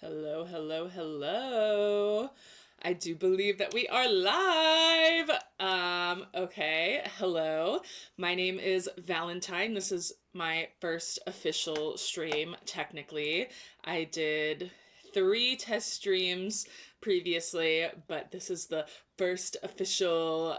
Hello, hello, hello. I do believe that we are live. Okay. Hello. My name is Valentine. This is my first official stream, technically. I did 3 test streams previously, but this is the first official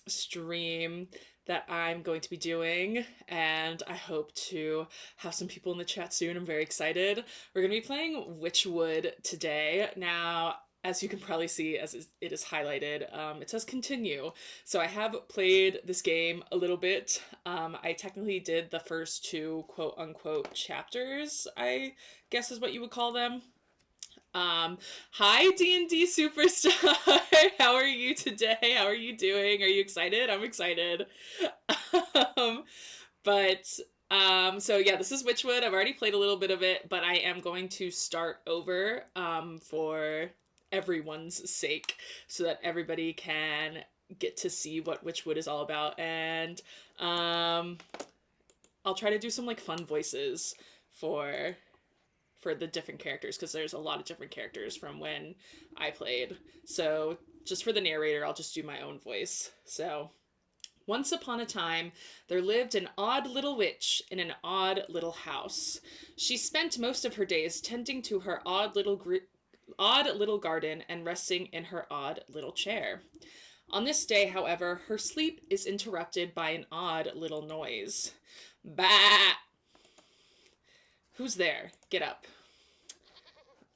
stream that I'm going to be doing, and I hope to have some people in the chat soon. I'm very excited. We're going to be playing Wytchwood today. Now, as you can probably see, as it is highlighted, it says continue. So I have played this game a little bit. I technically did the first 2 quote unquote chapters, I guess is what you would call them. Hi D&D superstar. How are you today? How are you doing? Are you excited? I'm excited. um, but so yeah, this is Wytchwood. I've already played a little bit of it, but I am going to start over for everyone's sake so that everybody can get to see what Wytchwood is all about. And I'll try to do some like fun voices for the different characters, because there's a lot of different characters from when I played. So just for the narrator, I'll just do my own voice. So, once upon a time, there lived an odd little witch in an odd little house. She spent most of her days tending to her odd little garden and resting in her odd little chair. On this day, however, her sleep is interrupted by an odd little noise. Bah! Who's there? Get up.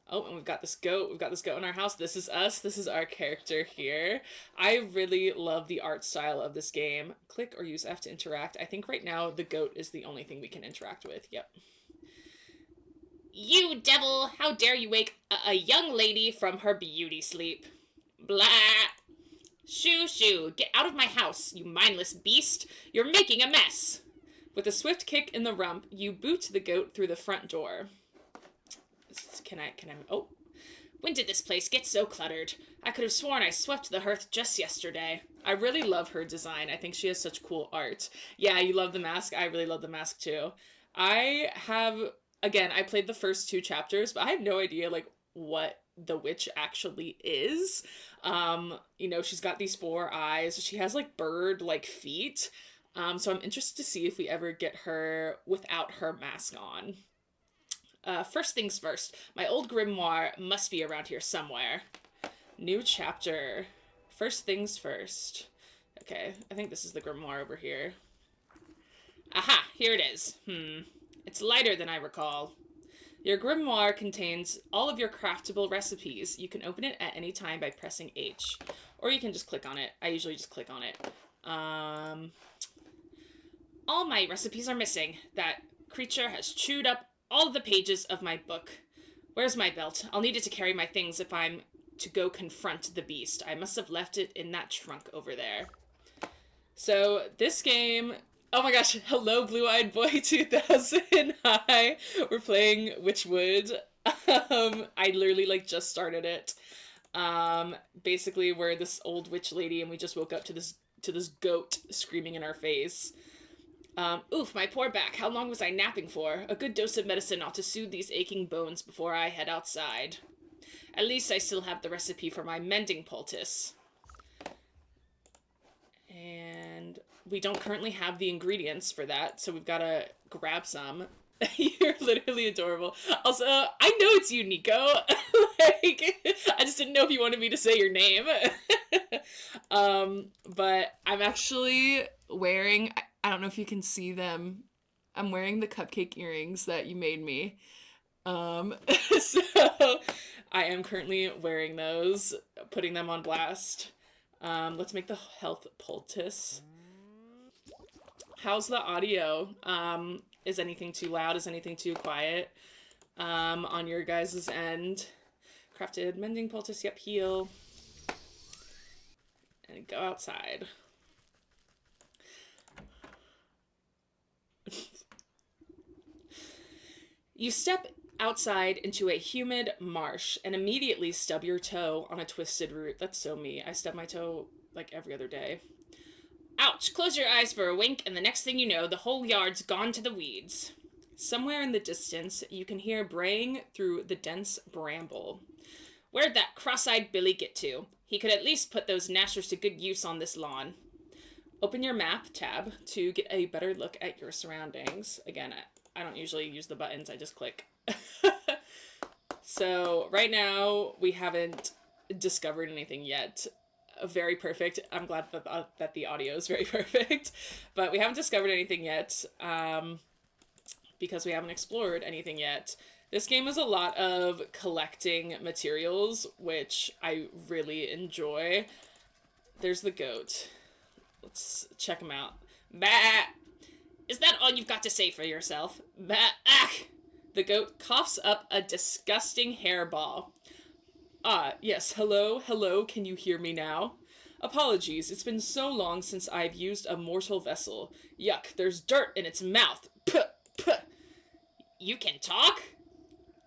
Oh, and we've got this goat. We've got this goat in our house. This is us. This is our character here. I really love the art style of this game. Click or use F to interact. I think right now the goat is the only thing we can interact with. Yep. You devil! How dare you wake a young lady from her beauty sleep? Blah! Shoo, shoo! Get out of my house, you mindless beast! You're making a mess! With a swift kick in the rump, you boot the goat through the front door. Oh. When did this place get so cluttered? I could have sworn I swept the hearth just yesterday. I really love her design. I think she has such cool art. Yeah, you love the mask. I really love the mask too. I played the first 2 chapters, but I have no idea, like, what the witch actually is. She's got these 4 eyes. She has, like, bird-like feet. So I'm interested to see if we ever get her without her mask on. First things first, my old grimoire must be around here somewhere. New chapter. First things first. Okay, I think this is the grimoire over here. Aha, here it is. It's lighter than I recall. Your grimoire contains all of your craftable recipes. You can open it at any time by pressing H. Or you can just click on it. I usually just click on it. All my recipes are missing. That creature has chewed up all the pages of my book. Where's my belt? I'll need it to carry my things if I'm to go confront the beast. I must have left it in that trunk over there. So this game... Oh my gosh, hello Blue-Eyed Boy 2000. Hi, we're playing Wytchwood. I literally just started it. Basically we're this old witch lady and we just woke up to this goat screaming in our face. Oof, my poor back. How long was I napping for? A good dose of medicine ought to soothe these aching bones before I head outside. At least I still have the recipe for my mending poultice. And we don't currently have the ingredients for that, so we've got to grab some. You're literally adorable. Also, I know it's you, Nico. I just didn't know if you wanted me to say your name. But I'm actually wearing... I don't know if you can see them. I'm wearing the cupcake earrings that you made me. So I am currently wearing those, putting them on blast. Let's make the health poultice. How's the audio? Is anything too loud? Is anything too quiet? On your guys' end. Crafted mending poultice. Yep, heal. And go outside. You step outside into a humid marsh and immediately stub your toe on a twisted root. That's so me. I stub my toe like every other day. Ouch! Close your eyes for a wink, and the next thing you know, the whole yard's gone to the weeds. Somewhere in the distance, you can hear braying through the dense bramble. Where'd that cross-eyed Billy get to? He could at least put those gnashers to good use on this lawn. Open your map tab to get a better look at your surroundings. Again, I don't usually use the buttons, I just click. So right now, we haven't discovered anything yet. Very perfect. I'm glad that the audio is very perfect. But we haven't discovered anything yet because we haven't explored anything yet. This game is a lot of collecting materials, which I really enjoy. There's the goat. Let's check him out. Bah! Is that all you've got to say for yourself? Bah! Ah! The goat coughs up a disgusting hairball. Ah, yes, hello, can you hear me now? Apologies, it's been so long since I've used a mortal vessel. Yuck, there's dirt in its mouth. Puh, puh. You can talk?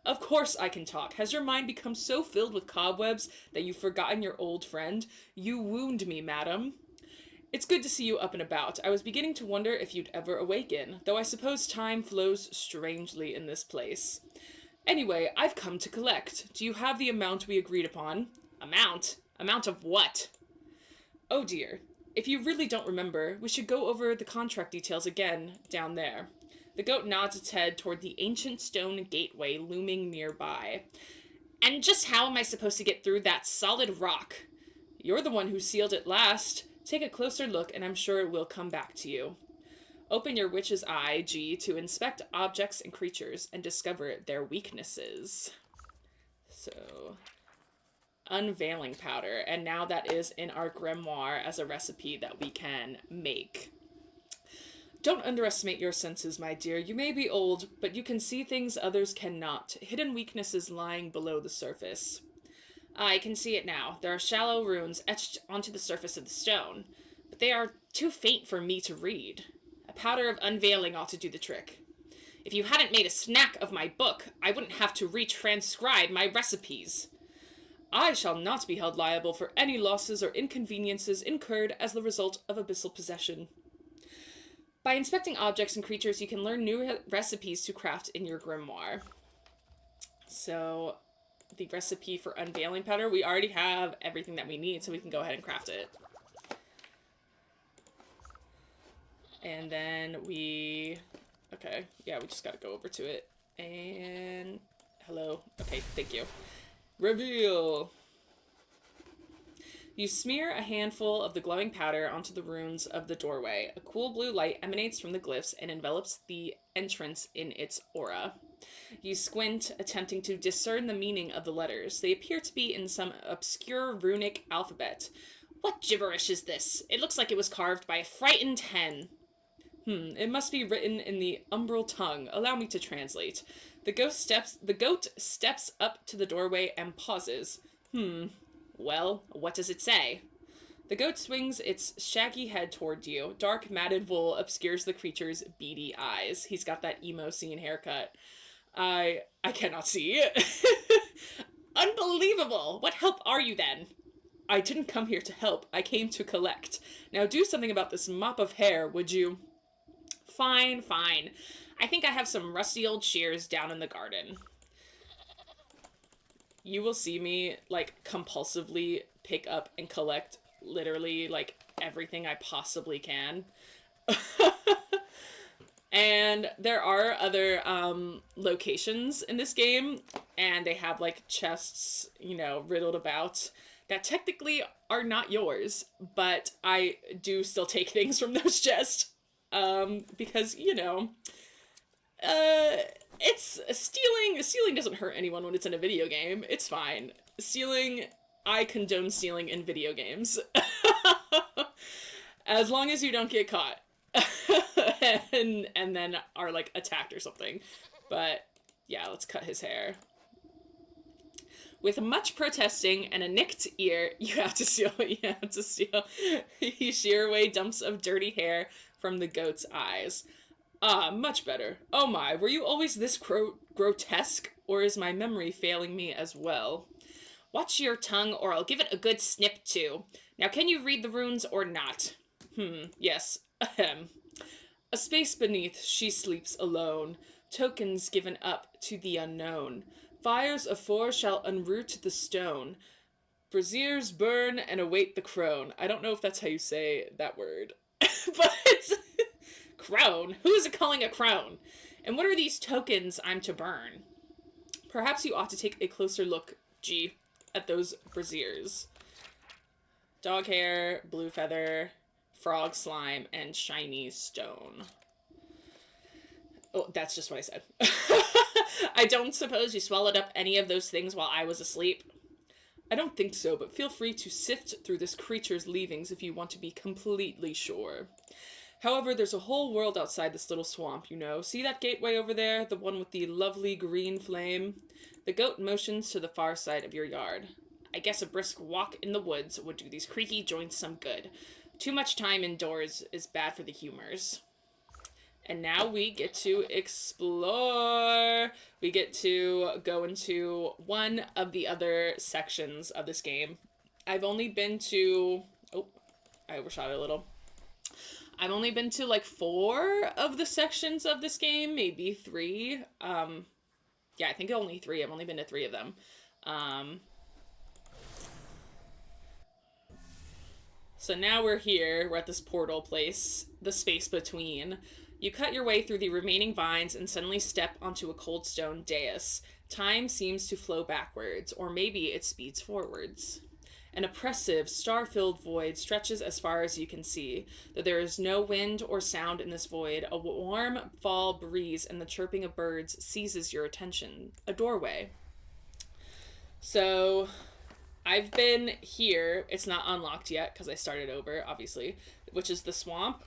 Of course I can talk. Has your mind become so filled with cobwebs that you've forgotten your old friend? You wound me, madam. It's good to see you up and about. I was beginning to wonder if you'd ever awaken, though I suppose time flows strangely in this place. Anyway, I've come to collect. Do you have the amount we agreed upon? Amount? Amount of what? Oh dear. If you really don't remember, we should go over the contract details again down there. The goat nods its head toward the ancient stone gateway looming nearby. And just how am I supposed to get through that solid rock? You're the one who sealed it last. Take a closer look and I'm sure it will come back to you. Open your witch's eye, G, to inspect objects and creatures and discover their weaknesses. So, unveiling powder. And now that is in our grimoire as a recipe that we can make. Don't underestimate your senses, my dear. You may be old, but you can see things others cannot. Hidden weaknesses lying below the surface. I can see it now. There are shallow runes etched onto the surface of the stone, but they are too faint for me to read. A powder of unveiling ought to do the trick. If you hadn't made a snack of my book, I wouldn't have to retranscribe my recipes. I shall not be held liable for any losses or inconveniences incurred as the result of abyssal possession. By inspecting objects and creatures, you can learn new recipes to craft in your grimoire. So, the recipe for unveiling powder, we already have everything that we need, so we can go ahead and craft it. And then okay, yeah, we just gotta go over to it. And, hello. Okay, thank you. Reveal! You smear a handful of the glowing powder onto the runes of the doorway. A cool blue light emanates from the glyphs and envelops the entrance in its aura. You squint, attempting to discern the meaning of the letters. They appear to be in some obscure runic alphabet. What gibberish is this? It looks like it was carved by a frightened hen. It must be written in the umbral tongue. Allow me to translate. The goat steps up to the doorway and pauses. Well, what does it say? The goat swings its shaggy head toward you. Dark, matted wool obscures the creature's beady eyes. He's got that emo scene haircut. I cannot see. Unbelievable! What help are you then? I didn't come here to help. I came to collect. Now do something about this mop of hair, would you? Fine. I think I have some rusty old shears down in the garden. You will see me, like, compulsively pick up and collect literally, like, everything I possibly can. And there are other locations in this game, and they have, like, chests, you know, riddled about that technically are not yours, but I do still take things from those chests, because, you know, it's stealing doesn't hurt anyone when it's in a video game. It's fine. I condone stealing in video games. As long as you don't get caught. and then are, like, attacked or something. But, yeah, let's cut his hair. With much protesting and a nicked ear, you have to steal. You shear away dumps of dirty hair from the goat's eyes. Ah, much better. Oh my, were you always this grotesque, or is my memory failing me as well? Watch your tongue, or I'll give it a good snip too. Now can you read the runes or not? Yes. Ahem. A space beneath, she sleeps alone. tokens given up to the unknown. Fires of four shall unroot the stone. Braziers burn and await the crone. I don't know if that's how you say that word. But crone? Who is it calling a crone? And what are these tokens I'm to burn? Perhaps you ought to take a closer look, G, at those braziers. Dog hair, blue feather, frog slime, and shiny stone. Oh, that's just what I said. I don't suppose you swallowed up any of those things while I was asleep? I don't think so, but feel free to sift through this creature's leavings if you want to be completely sure. However, there's a whole world outside this little swamp, you know. See that gateway over there? The one with the lovely green flame? The goat motions to the far side of your yard. I guess a brisk walk in the woods would do these creaky joints some good. Too much time indoors is bad for the humors. And now we get to explore. We get to go into one of the other sections of this game. I've only been to... Oh, I overshot it a little. I've only been to like 4 of the sections of this game, maybe 3. Yeah, I think only 3. I've only been to 3 of them. So now we're here. We're at this portal place, the space between. You cut your way through the remaining vines and suddenly step onto a cold stone dais. Time seems to flow backwards, or maybe it speeds forwards. An oppressive, star-filled void stretches as far as you can see. Though there is no wind or sound in this void, a warm fall breeze and the chirping of birds seizes your attention. A doorway. So, I've been here. It's not unlocked yet, because I started over, obviously, which is the swamp.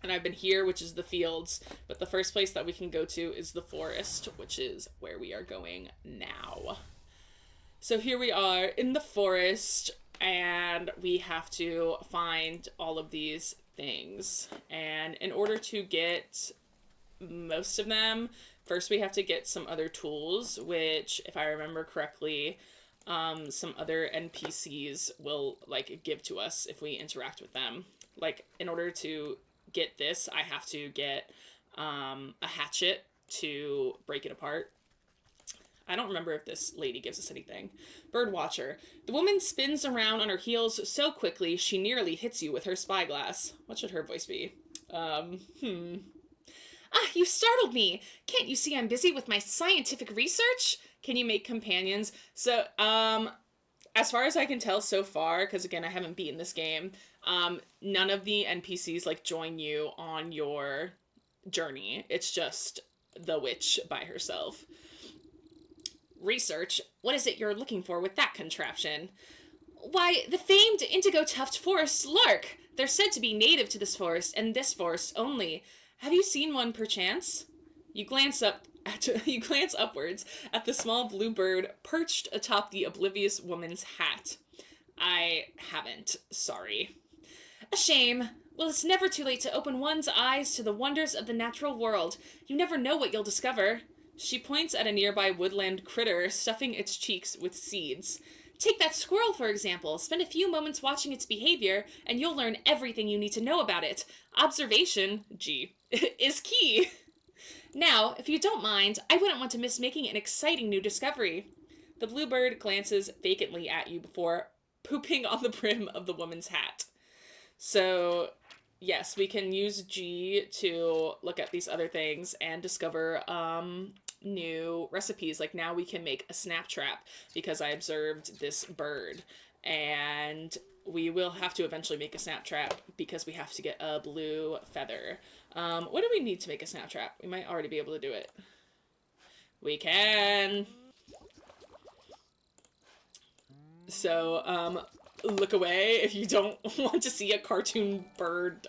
And I've been here, which is the fields. But the first place that we can go to is the forest, which is where we are going now. So here we are in the forest, and we have to find all of these things. And in order to get most of them, first we have to get some other tools, which, if I remember correctly, some other NPCs will, like, give to us if we interact with them. Like, in order to get this, I have to get a hatchet to break it apart. I don't remember if this lady gives us anything. Birdwatcher. The woman spins around on her heels so quickly she nearly hits you with her spyglass. What should her voice be? Ah, you startled me! Can't you see I'm busy with my scientific research? Can you make companions? So, as far as I can tell so far, because again, I haven't beaten this game, none of the NPCs, like, join you on your journey. It's just the witch by herself. Research? What is it you're looking for with that contraption? Why, the famed indigo-tuft forest lark! They're said to be native to this forest, and this forest only. Have you seen one, perchance? You glance upwards at the small blue bird perched atop the oblivious woman's hat. I haven't, sorry. A shame. Well, it's never too late to open one's eyes to the wonders of the natural world. You never know what you'll discover. She points at a nearby woodland critter stuffing its cheeks with seeds. Take that squirrel, for example. Spend a few moments watching its behavior, and you'll learn everything you need to know about it. Observation, G, is key. Now, if you don't mind, I wouldn't want to miss making an exciting new discovery. The bluebird glances vacantly at you before pooping on the brim of the woman's hat. So, yes, we can use G to look at these other things and discover new recipes. Like, now we can make a snap trap because I observed this bird, and we will have to eventually make a snap trap because we have to get a blue feather. What do we need to make a snap trap? We might already be able to do it. We can. So, look away if you don't want to see a cartoon bird,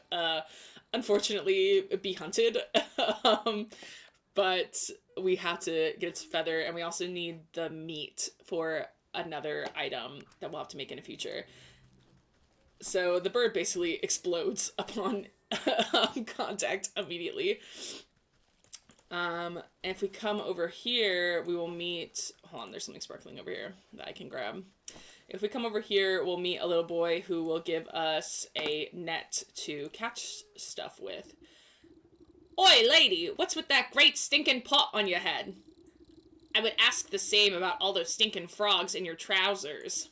unfortunately, be hunted. But we have to get its feather, and we also need the meat for another item that we'll have to make in the future. So the bird basically explodes upon contact immediately. If we come over here, we will meet... Hold on, there's something sparkling over here that I can grab. If we come over here, we'll meet a little boy who will give us a net to catch stuff with. Oi, lady, what's with that great stinking pot on your head? I would ask the same about all those stinking frogs in your trousers.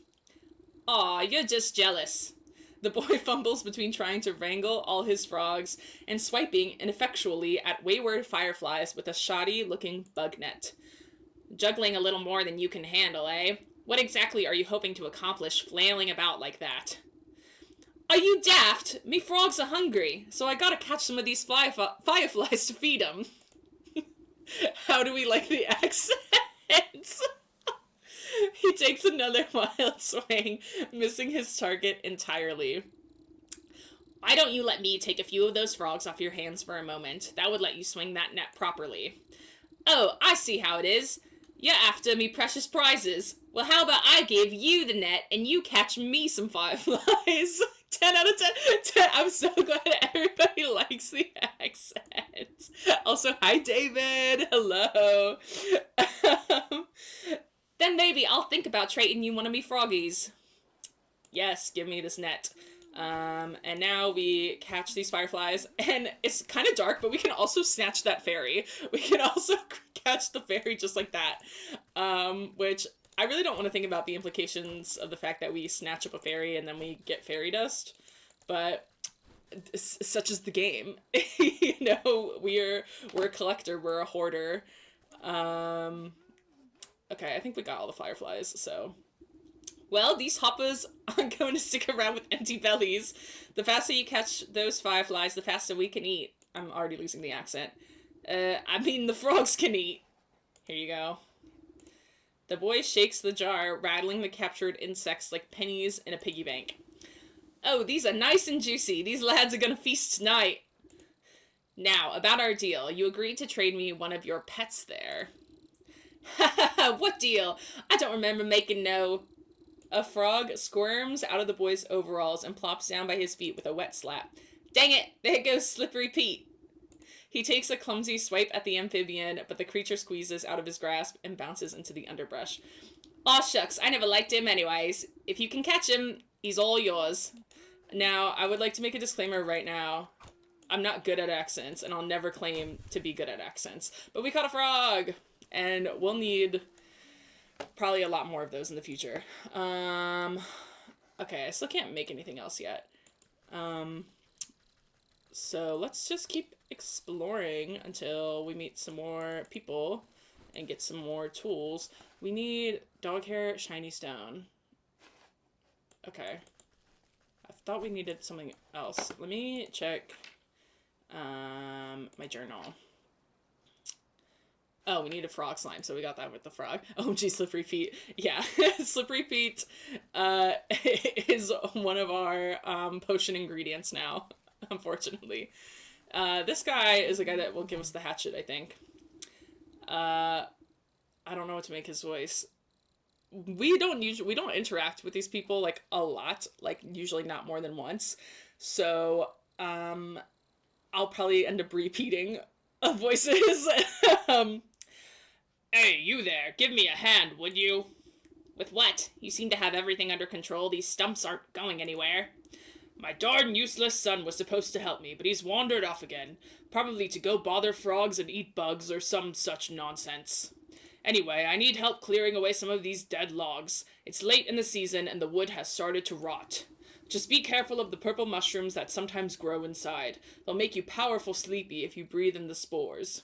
Aw, you're just jealous. The boy fumbles between trying to wrangle all his frogs and swiping ineffectually at wayward fireflies with a shoddy-looking bug net. Juggling a little more than you can handle, eh? What exactly are you hoping to accomplish flailing about like that? Are you daft? Me frogs are hungry, so I gotta catch some of these fireflies to feed them. How do we like the accents? He takes another wild swing, missing his target entirely. Why don't you let me take a few of those frogs off your hands for a moment? That would let you swing that net properly. Oh, I see how it is. You're after me precious prizes. Well, how about I give you the net and you catch me some fireflies? 10 out of 10. I'm so glad everybody likes the accent. Also, hi, David. Hello. Then maybe I'll think about trading you one of me froggies. Yes, give me this net. And now we catch these fireflies, and it's kind of dark, but we can also snatch that fairy. We can also catch the fairy just like that, which I really don't want to think about the implications of the fact that we snatch up a fairy and then we get fairy dust, but such is the game. You know, we're a collector, we're a hoarder. Okay, I think we got all the fireflies, so... Well, these hoppers aren't going to stick around with empty bellies. The faster you catch those fireflies, the faster we can eat. I'm already losing the accent. I mean, the frogs can eat. Here you go. The boy shakes the jar, rattling the captured insects like pennies in a piggy bank. Oh, these are nice and juicy. These lads are gonna feast tonight. Now, about our deal. You agreed to trade me one of your pets there. Ha ha ha, what deal? I don't remember making no... A frog squirms out of the boy's overalls and plops down by his feet with a wet slap. Dang it, there goes Slippery Pete. He takes a clumsy swipe at the amphibian, but the creature squeezes out of his grasp and bounces into the underbrush. Aw shucks, I never liked him anyways. If you can catch him, he's all yours. Now, I would like to make a disclaimer right now. I'm not good at accents, and I'll never claim to be good at accents. But we caught a frog! And we'll need... probably a lot more of those in the future. Okay, I still can't make anything else yet. So let's just keep exploring until we meet some more people and get some more tools. We need dog hair, shiny stone. Okay. I thought we needed something else. Let me check my journal. Oh, we need a frog slime, so we got that with the frog. Oh, gee, Slippery Pete. Yeah, Slippery Pete is one of our potion ingredients now, unfortunately. This guy is the guy that will give us the hatchet, I think. I don't know what to make his voice. We don't interact with these people, like, a lot. Like, usually not more than once. So, I'll probably end up repeating voices. Hey, you there, give me a hand, would you? With what? You seem to have everything under control. These stumps aren't going anywhere. My darn useless son was supposed to help me, but he's wandered off again. Probably to go bother frogs and eat bugs or some such nonsense. Anyway, I need help clearing away some of these dead logs. It's late in the season and the wood has started to rot. Just be careful of the purple mushrooms that sometimes grow inside. They'll make you powerful sleepy if you breathe in the spores.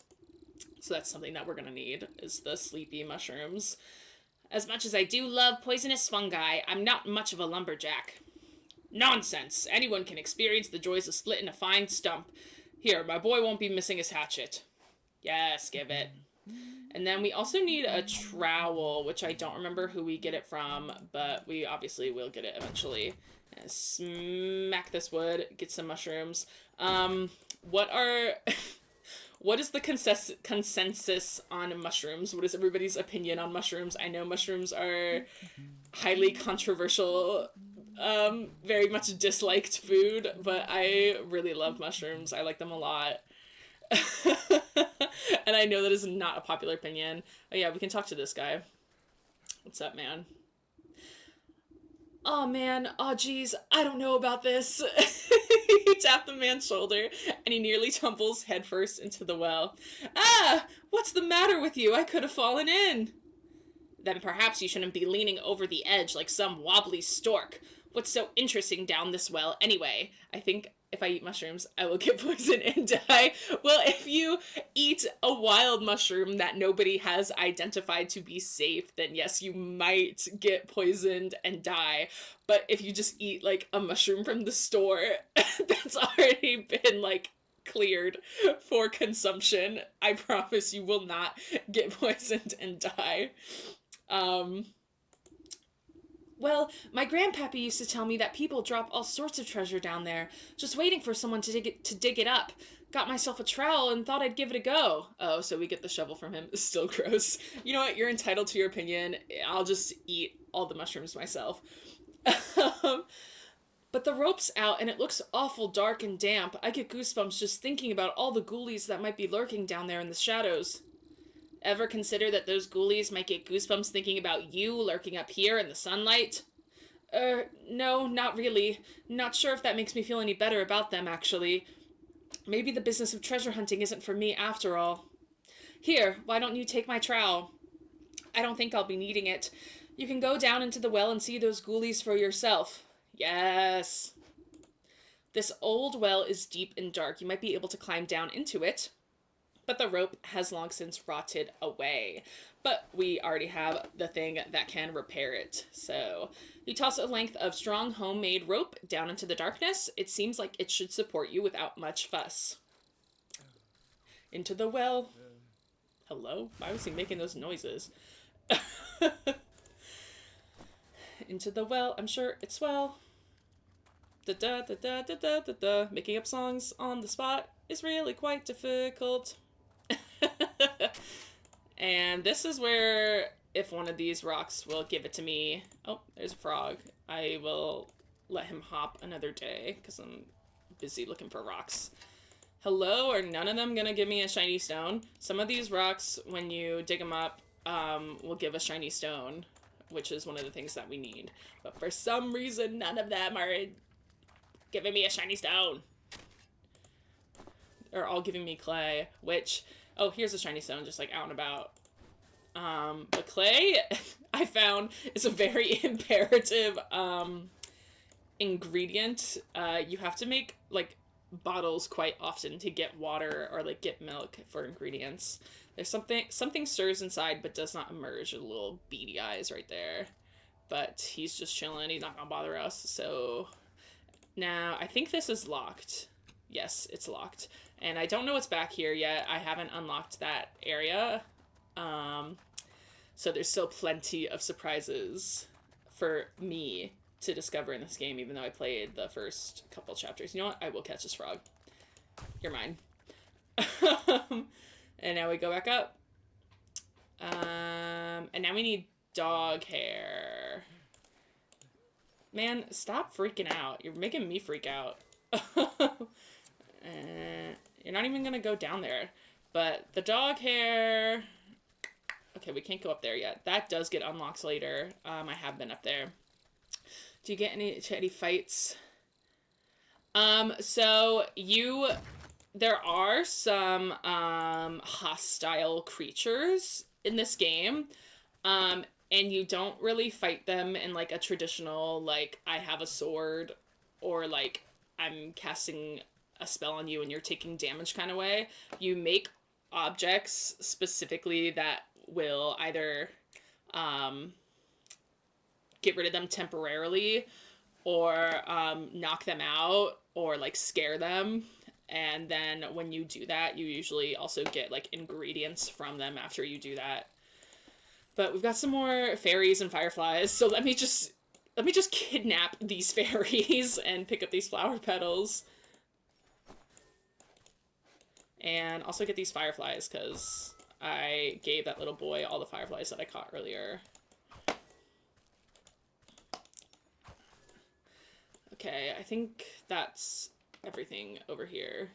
So that's something that we're going to need, is the sleepy mushrooms. As much as I do love poisonous fungi, I'm not much of a lumberjack. Nonsense! Anyone can experience the joys of splitting a fine stump. Here, my boy won't be missing his hatchet. Yes, give it. And then we also need a trowel, which I don't remember who we get it from, but we obviously will get it eventually. And smack this wood, get some mushrooms. What is the consensus on mushrooms? What is everybody's opinion on mushrooms? I know mushrooms are highly controversial, very much disliked food, but I really love mushrooms. I like them a lot. And I know that is not a popular opinion. Oh yeah, we can talk to this guy. What's up, man? Oh man, oh geez, I don't know about this. He tapped the man's shoulder, and he nearly tumbles headfirst into the well. Ah! What's the matter with you? I could have fallen in. Then perhaps you shouldn't be leaning over the edge like some wobbly stork. What's so interesting down this well, anyway? I think if I eat mushrooms, I will get poisoned and die. Well, if you eat a wild mushroom that nobody has identified to be safe, then yes, you might get poisoned and die. But if you just eat, like, a mushroom from the store that's already been, like, cleared for consumption, I promise you will not get poisoned and die. Well, my grandpappy used to tell me that people drop all sorts of treasure down there, just waiting for someone to dig it up. Got myself a trowel and thought I'd give it a go. Oh, so we get the shovel from him. It's still gross. You know what? You're entitled to your opinion. I'll just eat all the mushrooms myself. But the rope's out and it looks awful dark and damp. I get goosebumps just thinking about all the ghoulies that might be lurking down there in the shadows. Ever consider that those ghoulies might get goosebumps thinking about you lurking up here in the sunlight? No, not really. Not sure if that makes me feel any better about them, actually. Maybe the business of treasure hunting isn't for me after all. Here, why don't you take my trowel? I don't think I'll be needing it. You can go down into the well and see those ghoulies for yourself. Yes. This old well is deep and dark. You might be able to climb down into it, but the rope has long since rotted away. But we already have the thing that can repair it. So you toss a length of strong homemade rope down into the darkness. It seems like it should support you without much fuss. Into the well. Hello? Why was he making those noises? Into the well. I'm sure it's well. Da da da da da da da da. Making up songs on the spot is really quite difficult. And this is where, if one of these rocks will give it to me. Oh, there's a frog. I will let him hop another day because I'm busy looking for rocks. Hello, are none of them gonna give me a shiny stone? Some of these rocks, when you dig them up, will give a shiny stone, which is one of the things that we need. But for some reason, none of them are giving me a shiny stone. They're all giving me clay, which... Oh, here's a shiny stone, just, like, out and about. But clay, I found, is a very imperative, ingredient. You have to make, like, bottles quite often to get water or, like, get milk for ingredients. There's something stirs inside but does not emerge. A little beady eyes right there. But he's just chilling. He's not gonna bother us. So now I think this is locked. Yes, it's locked. And I don't know what's back here yet. I haven't unlocked that area. So there's still plenty of surprises for me to discover in this game, even though I played the first couple chapters. You know what? I will catch this frog. You're mine. And now we go back up. And now we need dog hair. Man, stop freaking out. You're making me freak out. You're not even gonna go down there. But the dog hair... Okay, we can't go up there yet. That does get unlocked later. I have been up there. Do you get any fights? So there are some hostile creatures in this game. And you don't really fight them in like a traditional, like, I have a sword or like I'm casting a spell on you and you're taking damage kind of way. You make objects specifically that will either get rid of them temporarily or knock them out or like scare them. And then when you do that, you usually also get like ingredients from them after you do that. But we've got some more fairies and fireflies, so let me just kidnap these fairies and pick up these flower petals. And also get these fireflies, because I gave that little boy all the fireflies that I caught earlier. Okay, I think that's everything over here.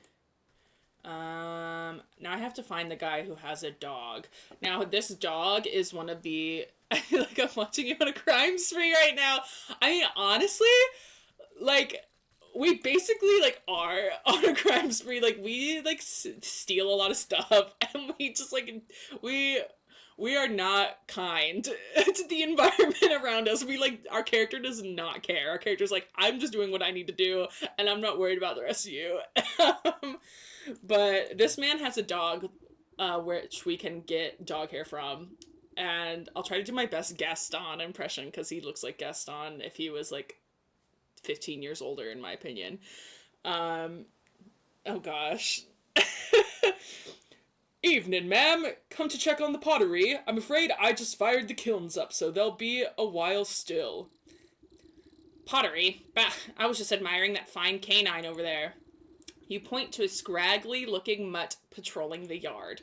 Now I have to find the guy who has a dog. Now, this dog is one of the... I feel like I'm watching you on a crime spree right now. I mean, honestly, like, we basically like are on a crime spree. Like we like steal a lot of stuff, and we just like we we are not kind to the environment around us. We like our character does not care. Our character's like, I'm just doing what I need to do, and I'm not worried about the rest of you. But this man has a dog, which we can get dog hair from, and I'll try to do my best Gaston impression because he looks like Gaston if he was like 15 years older, in my opinion. Um, oh gosh. Evening, ma'am. Come to check on the pottery. I'm afraid I just fired the kilns up, so they'll be a while still. Pottery? Bah, I was just admiring that fine canine over there. You point to a scraggly-looking mutt patrolling the yard.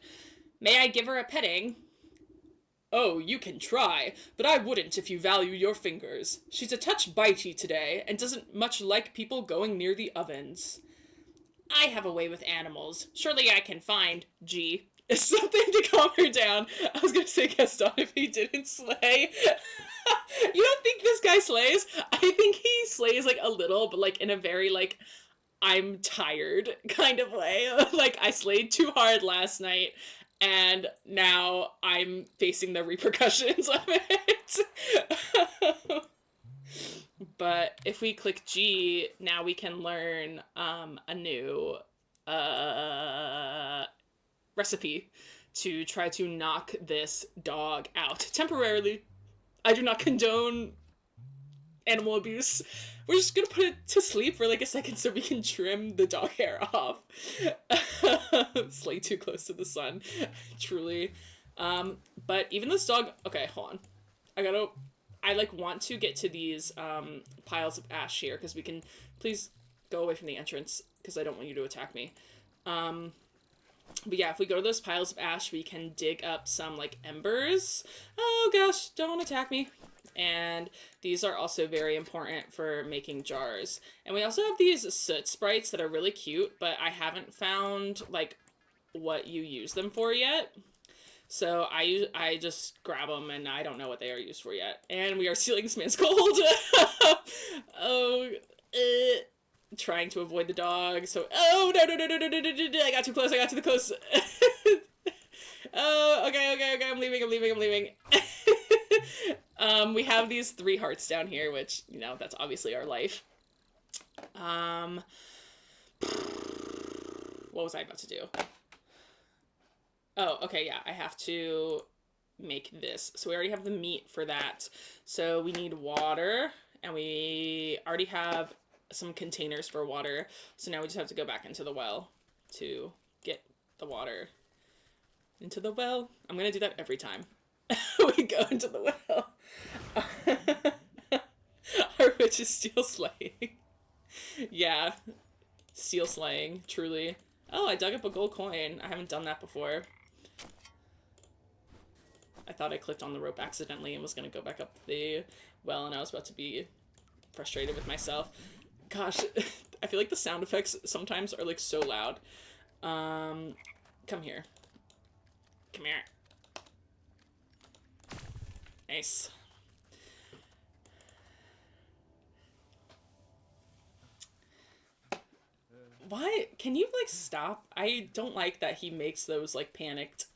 May I give her a petting? Oh, you can try, but I wouldn't if you value your fingers. She's a touch bitey today, and doesn't much like people going near the ovens. I have a way with animals. Surely I can find, something to calm her down. I was gonna say Gaston if he didn't slay. You don't think this guy slays? I think he slays, like, a little, but, like, in a very, like, I'm tired kind of way. Like, I slayed too hard last night, and now I'm facing the repercussions of it. But if we click G, now we can learn a new recipe to try to knock this dog out temporarily. I do not condone animal abuse. We're just gonna put it to sleep for like a second so we can trim the dog hair off. Slay too close to the sun, truly. But even this dog, okay, hold on. I like want to get to these piles of ash here because we can, please go away from the entrance because I don't want you to attack me. But yeah, if we go to those piles of ash, we can dig up some like embers. Oh gosh, don't attack me. And these are also very important for making jars. And we also have these soot sprites that are really cute, but I haven't found like what you use them for yet. So I just grab them and I don't know what they are used for yet. And we are sealing this man's cold. Trying to avoid the dog. So, oh, no, I got too close. I got too close. Oh, okay. I'm leaving. We have these 3 hearts down here, which, you know, that's obviously our life. What was I about to do? Oh, okay, yeah, I have to make this. So we already have the meat for that. So we need water, and we already have some containers for water. So now we just have to go back into the well to get the water into the well. I'm going to do that every time we go into the well. Our witch is steel slaying. Yeah, steel slaying, truly. Oh, I dug up a gold coin. I haven't done that before. I thought I clicked on the rope accidentally and was going to go back up the well, and I was about to be frustrated with myself. Gosh, I feel like the sound effects sometimes are, like, so loud. Come here. Come here. Nice. Why? Can you, like, stop? I don't like that he makes those, like, panicked,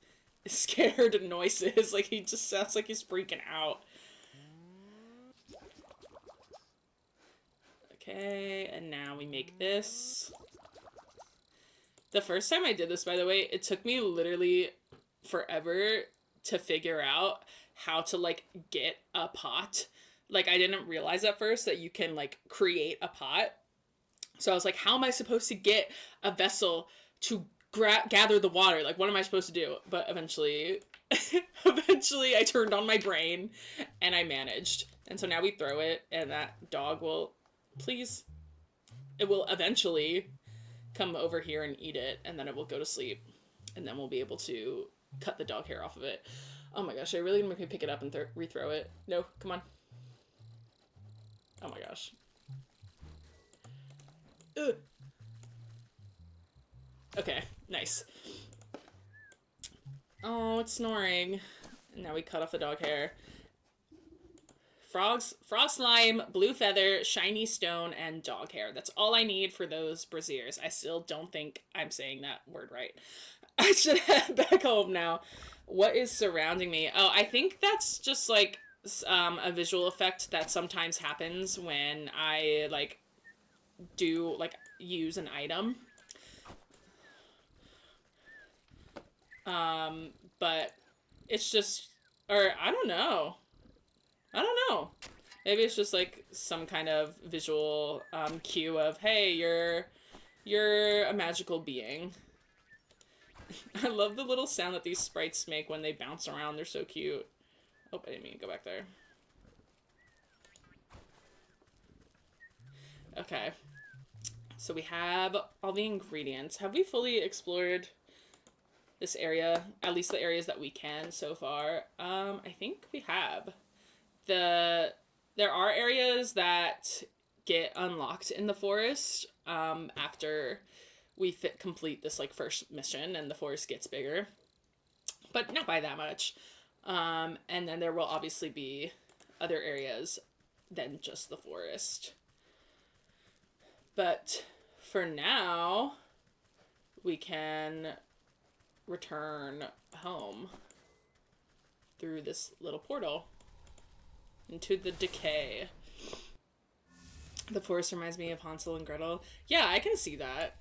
scared noises. Like, he just sounds like he's freaking out. Okay, and now we make this. The first time I did this, by the way, it took me literally forever to figure out how to, like, get a pot. Like, I didn't realize at first that you can, like, create a pot. So I was like, how am I supposed to get a vessel to gather the water? Like, what am I supposed to do? But eventually I turned on my brain and I managed. And so now we throw it and that dog will, please, it will eventually come over here and eat it, and then it will go to sleep. And then we'll be able to cut the dog hair off of it. Oh my gosh, I really make me pick it up and rethrow it. No, come on. Oh my gosh. Ugh. Okay, nice. Oh, it's snoring. Now we cut off the dog hair. frog slime, blue feather, shiny stone, and dog hair. That's all I need for those braziers. I still don't think I'm saying that word right. I should head back home now. What is surrounding me? Oh, I think that's just like a visual effect that sometimes happens when I like do like use an item. But it's just, or I don't know. I don't know. Maybe it's just like some kind of visual cue of, hey, you're a magical being. I love the little sound that these sprites make when they bounce around. They're so cute. Oh, I didn't mean to go back there. Okay. So we have all the ingredients. Have we fully explored this area? At least the areas that we can so far. I think we have. There are areas that get unlocked in the forest after we complete this like first mission and the forest gets bigger, but not by that much. And then there will obviously be other areas than just the forest. But for now, we can return home through this little portal into the decay. The forest reminds me of Hansel and Gretel. Yeah, I can see that.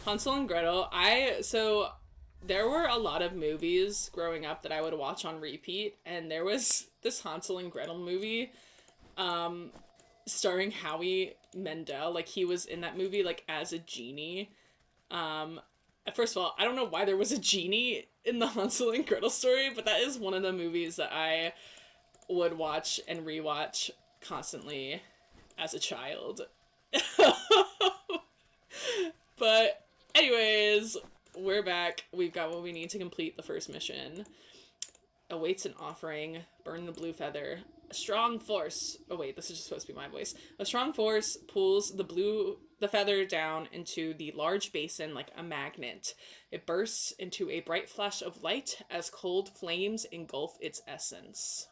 Hansel and Gretel. So there were a lot of movies growing up that I would watch on repeat, and there was this Hansel and Gretel movie starring Howie Mandel. Like, he was in that movie like as a genie. First of all, I don't know why there was a genie in the Hansel and Gretel story, but that is one of the movies that I would watch and rewatch constantly as a child. But anyways, we're back. We've got what we need to complete the first mission. Awaits an offering. Burn the blue feather. A strong force. Oh wait, this is just supposed to be my voice. A strong force pulls the feather down into the large basin like a magnet. It bursts into a bright flash of light as cold flames engulf its essence.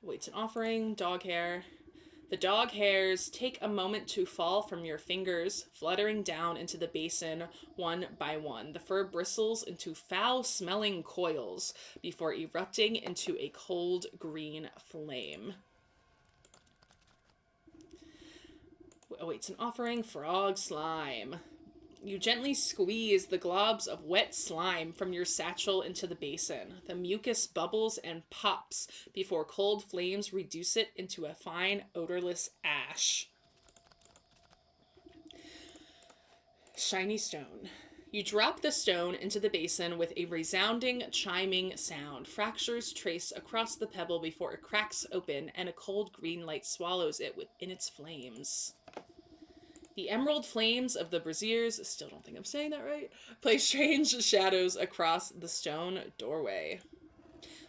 Awaits an offering. Dog hair. The dog hairs take a moment to fall from your fingers, fluttering down into the basin one by one. The fur bristles into foul-smelling coils before erupting into a cold green flame. Awaits an offering. Frog slime. You gently squeeze the globs of wet slime from your satchel into the basin. The mucus bubbles and pops before cold flames reduce it into a fine, odorless ash. Shiny stone. You drop the stone into the basin with a resounding, chiming sound. Fractures trace across the pebble before it cracks open and a cold green light swallows it within its flames. The emerald flames of the braziers, still don't think I'm saying that right, play strange shadows across the stone doorway.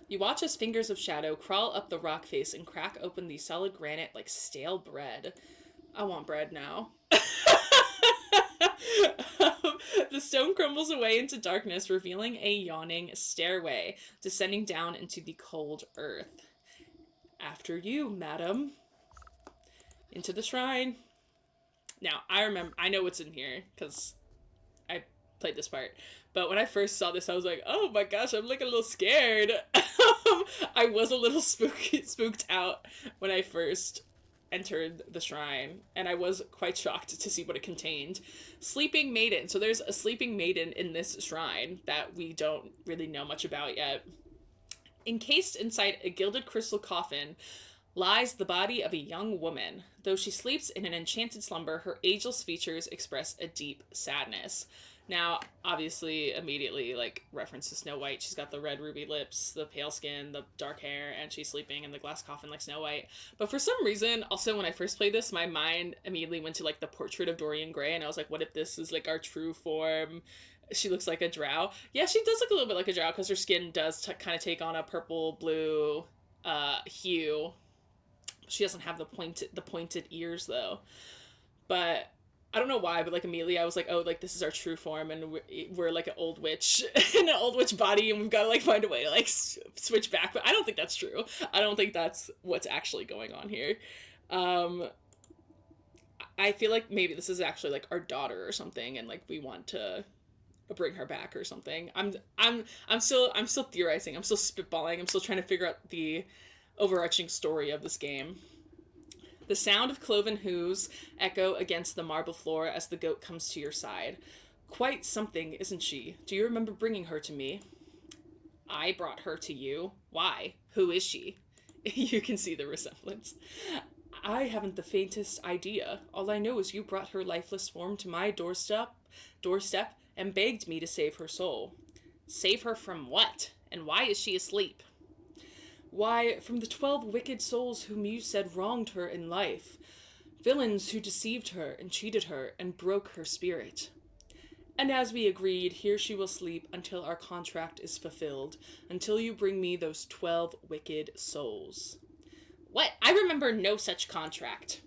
You watch as fingers of shadow crawl up the rock face and crack open the solid granite like stale bread. I want bread now. The stone crumbles away into darkness, revealing a yawning stairway, descending down into the cold earth. After you, madam. Into the shrine. Now, I know what's in here, because I played this part. But when I first saw this, I was like, oh my gosh, I'm like a little scared. I was a little spooked out when I first entered the shrine, and I was quite shocked to see what it contained. Sleeping Maiden. So there's a Sleeping Maiden in this shrine that we don't really know much about yet. Encased inside a gilded crystal coffin lies the body of a young woman. Though she sleeps in an enchanted slumber, her ageless features express a deep sadness. Now, obviously, immediately, like, reference to Snow White. She's got the red ruby lips, the pale skin, the dark hair, and she's sleeping in the glass coffin like Snow White. But for some reason, also, when I first played this, my mind immediately went to, like, the portrait of Dorian Gray, and I was like, what if this is, like, our true form? She looks like a drow. Yeah, she does look a little bit like a drow, because her skin does kind of take on a purple-blue hue. She doesn't have the pointed ears, though. But I don't know why, but like immediately I was like, oh, like this is our true form, and we're like an old witch in an old witch body, and we've got to like find a way to like switch back. But I don't think that's true. I don't think that's what's actually going on here. I feel like maybe this is actually like our daughter or something, and like we want to bring her back or something. I'm still theorizing. I'm still spitballing. I'm still trying to figure out the overarching story of this game. The sound of cloven hooves echo against the marble floor as the goat comes to your side. Quite something, isn't she? Do you remember bringing her to me? I brought her to you. Why? Who is she? You can see the resemblance. I haven't the faintest idea. All I know is you brought her lifeless form to my doorstep, and begged me to save her soul. Save her from what? And why is she asleep? Why, from the 12 wicked souls whom you said wronged her in life. Villains who deceived her and cheated her and broke her spirit. And as we agreed, here she will sleep until our contract is fulfilled, until you bring me those 12 wicked souls. What? I remember no such contract.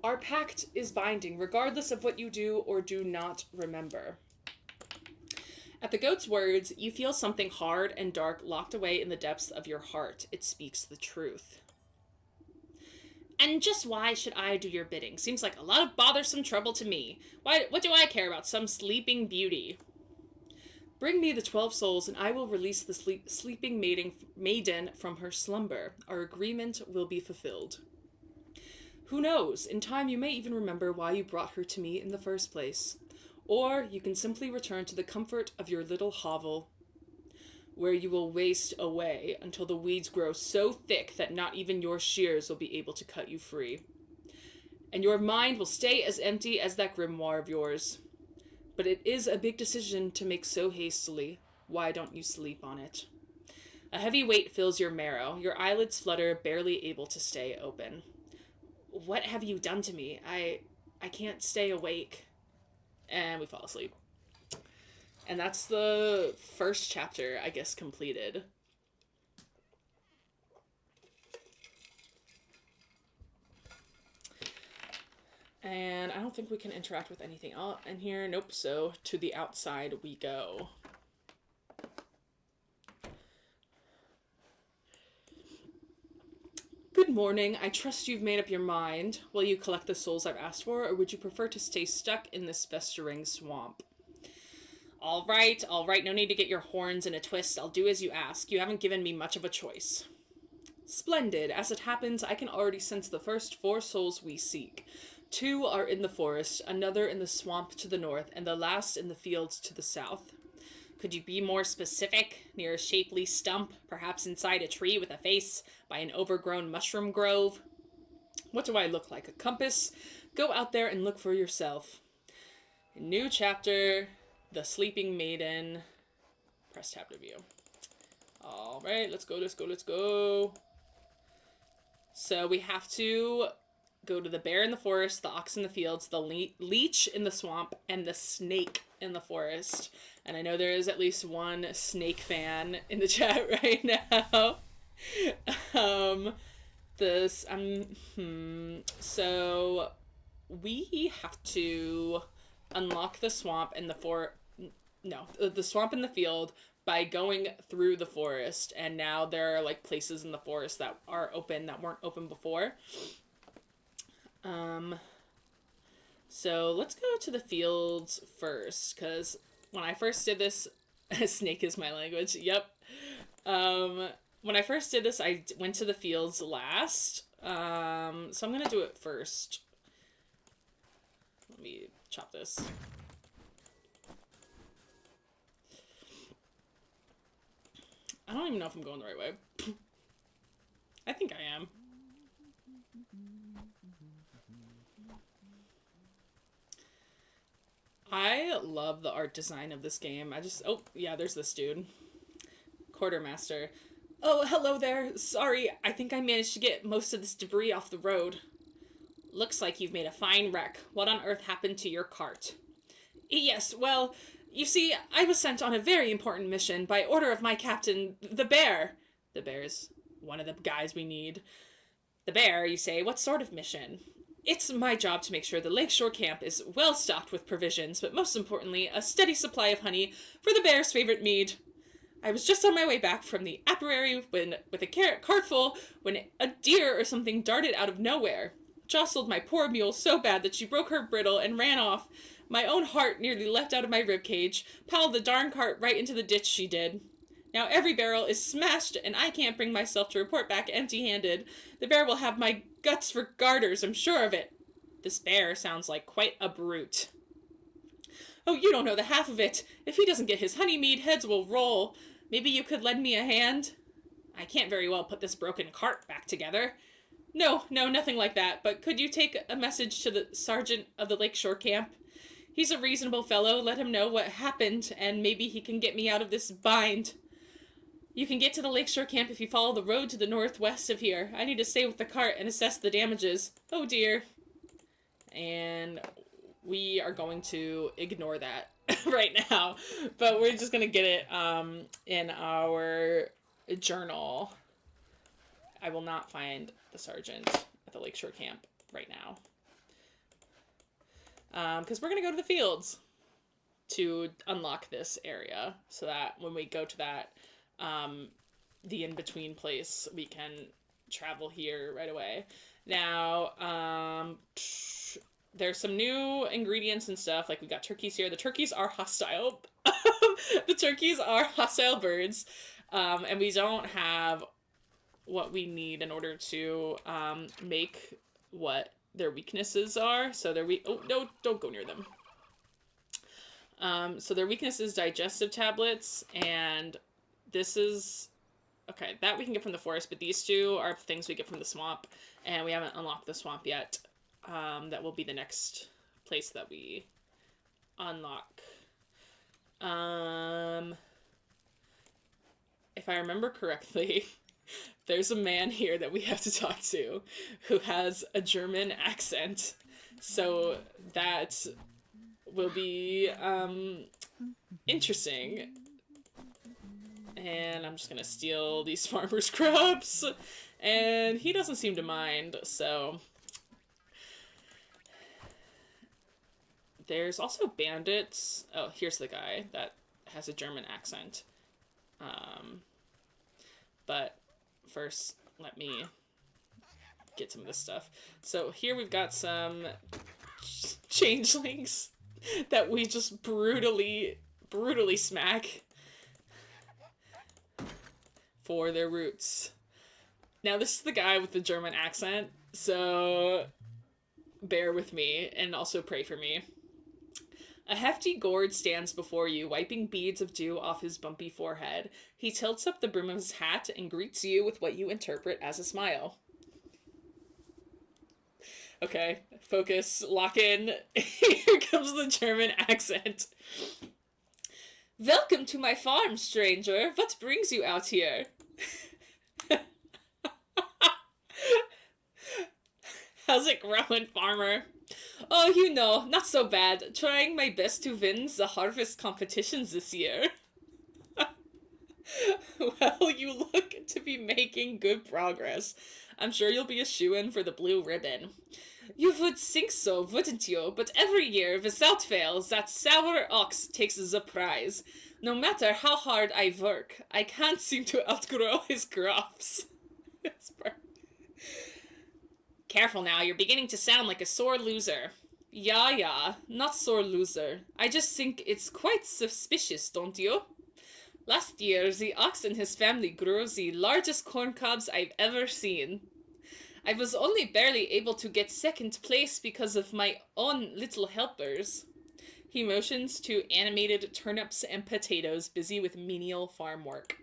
Our pact is binding, regardless of what you do or do not remember. At the goat's words, you feel something hard and dark locked away in the depths of your heart. It speaks the truth. And just why should I do your bidding? Seems like a lot of bothersome trouble to me. What do I care about some sleeping beauty? Bring me the 12 souls, and I will release the sleeping maiden from her slumber. Our agreement will be fulfilled. Who knows? In time, you may even remember why you brought her to me in the first place. Or you can simply return to the comfort of your little hovel, where you will waste away until the weeds grow so thick that not even your shears will be able to cut you free. And your mind will stay as empty as that grimoire of yours. But it is a big decision to make so hastily. Why don't you sleep on it? A heavy weight fills your marrow. Your eyelids flutter, barely able to stay open. What have you done to me? I can't stay awake. And we fall asleep. And that's the first chapter, I guess, completed. And I don't think we can interact with anything else in here. Nope, so to the outside we go. Good morning. I trust you've made up your mind. Will you collect the souls I've asked for, or would you prefer to stay stuck in this festering swamp? All right. No need to get your horns in a twist. I'll do as you ask. You haven't given me much of a choice. Splendid. As it happens, I can already sense the first 4 souls we seek. 2 are in the forest, another in the swamp to the north, and the last in the fields to the south. Could you be more specific? Near a shapely stump, perhaps inside a tree with a face, by an overgrown mushroom grove? What do I look like? A compass? Go out there and look for yourself. New chapter, The Sleeping Maiden. Press tab to view. Alright, let's go. So we have to go to the bear in the forest, the ox in the fields, the leech in the swamp, and the snake in the forest. And I know there is at least one snake fan in the chat right now. So we have to unlock the swamp and the swamp in the field by going through the forest. And now there are like places in the forest that are open that weren't open before. So let's go to the fields first, because when I first did this, snake is my language, yep. When I first did this, I went to the fields last, so I'm gonna do it first. Let me chop this. I don't even know if I'm going the right way. I think I am. I love the art design of this game. Oh, yeah, there's this dude. Quartermaster. Oh, hello there. Sorry, I think I managed to get most of this debris off the road. Looks like you've made a fine wreck. What on earth happened to your cart? Yes, well, you see, I was sent on a very important mission by order of my captain, the bear. The bear's one of the guys we need. The bear, you say? What sort of mission? It's my job to make sure the lakeshore camp is well stocked with provisions, but most importantly, a steady supply of honey for the bear's favorite mead. I was just on my way back from the apiary with a cart full when a deer or something darted out of nowhere, jostled my poor mule so bad that she broke her bridle and ran off. My own heart nearly leapt out of my ribcage. Piled the darn cart right into the ditch, she did. Now every barrel is smashed, and I can't bring myself to report back empty-handed. The bear will have my guts for garters, I'm sure of it. This bear sounds like quite a brute. Oh, you don't know the half of it. If he doesn't get his honey mead, heads will roll. Maybe you could lend me a hand? I can't very well put this broken cart back together. No, nothing like that, but could you take a message to the sergeant of the lakeshore camp? He's a reasonable fellow, let him know what happened, and maybe he can get me out of this bind. You can get to the lakeshore camp if you follow the road to the northwest of here. I need to stay with the cart and assess the damages. Oh dear. And we are going to ignore that right now, but we're just going to get it in our journal. I will not find the sergeant at the lakeshore camp right now. Because we're going to go to the fields to unlock this area so that when we go to that the in-between place, we can travel here right away. Now, there's some new ingredients and stuff. Like, we got turkeys here. The turkeys are hostile. The turkeys are hostile birds. And we don't have what we need in order to make what their weaknesses are. So they're weak. Oh, no, don't go near them. So their weakness is digestive tablets, and this is... Okay, that we can get from the forest, but these two are things we get from the swamp, and we haven't unlocked the swamp yet. That will be the next place that we unlock. If I remember correctly, there's a man here that we have to talk to who has a German accent. So that will be interesting. And I'm just gonna steal these farmer's crops. And he doesn't seem to mind, so... There's also bandits. Oh, here's the guy that has a German accent. But first, let me get some of this stuff. So here we've got some changelings that we just brutally smack for their roots. Now, this is the guy with the German accent, so bear with me and also pray for me. A hefty gourd stands before you, wiping beads of dew off his bumpy forehead. He tilts up the brim of his hat and greets you with what you interpret as a smile. Okay, focus, lock in. Here comes the German accent. Welcome to my farm, stranger. What brings you out here? How's it growing, farmer? Oh, you know, not so bad. Trying my best to win the harvest competitions this year. Well, you look to be making good progress. I'm sure you'll be a shoo-in for the blue ribbon. You would think so, wouldn't you? But every year, without fail, that sour ox takes the prize. No matter how hard I work, I can't seem to outgrow his crops. Careful now, you're beginning to sound like a sore loser. Yeah, not sore loser. I just think it's quite suspicious, don't you? Last year, the ox and his family grew the largest corn cobs I've ever seen. I was only barely able to get second place because of my own little helpers. He motions to animated turnips and potatoes busy with menial farm work.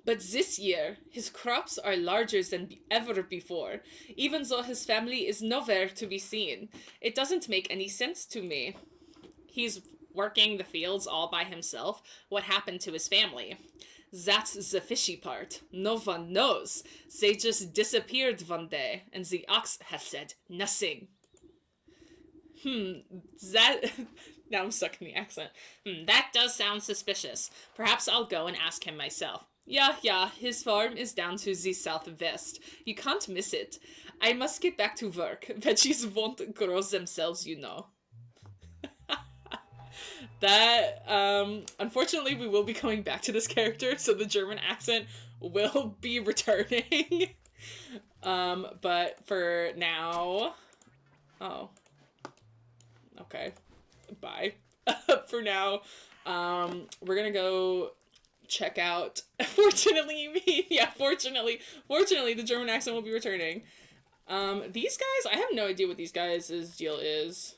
But this year, his crops are larger than ever before, even though his family is nowhere to be seen. It doesn't make any sense to me. He's working the fields all by himself. What happened to his family? That's the fishy part. No one knows. They just disappeared one day, and the ox has said nothing. That... Now I'm stuck in the accent. That does sound suspicious. Perhaps I'll go and ask him myself. Yeah, yeah, his farm is down to the southwest. You can't miss it. I must get back to work. Veggies won't grow themselves, you know. That, unfortunately, we will be coming back to this character, so the German accent will be returning. But for now, oh, okay, bye. For now, we're gonna go check out. Fortunately, yeah, fortunately, the German accent will be returning. These guys, I have no idea what these guys' deal is.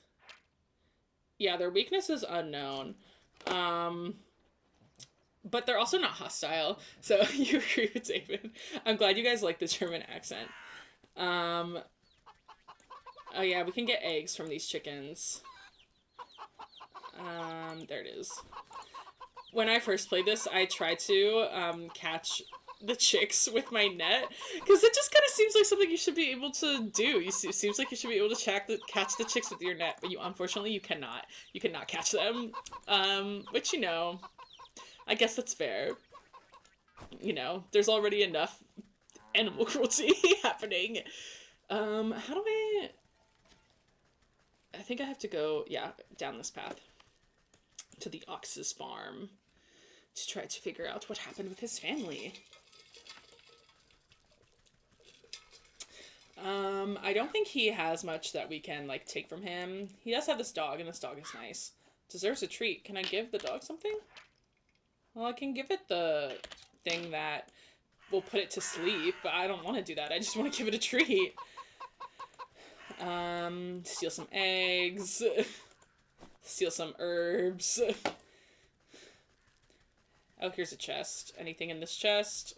Yeah, their weakness is unknown. Um, but they're also not hostile. So you agree with David. I'm glad you guys like the German accent. Um, oh yeah, we can get eggs from these chickens. There it is. When I first played this, I tried to catch the chicks with my net because it just kind of seems like something you should be able to do. Seems like you should be able to catch the chicks with your net, but unfortunately you cannot. You cannot catch them. Which I guess that's fair. There's already enough animal cruelty happening. How do I think I have to go, yeah, down this path to the ox's farm to try to figure out what happened with his family. I don't think he has much that we can, like, take from him. He does have this dog, and this dog is nice. Deserves a treat. Can I give the dog something? Well, I can give it the thing that will put it to sleep, but I don't want to do that. I just want to give it a treat. Steal some eggs. Steal some herbs. Oh, here's a chest. Anything in this chest?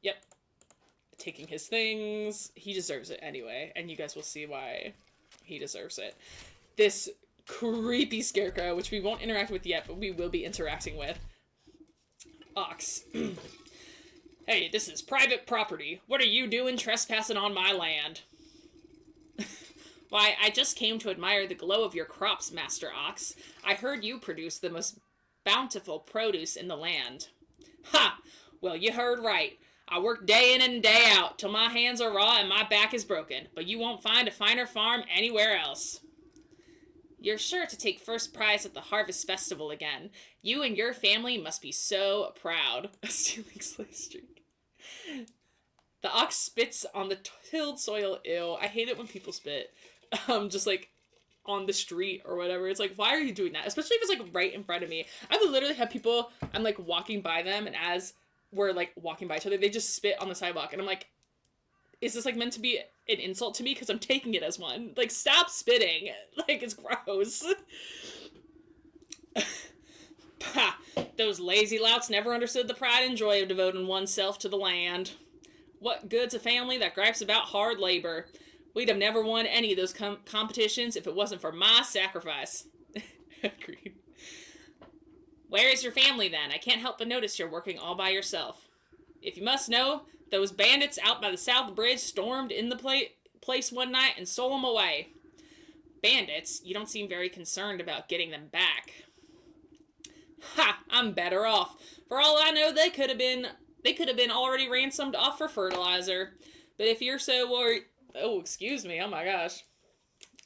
Yep. Taking his things. He deserves it anyway, and you guys will see why he deserves it. This creepy scarecrow, which we won't interact with yet, but we will be interacting with. Ox. Hey, this is private property. What are you doing trespassing on my land? Why, I just came to admire the glow of your crops, Master Ox. I heard you produce the most bountiful produce in the land. Ha! Well, you heard right. I work day in and day out till my hands are raw and my back is broken, but you won't find a finer farm anywhere else. You're sure to take first prize at the Harvest Festival again. You and your family must be so proud. Stealing slave streak. The ox spits on the tilled soil. Ew. I hate it when people spit. Just like on the street or whatever. It's like, why are you doing that? Especially if it's like right in front of me. I would literally have people, I'm like walking by them, and as we're like walking by each other, they just spit on the sidewalk. And I'm like, is this like meant to be an insult to me? Because I'm taking it as one. Like, stop spitting. Like, it's gross. Pah, those lazy louts never understood the pride and joy of devoting oneself to the land. What good's a family that gripes about hard labor? We'd have never won any of those competitions if it wasn't for my sacrifice. Agreed. Where is your family then? I can't help but notice you're working all by yourself. If you must know, those bandits out by the South Bridge stormed in the place one night and stole them away. Bandits? You don't seem very concerned about getting them back. Ha! I'm better off. For all I know, they could have been already ransomed off for fertilizer. But if you're so worried... Oh, excuse me. Oh my gosh.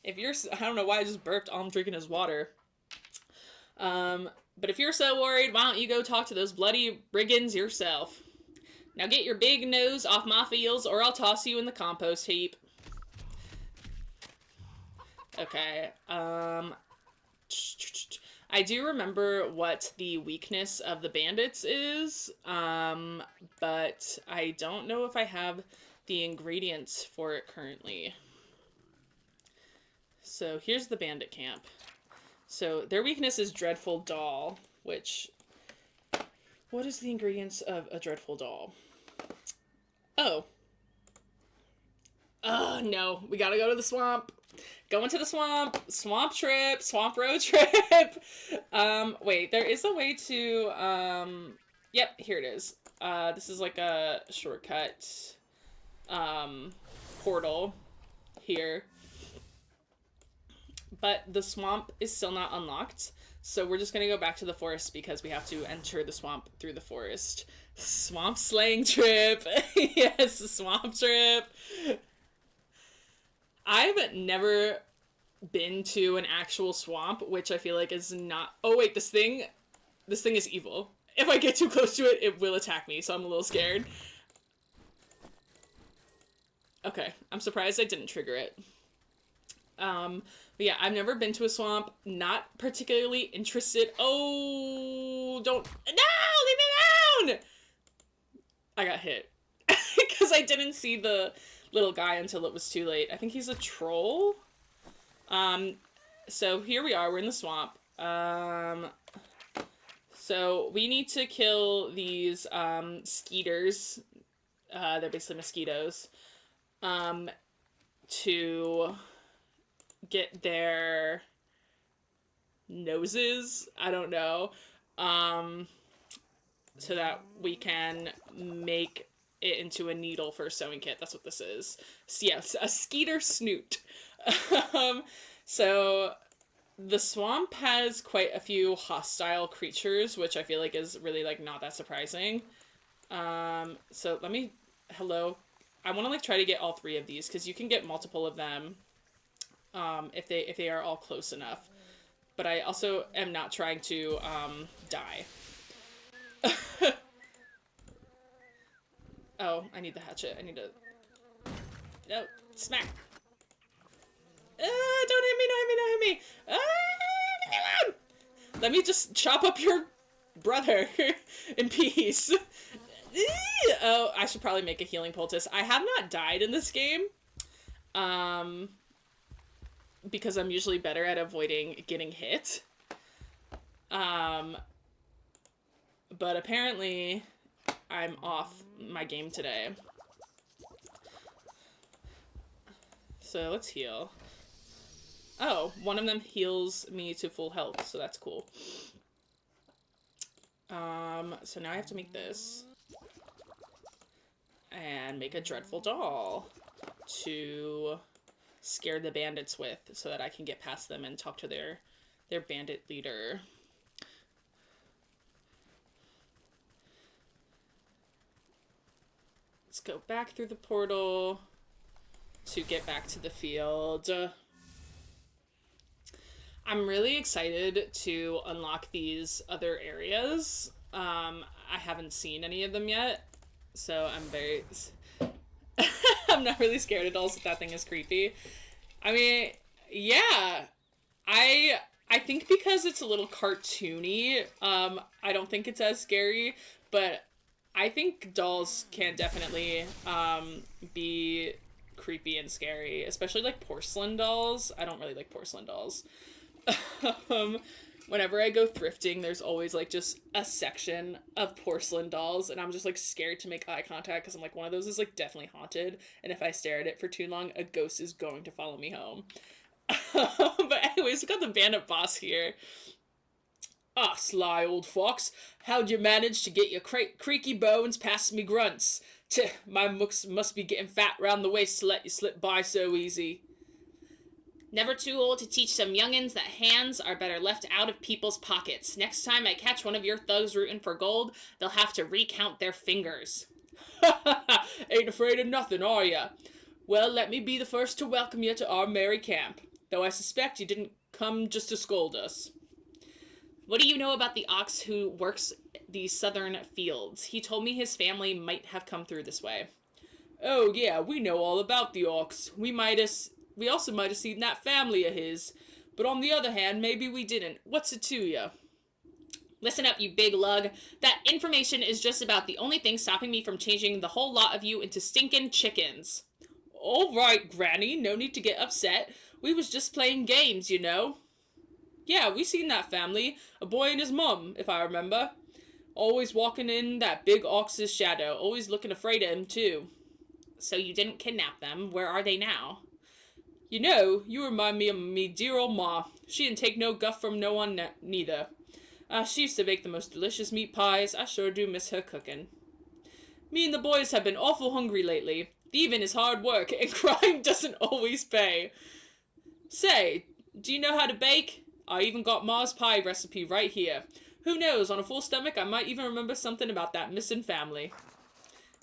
I don't know why I just burped. I'm drinking his water. But if you're so worried, why don't you go talk to those bloody brigands yourself? Now get your big nose off my fields, or I'll toss you in the compost heap. Okay, I do remember what the weakness of the bandits is, but I don't know if I have the ingredients for it currently. So here's the bandit camp. So their weakness is Dreadful Doll, which... What is the ingredients of a Dreadful Doll? Oh. Oh, no. We gotta go to the swamp. Going to the swamp. Swamp trip. Swamp road trip. Wait, there is a way to, Yep, here it is. This is like a shortcut, portal here. But the swamp is still not unlocked. So we're just gonna go back to the forest because we have to enter the swamp through the forest. Swamp slaying trip. Yes, swamp trip. I've never been to an actual swamp, which I feel like is not... Oh wait, this thing is evil. If I get too close to it, it will attack me, so I'm a little scared. Okay, I'm surprised I didn't trigger it. But yeah, I've never been to a swamp, not particularly interested. Oh, don't... No, leave me alone! I got hit. Because I didn't see the little guy until it was too late. I think he's a troll. So here we are, we're in the swamp. So we need to kill these, skeeters. They're basically mosquitoes. To get their noses, I don't know, so that we can make it into a needle for a sewing kit. That's what this is. So yes, a skeeter snoot. So the swamp has quite a few hostile creatures, which I feel like is really, like, not that surprising. So let me... Hello? I want to, like, try to get all 3 of these, because you can get multiple of them, if they are all close enough. But I also am not trying to, die. Oh, I need the hatchet. I need to... No, smack. Don't hit me, don't hit me, don't hit me. Let me just chop up your brother in peace. Oh, I should probably make a healing poultice. I have not died in this game. Because I'm usually better at avoiding getting hit. But apparently I'm off my game today. So let's heal. Oh, one of them heals me to full health, so that's cool. So now I have to make this. And make a dreadful doll to scare the bandits with, so that I can get past them and talk to their bandit leader. Let's go back through the portal to get back to the field. I'm really excited to unlock these other areas. I haven't seen any of them yet, so I'm very... I'm not really scared at all, so that thing is creepy. I mean, yeah. I think because it's a little cartoony, I don't think it's as scary, but I think dolls can definitely be creepy and scary, especially like porcelain dolls. I don't really like porcelain dolls. Whenever I go thrifting, there's always like just a section of porcelain dolls, and I'm just like scared to make eye contact because I'm like, one of those is like definitely haunted, and if I stare at it for too long, a ghost is going to follow me home. But anyways, we got the bandit boss here. Ah, sly old fox, how'd you manage to get your creaky bones past me grunts? Tch, my mooks must be getting fat round the waist to let you slip by so easy. Never too old to teach some youngins that hands are better left out of people's pockets. Next time I catch one of your thugs rooting for gold, they'll have to recount their fingers. Ain't afraid of nothing, are ya? Well, let me be the first to welcome you to our merry camp, though I suspect you didn't come just to scold us. What do you know about the ox who works the southern fields? He told me his family might have come through this way. Oh yeah, we know all about the ox. We also might have seen that family of his. But on the other hand, maybe we didn't. What's it to ya? Listen up, you big lug. That information is just about the only thing stopping me from changing the whole lot of you into stinking chickens. All right, Granny, no need to get upset. We was just playing games, you know. Yeah, we seen that family. A boy and his mum, if I remember. Always walking in that big ox's shadow. Always looking afraid of him, too. So you didn't kidnap them. Where are they now? You know, you remind me of me dear old ma. She didn't take no guff from no one neither. She used to bake the most delicious meat pies. I sure do miss her cooking. Me and the boys have been awful hungry lately. Thieving is hard work, and crime doesn't always pay. Say, do you know how to bake? I even got Mars pie recipe right here. Who knows, on a full stomach, I might even remember something about that missing family.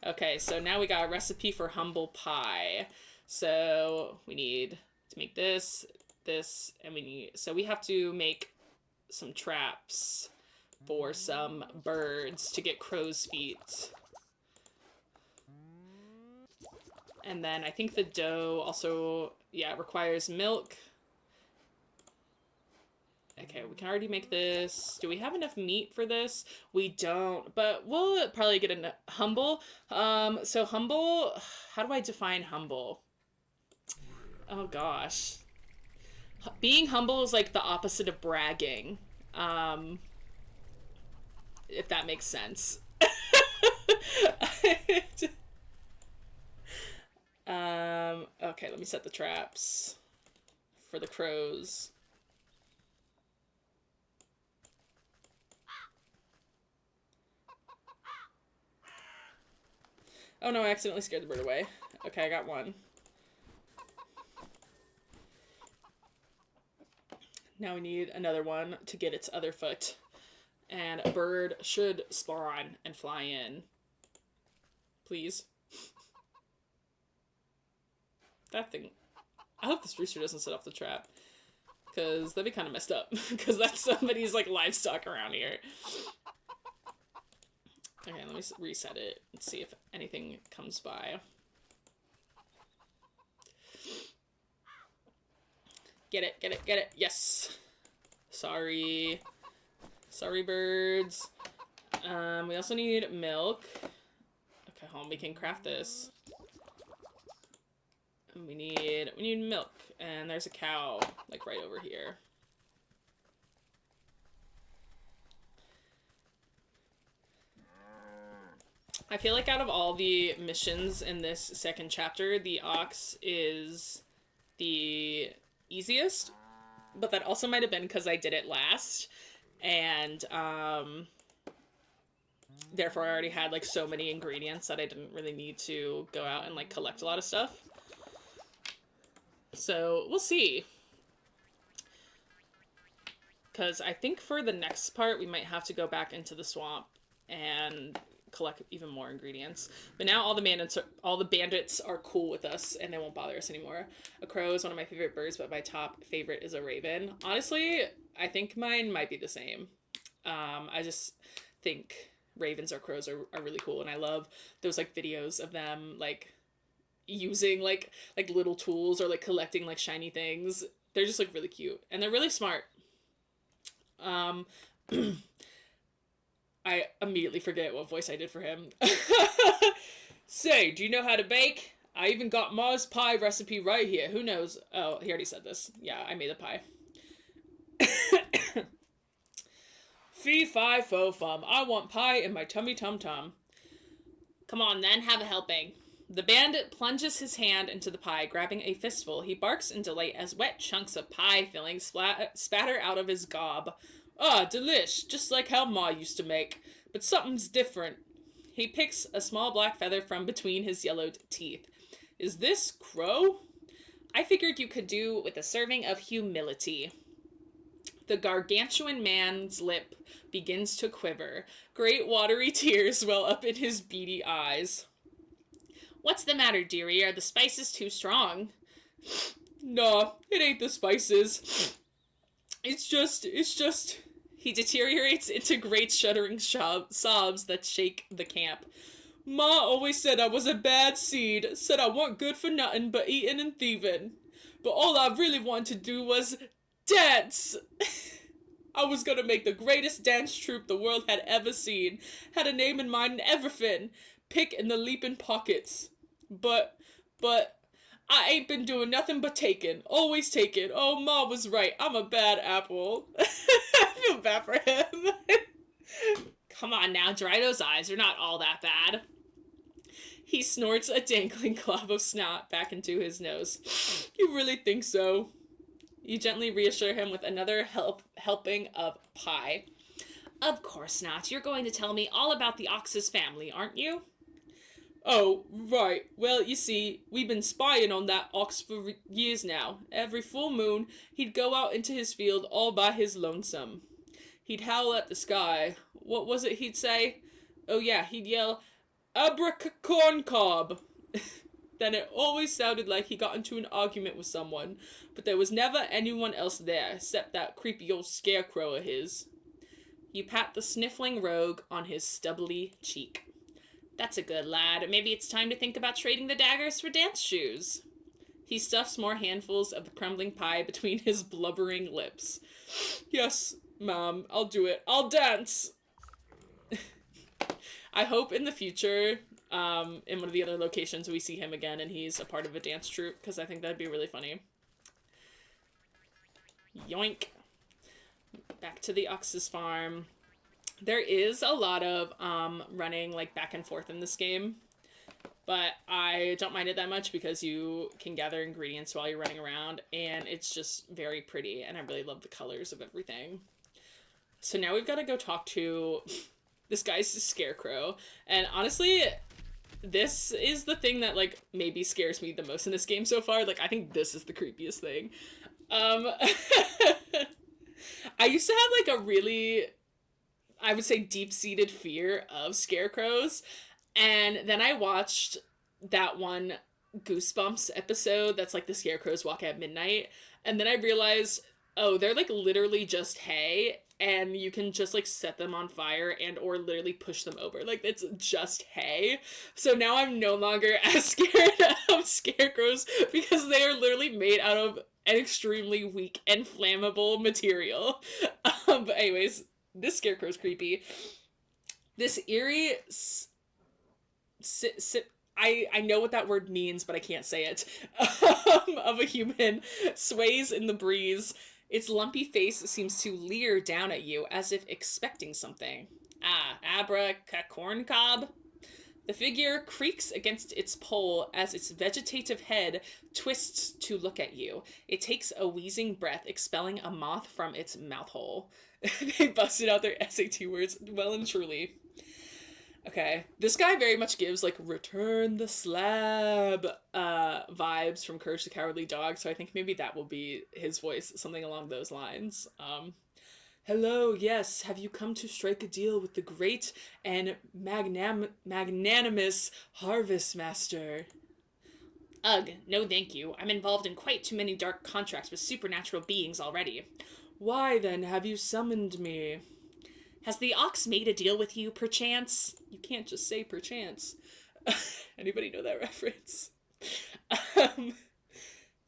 Okay, so now we got a recipe for humble pie. So we need to make this, and so we have to make some traps for some birds to get crow's feet. And then I think the dough also, yeah, requires milk. Okay, we can already make this. Do we have enough meat for this? We don't, but we'll probably get a humble. So humble, how do I define humble? Oh gosh. Being humble is like the opposite of bragging. If that makes sense. Okay, let me set the traps for the crows. Oh no, I accidentally scared the bird away. Okay, I got one. Now we need another one to get its other foot. And a bird should spawn and fly in. Please. That thing. I hope this rooster doesn't set off the trap. Because that'd be kind of messed up. Because that's somebody's, like, livestock around here. Okay, let me reset it and see if anything comes by. Get it, get it, get it. Yes. Sorry. Sorry, birds. We also need milk. Okay, hold on, we can craft this. And we need milk. And there's a cow, like, right over here. I feel like out of all the missions in this second chapter, the ox is the easiest. But that also might have been because I did it last. And, therefore I already had, like, so many ingredients that I didn't really need to go out and, like, collect a lot of stuff. So, we'll see. Because I think for the next part, we might have to go back into the swamp and collect even more ingredients. But now all the bandits are cool with us, and they won't bother us anymore. A crow is one of my favorite birds, but my top favorite is a raven. Honestly, I think mine might be the same. I just think ravens or crows are really cool, and I love those, like, videos of them, like, using, like little tools or, like, collecting, like, shiny things. They're just, like, really cute, and they're really smart. I immediately forget what voice I did for him. Say, do you know how to bake? I even got Ma's pie recipe right here. Who knows? Oh, he already said this. Yeah, I made the pie. Fee, fi, fo, fum. I want pie in my tummy tum tum. Come on then, have a helping. The bandit plunges his hand into the pie, grabbing a fistful. He barks in delight as wet chunks of pie filling spatter out of his gob. Ah, delish, just like how Ma used to make. But something's different. He picks a small black feather from between his yellowed teeth. Is this crow? I figured you could do with a serving of humility. The gargantuan man's lip begins to quiver. Great watery tears well up in his beady eyes. What's the matter, dearie? Are the spices too strong? Nah, it ain't the spices. It's just... He deteriorates into great shuddering sobs that shake the camp. Ma always said I was a bad seed, said I weren't good for nothing but eating and thieving. But all I really wanted to do was dance! I was gonna make the greatest dance troupe the world had ever seen. Had a name in mind and everything. Pick in the leaping pockets. But, I ain't been doing nothing but taking. Always taking. Oh, Ma was right. I'm a bad apple. I feel bad for him. Come on now, dry those eyes. They're not all that bad. He snorts a dangling glob of snot back into his nose. You really think so? You gently reassure him with another helping of pie. Of course not. You're going to tell me all about the ox's family, aren't you? Oh, right. Well, you see, we've been spying on that ox for years now. Every full moon, he'd go out into his field all by his lonesome. He'd howl at the sky. What was it he'd say? Oh, yeah, he'd yell, Abracacorn cob! Then it always sounded like he got into an argument with someone, but there was never anyone else there except that creepy old scarecrow of his. You pat the sniffling rogue on his stubbly cheek. That's a good lad. Maybe it's time to think about trading the daggers for dance shoes. He stuffs more handfuls of the crumbling pie between his blubbering lips. Yes, Mom, I'll do it. I'll dance! I hope in the future, in one of the other locations, we see him again and he's a part of a dance troupe, because I think that'd be really funny. Yoink. Back to the Ox's farm. There is a lot of running like back and forth in this game, but I don't mind it that much because you can gather ingredients while you're running around, and it's just very pretty, and I really love the colors of everything. So now we've got to go talk to this guy's Scarecrow, and honestly, this is the thing that like maybe scares me the most in this game so far. Like, I think this is the creepiest thing. I used to have like a really, I would say, deep-seated fear of scarecrows, and then I watched that one Goosebumps episode that's like the scarecrows walk at midnight, and then I realized, oh, they're like literally just hay, and you can just like set them on fire and or literally push them over. Like, it's just hay. So now I'm no longer as scared of scarecrows because they are literally made out of an extremely weak and flammable material. But anyways, this scarecrow's creepy. This eerie I know what that word means, but I can't say it. Of a human sways in the breeze. Its lumpy face seems to leer down at you as if expecting something. Ah, abracacorn cob? The figure creaks against its pole as its vegetative head twists to look at you. It takes a wheezing breath, expelling a moth from its mouth hole. They busted out their SAT words well and truly. Okay, this guy very much gives like return the slab vibes from Courage the Cowardly Dog, so I think maybe that will be his voice, something along those lines. Hello, yes, have you come to strike a deal with the great and magnanimous Harvest Master? Ugh, no thank you. I'm involved in quite too many dark contracts with supernatural beings already. Why then have you summoned me? Has the ox made a deal with you, perchance? You can't just say perchance. Anybody know that reference?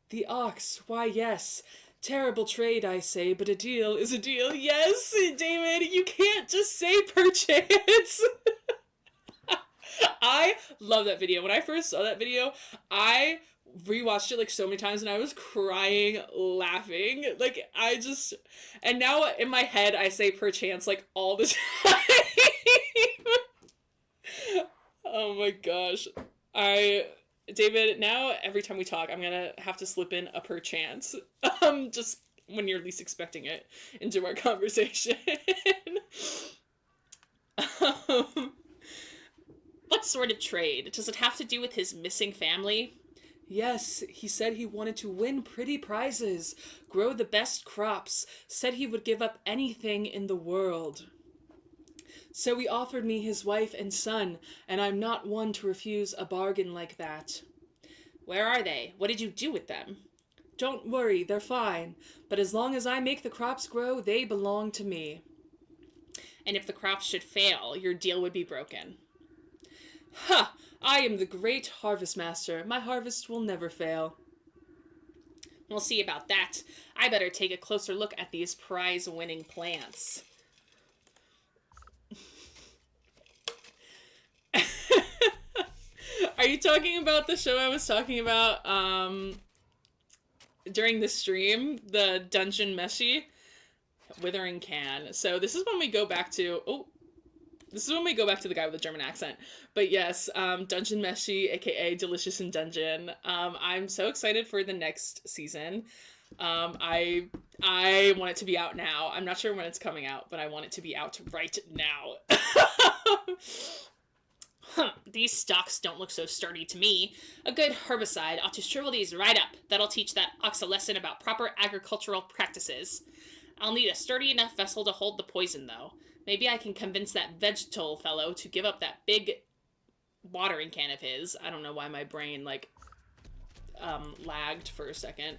The ox, why yes. Terrible trade, I say, but a deal is a deal. Yes, David, you can't just say perchance. I love that video. When I first saw that video, I rewatched it like so many times and I was crying laughing. Like, and now in my head I say perchance like all the time. Oh my gosh. David, now every time we talk I'm gonna have to slip in a perchance. Just when you're least expecting it into our conversation. What sort of trade? Does it have to do with his missing family? Yes, he said he wanted to win pretty prizes, grow the best crops, said he would give up anything in the world. So he offered me his wife and son, and I'm not one to refuse a bargain like that. Where are they? What did you do with them? Don't worry, they're fine, but as long as I make the crops grow, they belong to me. And if the crops should fail, your deal would be broken. Ha! I am the great Harvest Master. My harvest will never fail. We'll see about that. I better take a closer look at these prize-winning plants. Are you talking about the show I was talking about during the stream? The Dungeon Meshi? Withering Can. So this is when we go back to... This is when we go back to the guy with the German accent. But yes, Dungeon Meshi, aka Delicious in Dungeon. I'm so excited for the next season. I want it to be out now. I'm not sure when it's coming out, but I want it to be out right now. These stalks don't look so sturdy to me. A good herbicide ought to shrivel these right up. That'll teach that ox a lesson about proper agricultural practices. I'll need a sturdy enough vessel to hold the poison, though. Maybe I can convince that vegetable fellow to give up that big watering can of his. I don't know why my brain, like, lagged for a second.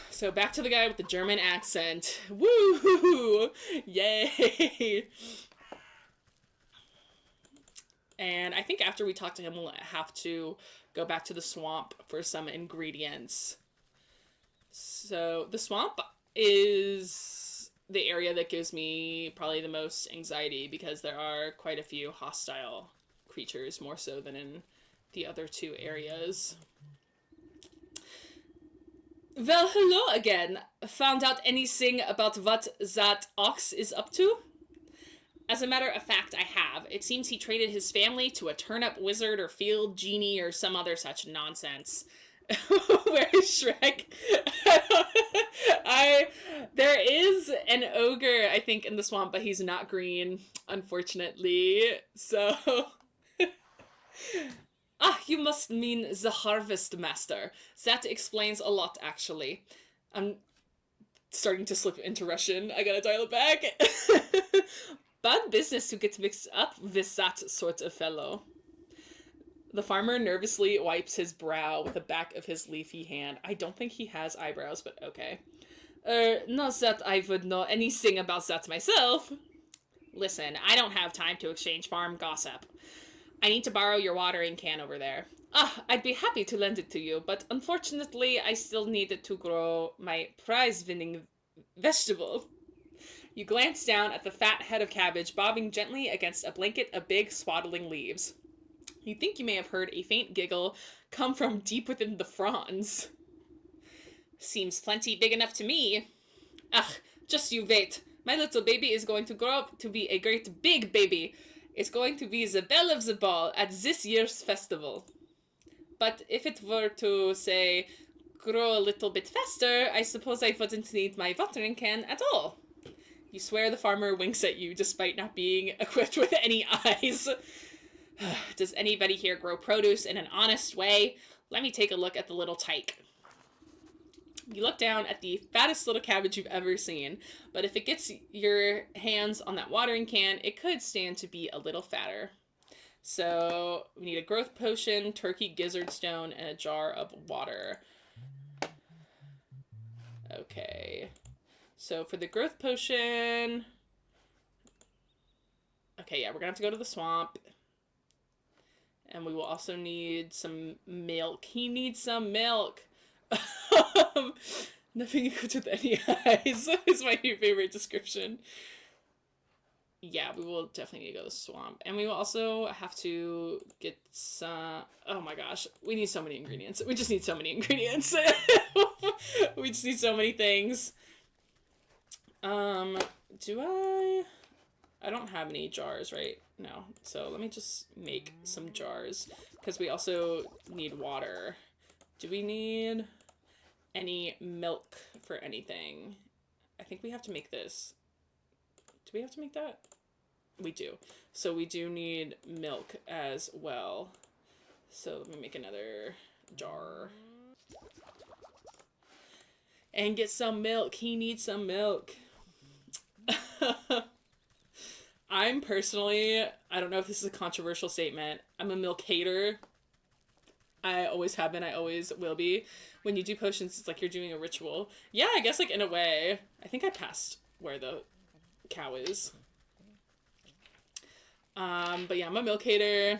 So back to the guy with the German accent. Woo! Yay! And I think after we talk to him, we'll have to go back to the swamp for some ingredients. So the swamp is the area that gives me probably the most anxiety because there are quite a few hostile creatures, more so than in the other two areas. Well, hello again. Found out anything about what that ox is up to? As a matter of fact, I have. It seems he traded his family to a turnip wizard or field genie or some other such nonsense. Where is Shrek? There is an ogre, I think, in the swamp, but he's not green, unfortunately. So you must mean the Harvest Master. That explains a lot, actually. I'm starting to slip into Russian. I gotta dial it back. Bad business to get mixed up with that sort of fellow. The farmer nervously wipes his brow with the back of his leafy hand. I don't think he has eyebrows, but okay. Not that I would know anything about that myself. Listen, I don't have time to exchange farm gossip. I need to borrow your watering can over there. I'd be happy to lend it to you, but unfortunately I still need it to grow my prize-winning vegetable. You glance down at the fat head of cabbage bobbing gently against a blanket of big swaddling leaves. You think you may have heard a faint giggle come from deep within the fronds. Seems plenty big enough to me. Just you wait. My little baby is going to grow up to be a great big baby. It's going to be the belle of the ball at this year's festival. But if it were to, say, grow a little bit faster, I suppose I wouldn't need my watering can at all. You swear the farmer winks at you despite not being equipped with any eyes. Does anybody here grow produce in an honest way? Let me take a look at the little tyke. You look down at the fattest little cabbage you've ever seen, but if it gets your hands on that watering can, it could stand to be a little fatter. So we need a growth potion, turkey gizzard stone, and a jar of water. Okay. So for the growth potion... Okay, yeah, we're gonna have to go to the swamp. And we will also need some milk. He needs some milk. Nothing equal with any eyes is my new favorite description. Yeah, we will definitely need to go to the swamp. And we will also have to get some... Oh my gosh. We need so many ingredients. We just need so many ingredients. We just need so many things. Do I don't have any jars, right? No. So let me just make some jars. Because we also need water. Do we need any milk for anything? I think we have to make this. Do we have to make that? We do. So we do need milk as well. So let me make another jar. And get some milk. He needs some milk. I'm personally, I don't know if this is a controversial statement, I'm a milk hater. I always have been, I always will be. When you do potions, it's like you're doing a ritual. Yeah, I guess like in a way. I think I passed where the cow is. But yeah, I'm a milk hater.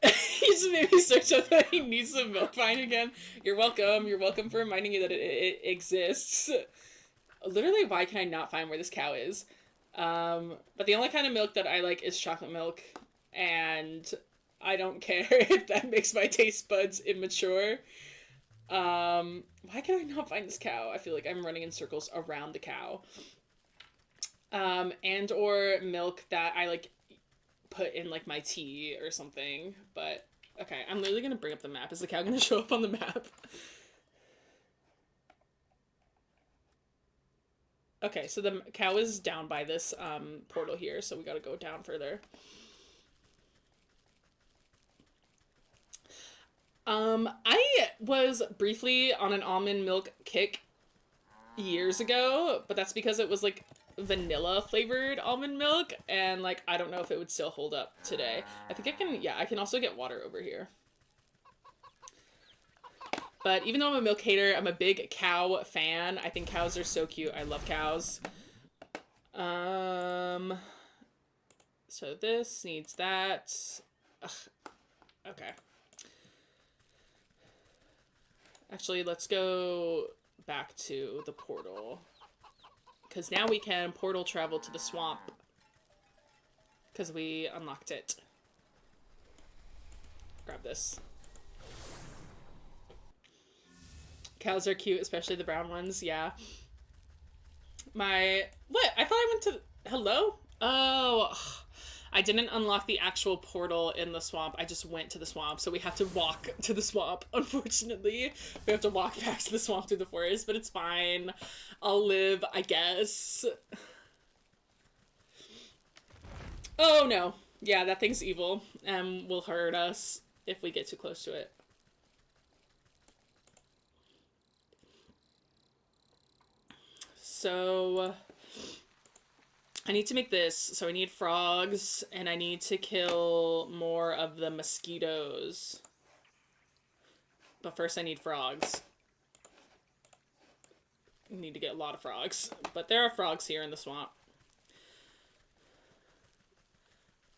He just made me search up that he needs some milk fine again. You're welcome. You're welcome for reminding me that it exists. Literally, why can I not find where this cow is? But the only kind of milk that I like is chocolate milk. And I don't care if that makes my taste buds immature. Why can I not find this cow? I feel like I'm running in circles around the cow. And or milk that I like put in like my tea or something. But okay, I'm literally gonna bring up the map. Is the cow gonna show up on the map? Okay, so the cow is down by this portal here, so we gotta go down further. I was briefly on an almond milk kick years ago, but that's because it was like vanilla flavored almond milk, and like I don't know if it would still hold up today. I think I can, yeah, I can also get water over here. But even though I'm a milk hater, I'm a big cow fan. I think cows are so cute. I love cows. So this needs that. Ugh. Okay. Actually, let's go back to the portal. Because now we can portal travel to the swamp. Because we unlocked it. Grab this. Cows are cute, especially the brown ones, yeah. What? I thought I went to... Hello? Oh, I didn't unlock the actual portal in the swamp. I just went to the swamp, so we have to walk to the swamp, unfortunately. We have to walk back to the swamp through the forest, but it's fine. I'll live, I guess. Oh, no. Yeah, that thing's evil and will hurt us if we get too close to it. So... I need to make this, so I need frogs, and I need to kill more of the mosquitoes. But first I need frogs. I need to get a lot of frogs. But there are frogs here in the swamp.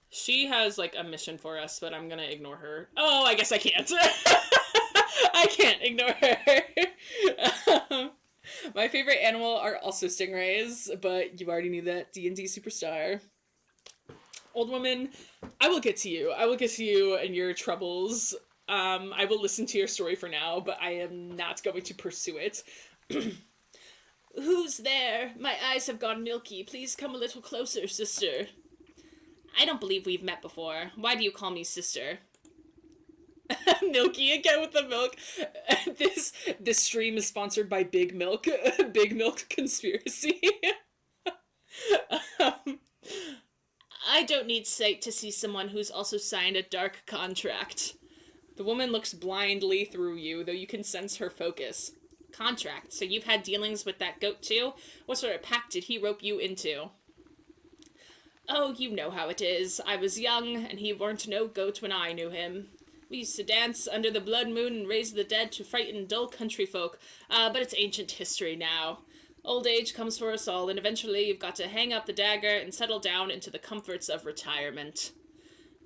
She has, like, a mission for us, but I'm gonna ignore her. Oh, I guess I can't. I can't ignore her. My favorite animal are also stingrays, but you already knew that, D&D superstar. Old woman, I will get to you. I will get to you and your troubles. I will listen to your story for now, but I am not going to pursue it. Who's there? My eyes have gone milky. Please come a little closer, sister. I don't believe we've met before. Why do you call me sister? Milky again with the milk. This stream is sponsored by Big Milk. Big Milk Conspiracy. I don't need sight to see someone who's also signed a dark contract. The woman looks blindly through you, though you can sense her focus. Contract? So you've had dealings with that goat too? What sort of pact did he rope you into? Oh, you know how it is. I was young, and he weren't no goat when I knew him. We used to dance under the blood moon and raise the dead to frighten dull country folk, but it's ancient history now. Old age comes for us all, and eventually you've got to hang up the dagger and settle down into the comforts of retirement.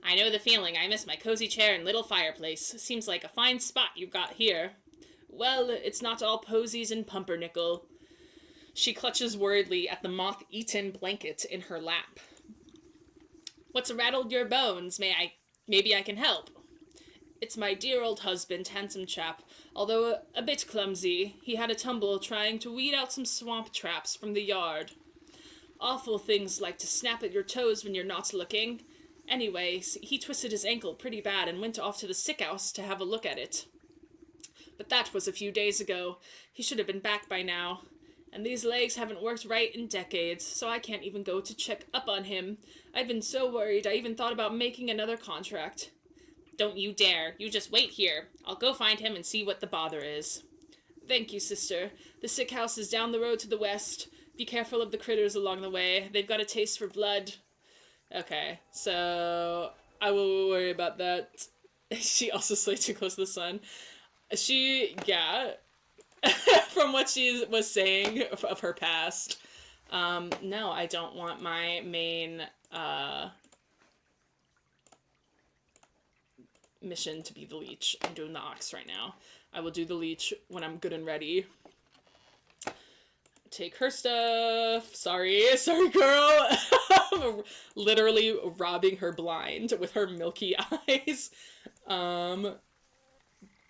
I know the feeling. I miss my cozy chair and little fireplace. Seems like a fine spot you've got here. Well, it's not all posies and pumpernickel. She clutches worriedly at the moth-eaten blanket in her lap. What's rattled your bones? Maybe I can help. It's my dear old husband, handsome chap. Although a bit clumsy, he had a tumble trying to weed out some swamp traps from the yard. Awful things like to snap at your toes when you're not looking. Anyway, he twisted his ankle pretty bad and went off to the sick house to have a look at it. But that was a few days ago. He should have been back by now. And these legs haven't worked right in decades, so I can't even go to check up on him. I've been so worried I even thought about making another contract. Don't you dare. You just wait here. I'll go find him and see what the bother is. Thank you, sister. The sick house is down the road to the west. Be careful of the critters along the way. They've got a taste for blood. Okay, so I will worry about that. She also slayed too close to the sun. From what she was saying of her past, no, I don't want my main, mission to be the leech. I'm doing the ox right now. I will do the leech when I'm good and ready. Take her stuff. Sorry girl. Literally robbing her blind with her milky eyes.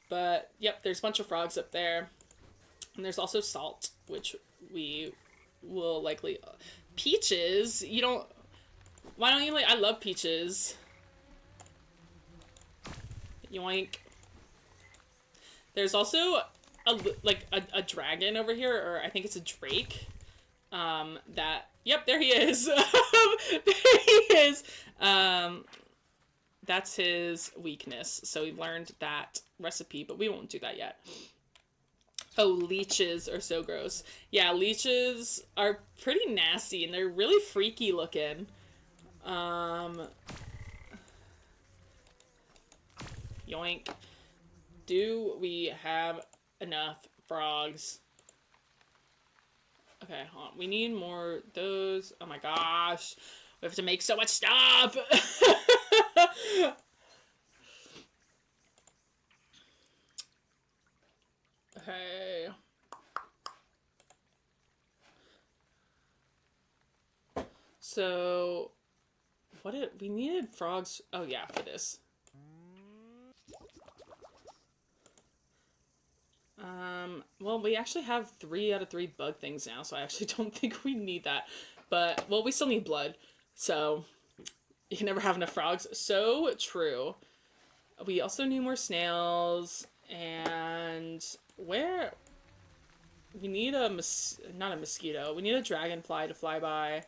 But yep, there's a bunch of frogs up there. And there's also salt, which we will likely... Peaches? Why don't you like... I love peaches. Yoink. There's also a dragon over here, or I think it's a drake. Yep, there he is. There he is. That's his weakness. So we learned that recipe, but we won't do that yet. Oh, leeches are so gross. Yeah, leeches are pretty nasty and they're really freaky looking. Yoink. Do we have enough frogs? Okay, hold on. We need more those. Oh my gosh. We have to make so much stuff. Okay. So, what did we needed frogs? Oh yeah, for this. Well, we actually have 3 out of 3 bug things now, so I actually don't think we need that. But, well, we still need blood, so you can never have enough frogs. So true. We also need more snails, and where... We need not a mosquito, we need a dragonfly to fly by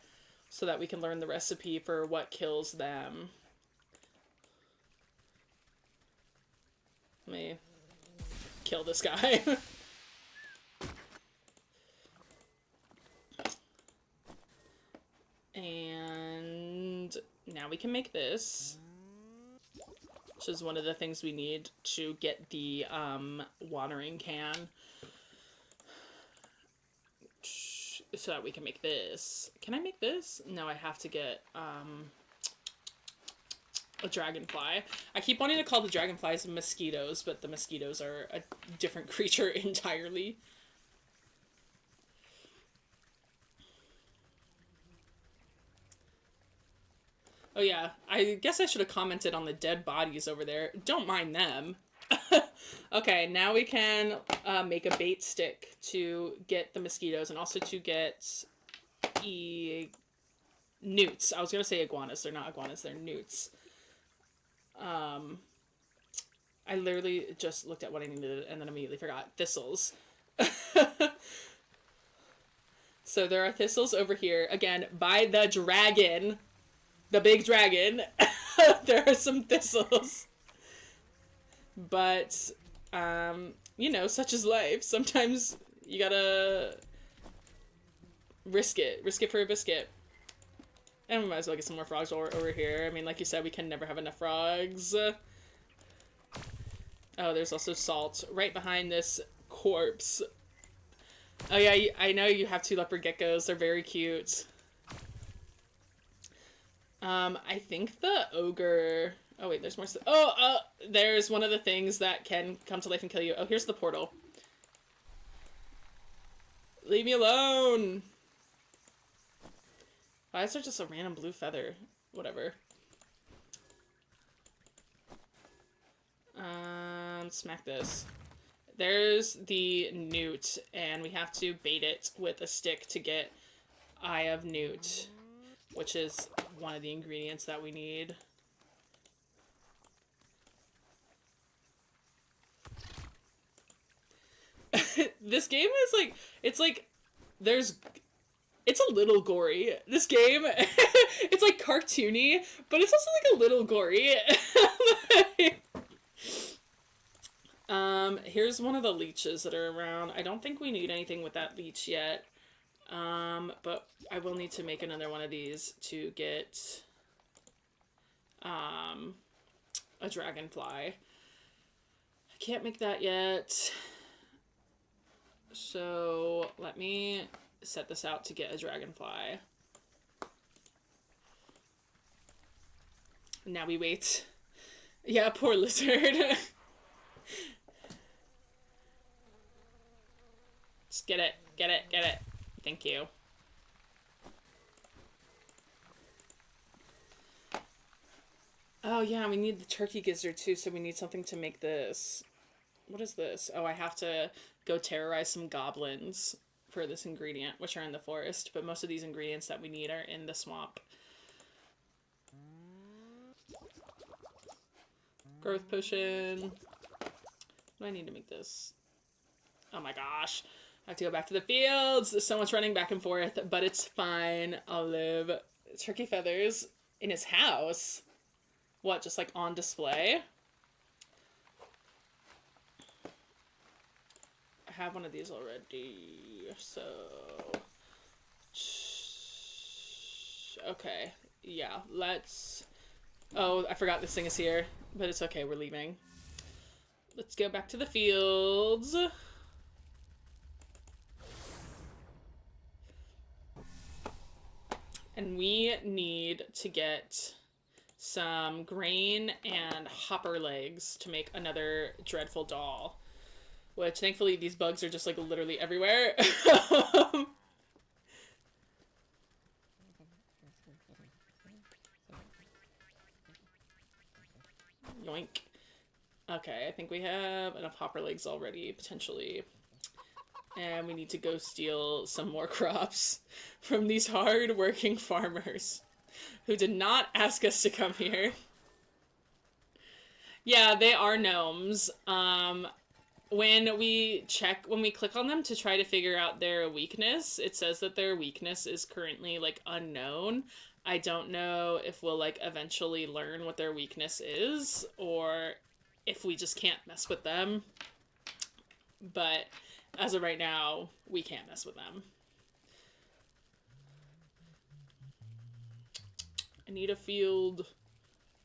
so that we can learn the recipe for what kills them. Let me kill this guy. And now we can make this, which is one of the things we need to get the watering can, so that we can make this. Can I make this? No, I have to get a dragonfly. I keep wanting to call the dragonflies mosquitoes, but the mosquitoes are a different creature entirely. Oh yeah, I guess I should have commented on the dead bodies over there. Don't mind them. Okay, now we can make a bait stick to get the mosquitoes and also to get newts. I was going to say iguanas. They're not iguanas, they're newts. I literally just looked at what I needed and then immediately forgot. Thistles. So there are thistles over here. Again, by the dragon. The big dragon. There are some thistles. But, you know, such is life. Sometimes you gotta risk it. Risk it for a biscuit. And we might as well get some more frogs over here. I mean, like you said, we can never have enough frogs. Oh, there's also salt right behind this corpse. Oh yeah, I know you have 2 leopard geckos. They're very cute. I think the ogre... Oh wait, there's more stuff. Oh, there's one of the things that can come to life and kill you. Oh, here's the portal. Leave me alone! Why is there just a random blue feather? Whatever. Smack this. There's the newt, and we have to bait it with a stick to get Eye of Newt, which is one of the ingredients that we need. This game is like, it's like, it's a little gory. This game, it's like cartoony, but it's also like a little gory. Here's one of the leeches that are around. I don't think we need anything with that leech yet. But I will need to make another one of these to get, a dragonfly. I can't make that yet. So let me set this out to get a dragonfly. Now we wait. Yeah, poor lizard. Just get it, get it, get it. Thank you. Oh yeah, we need the turkey gizzard too, so we need something to make this. What is this? Oh, I have to go terrorize some goblins for this ingredient, which are in the forest, but most of these ingredients that we need are in the swamp. Growth potion. What do I need to make this? Oh my gosh. I have to go back to the fields. There's so much running back and forth, but it's fine. I'll live. Turkey feathers in his house. What, just like on display? I have one of these already, so... Okay, yeah, let's... Oh, I forgot this thing is here, but it's okay, we're leaving. Let's go back to the fields. And we need to get some grain and hopper legs to make another dreadful doll. Which, thankfully, these bugs are just, like, literally everywhere. Yoink. Okay, I think we have enough hopper legs already, potentially. And we need to go steal some more crops from these hard-working farmers who did not ask us to come here. Yeah, they are gnomes. When we click on them to try to figure out their weakness, it says that their weakness is currently, like, unknown. I don't know if we'll, like, eventually learn what their weakness is, or if we just can't mess with them. But as of right now, we can't mess with them. I need a field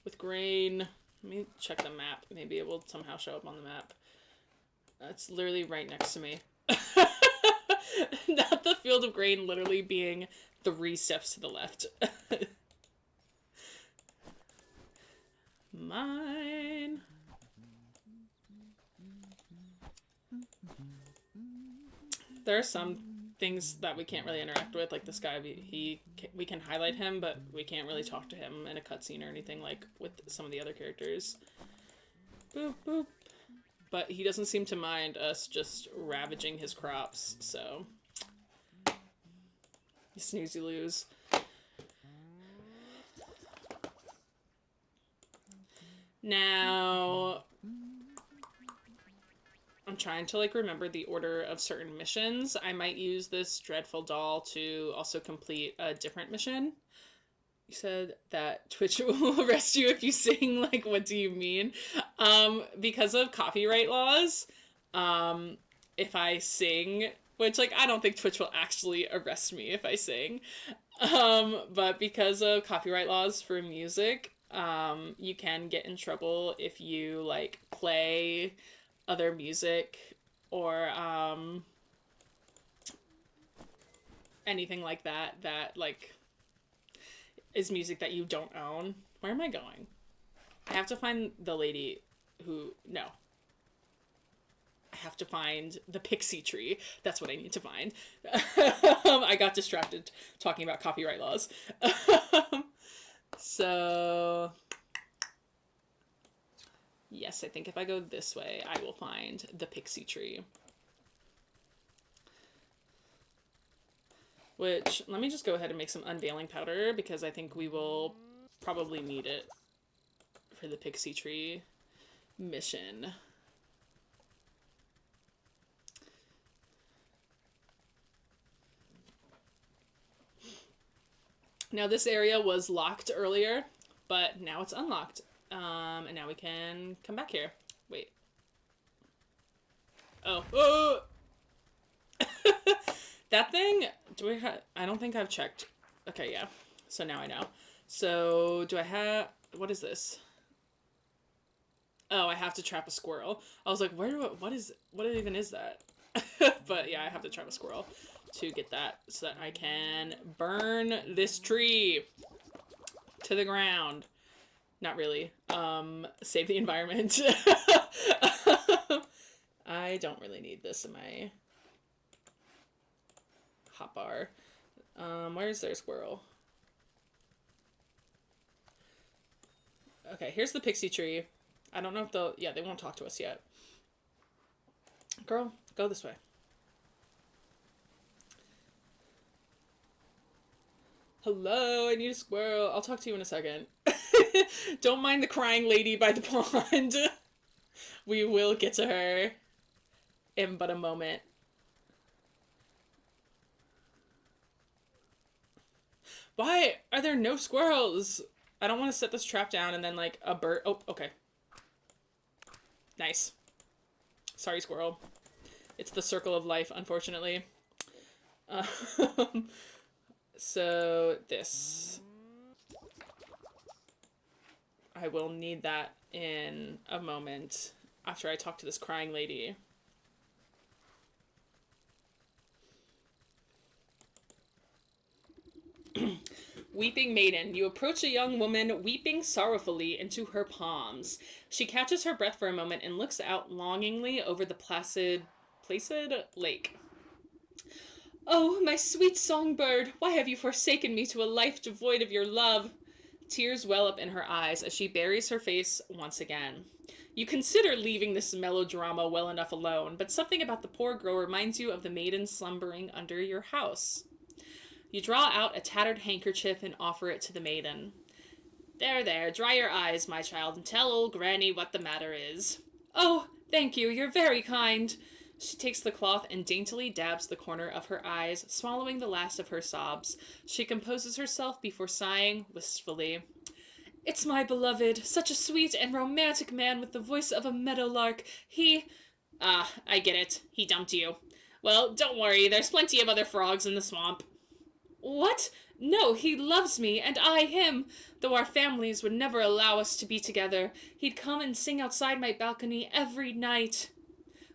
with grain. Let me check the map. Maybe it will somehow show up on the map. It's literally right next to me. Not the field of grain literally being 3 steps to the left. Mine. There are some things that we can't really interact with, like this guy. We can highlight him, but we can't really talk to him in a cutscene or anything like with some of the other characters. Boop, boop. But he doesn't seem to mind us just ravaging his crops, so... You snooze, you lose. Now... I'm trying to, like, remember the order of certain missions. I might use this dreadful doll to also complete a different mission. You said that Twitch will arrest you if you sing. Like, what do you mean? Because of copyright laws, if I sing, which, like, I don't think Twitch will actually arrest me if I sing, but because of copyright laws for music, you can get in trouble if you, like, play other music or, anything like that, like, is music that you don't own. Where am I going? I have to find the lady who... No. I have to find the pixie tree. That's what I need to find. I got distracted talking about copyright laws. So... Yes, I think if I go this way, I will find the pixie tree. Which, let me just go ahead and make some unveiling powder, because I think we will probably need it for the pixie tree mission. Now, this area was locked earlier, but now it's unlocked. And now we can come back here. Wait. Oh. Oh! That thing, I don't think I've checked. Okay, yeah. So now I know. So, do I have, what is this? Oh, I have to trap a squirrel. I was like, what even is that? But yeah, I have to trap a squirrel to get that so that I can burn this tree to the ground. Not really. Save the environment. I don't really need this in my hotbar. Where's their squirrel? Okay, here's the pixie tree. I don't know if they'll... Yeah, they won't talk to us yet. Girl, go this way. Hello, I need a squirrel. I'll talk to you in a second. Don't mind the crying lady by the pond. We will get to her in but a moment. Why are there no squirrels? I don't want to set this trap down and then, like, a bird... Oh, okay. Nice. Sorry, squirrel. It's the circle of life, unfortunately. So, this. I will need that in a moment after I talk to this crying lady. Weeping maiden. You approach a young woman weeping sorrowfully into her palms. She catches her breath for a moment and looks out longingly over the placid lake. Oh, my sweet songbird, why have you forsaken me to a life devoid of your love? Tears well up in her eyes as she buries her face once again. You consider leaving this melodrama well enough alone, but something about the poor girl reminds you of the maiden slumbering under your house. You draw out a tattered handkerchief and offer it to the maiden. There, there, dry your eyes, my child, and tell old Granny what the matter is. Oh, thank you, you're very kind. She takes the cloth and daintily dabs the corner of her eyes, swallowing the last of her sobs. She composes herself before sighing wistfully. It's my beloved, such a sweet and romantic man with the voice of a meadowlark. I get it. He dumped you. Well, don't worry, there's plenty of other frogs in the swamp. What? No, he loves me, and I him. Though our families would never allow us to be together, he'd come and sing outside my balcony every night.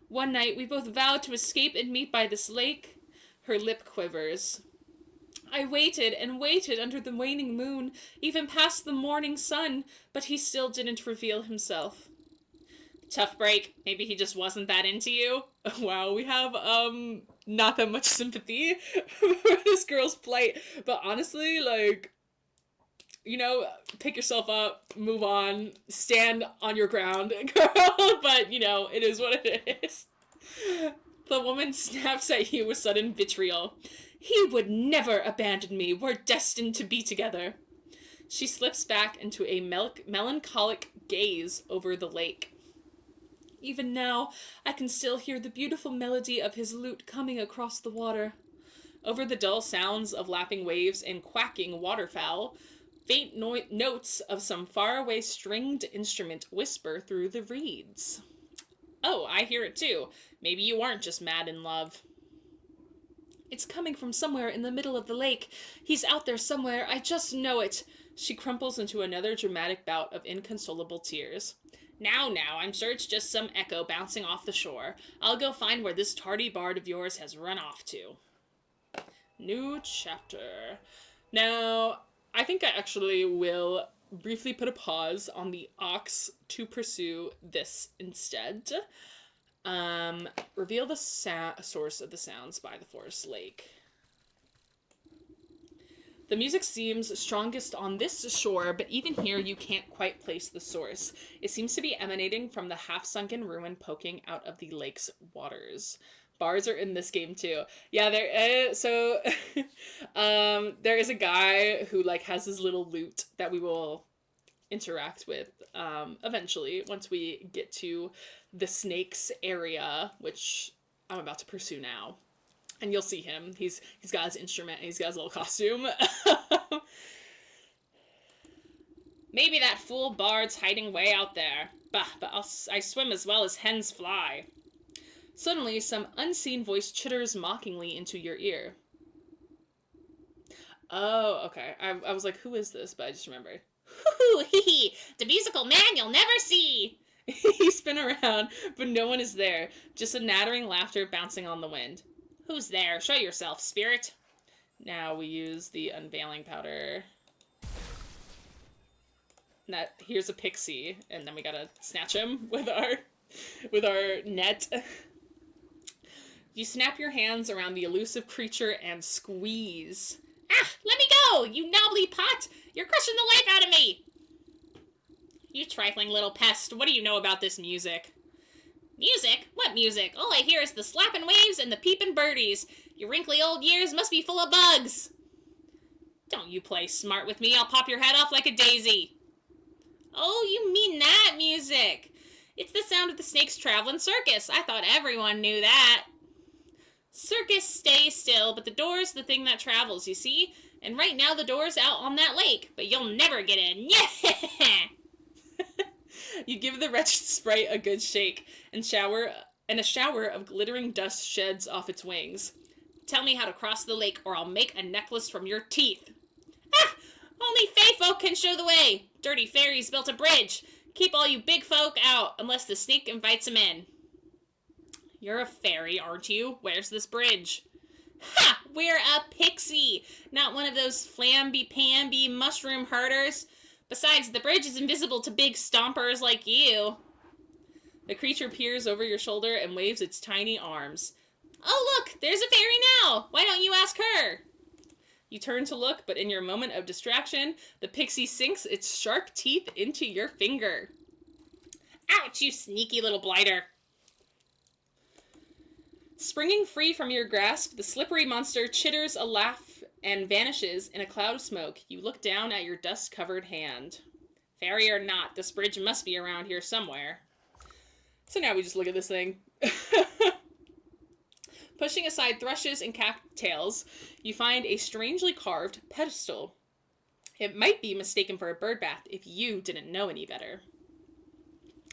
One night, we both vowed to escape and meet by this lake. Her lip quivers. I waited and waited under the waning moon, even past the morning sun, but he still didn't reveal himself. Tough break. Maybe he just wasn't that into you. Wow, we have, not that much sympathy for this girl's plight. But honestly, like, you know, pick yourself up, move on, stand on your ground, girl. But, you know, it is what it is. The woman snaps at you with sudden vitriol. He would never abandon me. We're destined to be together. She slips back into a melancholic gaze over the lake. Even now, I can still hear the beautiful melody of his lute coming across the water. Over the dull sounds of lapping waves and quacking waterfowl, faint notes of some faraway stringed instrument whisper through the reeds. Oh, I hear it too. Maybe you aren't just mad in love. It's coming from somewhere in the middle of the lake. He's out there somewhere. I just know it. She crumples into another dramatic bout of inconsolable tears. Now, I'm sure it's just some echo bouncing off the shore. I'll go find where this tardy bard of yours has run off to. New chapter. Now, I think I actually will briefly put a pause on the ox to pursue this instead. Reveal the source of the sounds by the forest lake. The music seems strongest on this shore, but even here you can't quite place the source. It seems to be emanating from the half-sunken ruin poking out of the lake's waters. Bars are in this game too. Yeah, there is a guy who like has his little lute that we will interact with eventually once we get to the snakes area, which I'm about to pursue now. And you'll see him. He's got his instrument and he's got his little costume. Maybe that fool bard's hiding way out there. Bah, but I swim as well as hens fly. Suddenly, some unseen voice chitters mockingly into your ear. Oh, okay. I was like, who is this? But I just remembered. Hoo hee hee! The musical man you'll never see! You spin around, but no one is there. Just a nattering laughter bouncing on the wind. Who's there? Show yourself, spirit. Now we use the unveiling powder. Here's a pixie, and then we gotta snatch him with our net. You snap your hands around the elusive creature and squeeze. Ah, let me go, you knobbly pot! You're crushing the life out of me! You trifling little pest, what do you know about this music? Music? What music? All I hear is the slapping waves and the peeping birdies. Your wrinkly old years must be full of bugs. Don't you play smart with me, I'll pop your head off like a daisy. Oh, you mean that music? It's the sound of the snake's traveling circus. I thought everyone knew that. Circus stays still, but the door's the thing that travels, you see? And right now the door's out on that lake, but you'll never get in. Yeah! You give the wretched sprite a good shake, and a shower of glittering dust sheds off its wings. Tell me how to cross the lake, or I'll make a necklace from your teeth. Ah! Only Fey folk can show the way. Dirty fairies built a bridge. Keep all you big folk out, unless the snake invites them in. You're a fairy, aren't you? Where's this bridge? Ha! We're a pixie, not one of those flamby-pamby mushroom herders. Besides, the bridge is invisible to big stompers like you. The creature peers over your shoulder and waves its tiny arms. Oh, look! There's a fairy now! Why don't you ask her? You turn to look, but in your moment of distraction, the pixie sinks its sharp teeth into your finger. Ouch, you sneaky little blighter! Springing free from your grasp, the slippery monster chitters a laugh and vanishes in a cloud of smoke. You look down at your dust-covered hand. Fairy or not, this bridge must be around here somewhere. So now we just look at this thing. Pushing aside thrushes and cattails, you find a strangely carved pedestal. It might be mistaken for a bird bath if you didn't know any better.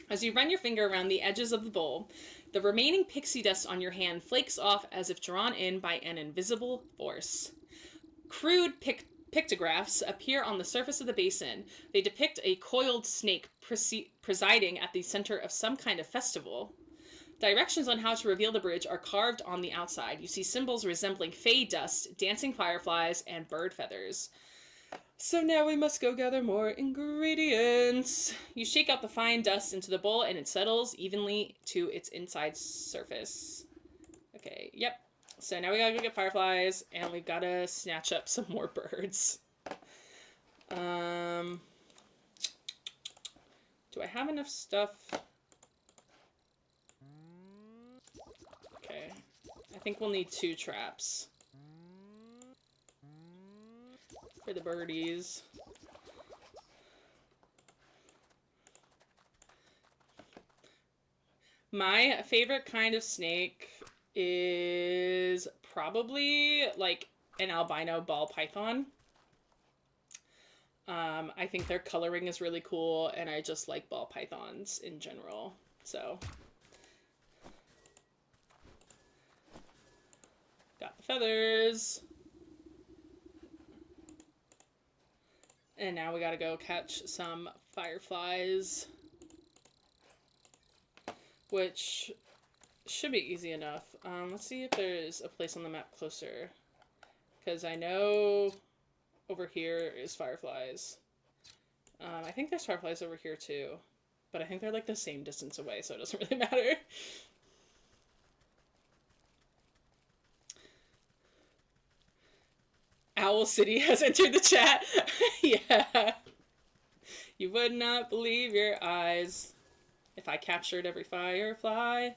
As you run your finger around the edges of the bowl, the remaining pixie dust on your hand flakes off as if drawn in by an invisible force. Crude pictographs appear on the surface of the basin. They depict a coiled snake presiding at the center of some kind of festival. Directions on how to reveal the bridge are carved on the outside. You see symbols resembling fey dust, dancing fireflies, and bird feathers. So now we must go gather more ingredients. You shake out the fine dust into the bowl and it settles evenly to its inside surface. Okay, yep. So now we gotta go get fireflies and we gotta snatch up some more birds. Do I have enough stuff? Okay. I think we'll need 2 traps. For the birdies. My favorite kind of snake is probably like an albino ball python. I think their coloring is really cool and I just like ball pythons in general. So got the feathers. And now we gotta go catch some fireflies. Which should be easy enough. Let's see if there's a place on the map closer. Because I know over here is fireflies. I think there's fireflies over here too. But I think they're like the same distance away, so it doesn't really matter. Owl City has entered the chat. Yeah. You would not believe your eyes if I captured every firefly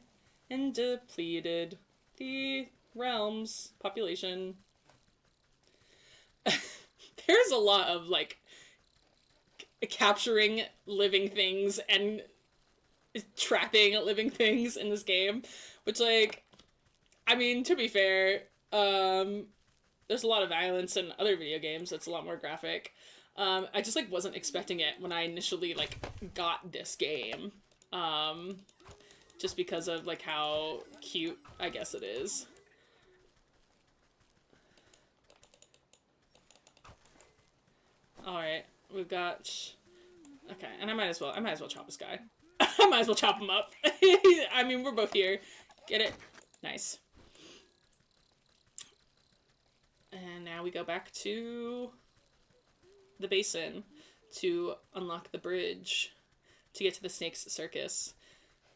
and depleted the realm's population. There's a lot of, like, capturing living things and trapping living things in this game. Which, like, I mean, to be fair, there's a lot of violence in other video games that's a lot more graphic. I just, like, wasn't expecting it when I initially, like, got this game. Just because of, like, how cute, I guess, it is. Alright, we've got... Okay, and I might as well chop this guy. I might as well chop him up. I mean, we're both here. Get it? Nice. And now we go back to the basin to unlock the bridge to get to the Snake's Circus.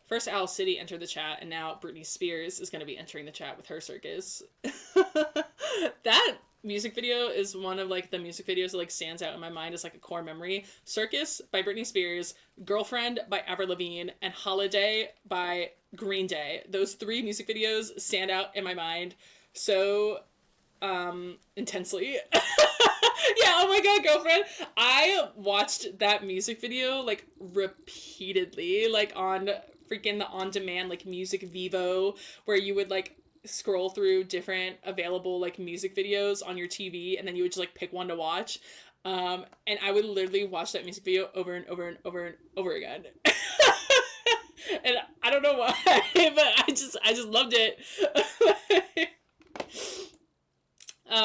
First, Owl City entered the chat, and now Britney Spears is going to be entering the chat with her circus. That music video is one of, like, the music videos that, like, stands out in my mind as, like, a core memory. Circus by Britney Spears, Girlfriend by Avril Lavigne, and Holiday by Green Day. Those 3 music videos stand out in my mind so intensely. Yeah, oh my god, Girlfriend. I watched that music video, like, repeatedly, like, on freaking the on-demand, like, Music Vivo, where you would, like, scroll through different available like music videos on your TV, and then you would just like pick one to watch. And I would literally watch that music video over and over and over and over again. And I don't know why, but I just loved it.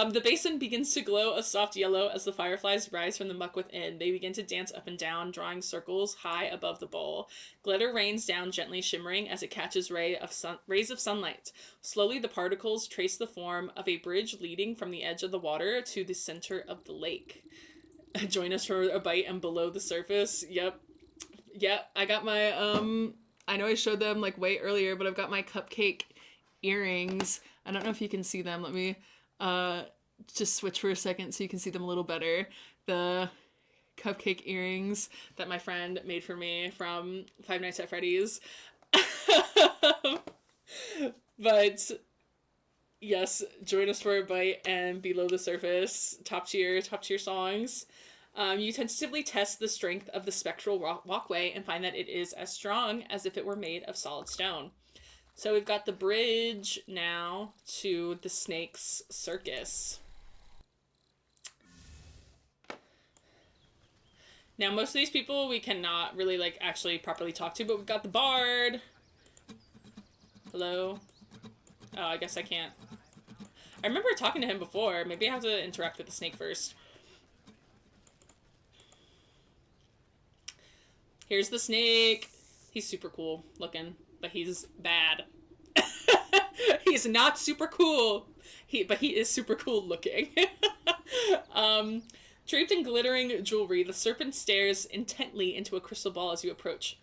The basin begins to glow a soft yellow as the fireflies rise from the muck within. They begin to dance up and down, drawing circles high above the bowl. Glitter rains down, gently shimmering as it catches rays of sunlight. Slowly, the particles trace the form of a bridge leading from the edge of the water to the center of the lake. Join us for a bite and below the surface. Yep. I got my, I know I showed them like way earlier, but I've got my cupcake earrings. I don't know if you can see them. Let me, just switch for a second so you can see them a little better. The cupcake earrings that my friend made for me from Five Nights at Freddy's. But yes, join us for a bite and below the surface. Top tier songs. You tentatively test the strength of the spectral walkway and find that it is as strong as if it were made of solid stone. So we've got the bridge now to the Snake's Circus. Now, most of these people we cannot really, like, actually properly talk to, but we've got the Bard. Hello? Oh, I guess I can't. I remember talking to him before. Maybe I have to interact with the snake first. Here's the snake. He's super cool looking, but he's bad. He's not super cool. But he is super cool looking. Draped in glittering jewelry, the serpent stares intently into a crystal ball as you approach.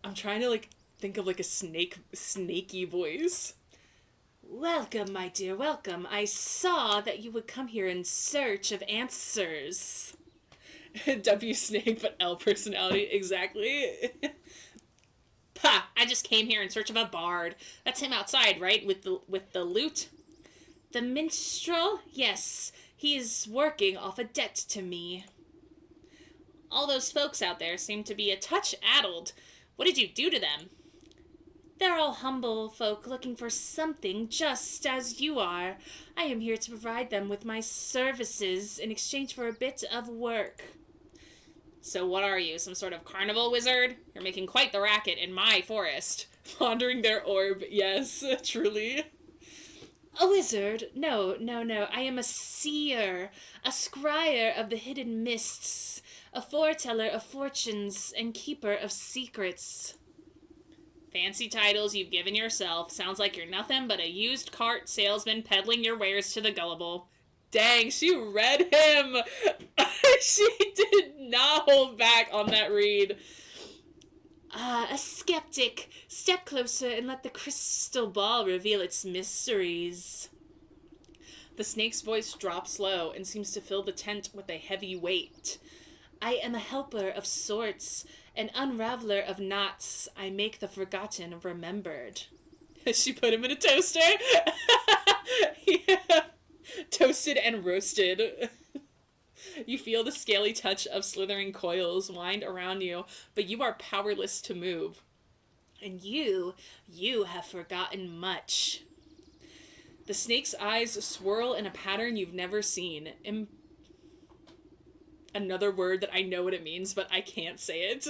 I'm trying to, like, think of, like, a snaky voice. Welcome, my dear, welcome. I saw that you would come here in search of answers. W snake, but L personality, exactly. Ha! I just came here in search of a bard. That's him outside, right? With the lute? The minstrel? Yes. He is working off a debt to me. All those folks out there seem to be a touch addled. What did you do to them? They're all humble folk looking for something just as you are. I am here to provide them with my services in exchange for a bit of work. So what are you, some sort of carnival wizard? You're making quite the racket in my forest. Pondering their orb, yes, truly. A wizard? No. I am a seer, a scryer of the hidden mists, a foreteller of fortunes, and keeper of secrets. Fancy titles you've given yourself. Sounds like you're nothing but a used cart salesman peddling your wares to the gullible. Dang, she read him! She did not hold back on that read. A skeptic. Step closer and let the crystal ball reveal its mysteries. The snake's voice drops low and seems to fill the tent with a heavy weight. I am a helper of sorts, an unraveler of knots. I make the forgotten remembered. She put him in a toaster. Yeah. Toasted and roasted. You feel the scaly touch of slithering coils wind around you, but you are powerless to move. And you have forgotten much. The snake's eyes swirl in a pattern you've never seen. Another word that I know what it means, but I can't say it.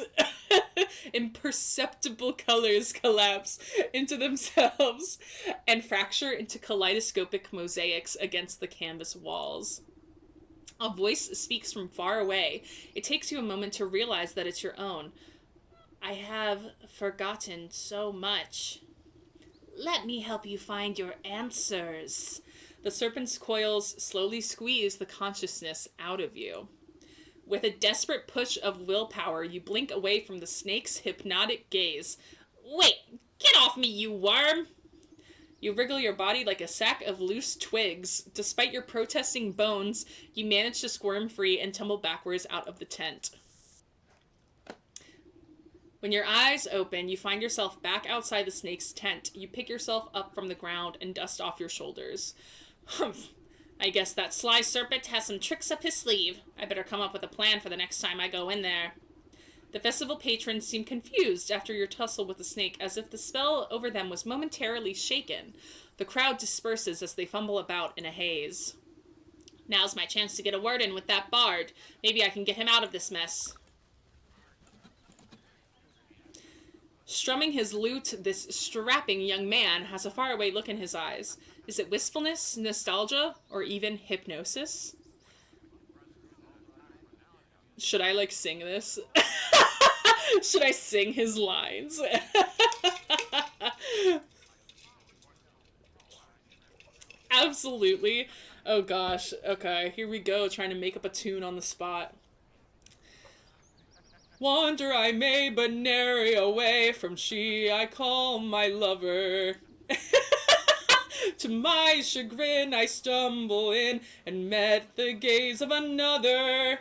Imperceptible colors collapse into themselves and fracture into kaleidoscopic mosaics against the canvas walls. A voice speaks from far away. It takes you a moment to realize that it's your own. I have forgotten so much. Let me help you find your answers. The serpent's coils slowly squeeze the consciousness out of you. With a desperate push of willpower, you blink away from the snake's hypnotic gaze. Wait, get off me, you worm! You wriggle your body like a sack of loose twigs. Despite your protesting bones, you manage to squirm free and tumble backwards out of the tent. When your eyes open, you find yourself back outside the snake's tent. You pick yourself up from the ground and dust off your shoulders. Humph. I guess that sly serpent has some tricks up his sleeve. I better come up with a plan for the next time I go in there. The festival patrons seem confused after your tussle with the snake, as if the spell over them was momentarily shaken. The crowd disperses as they fumble about in a haze. Now's my chance to get a word in with that bard. Maybe I can get him out of this mess. Strumming his lute, this strapping young man has a faraway look in his eyes. Is it wistfulness, nostalgia, or even hypnosis? Should I, like, sing this? Should I sing his lines? Absolutely. Oh gosh. Okay, here we go, trying to make up a tune on the spot. Wander I may, but nary away from she I call my lover. To my chagrin I stumble in and met the gaze of another.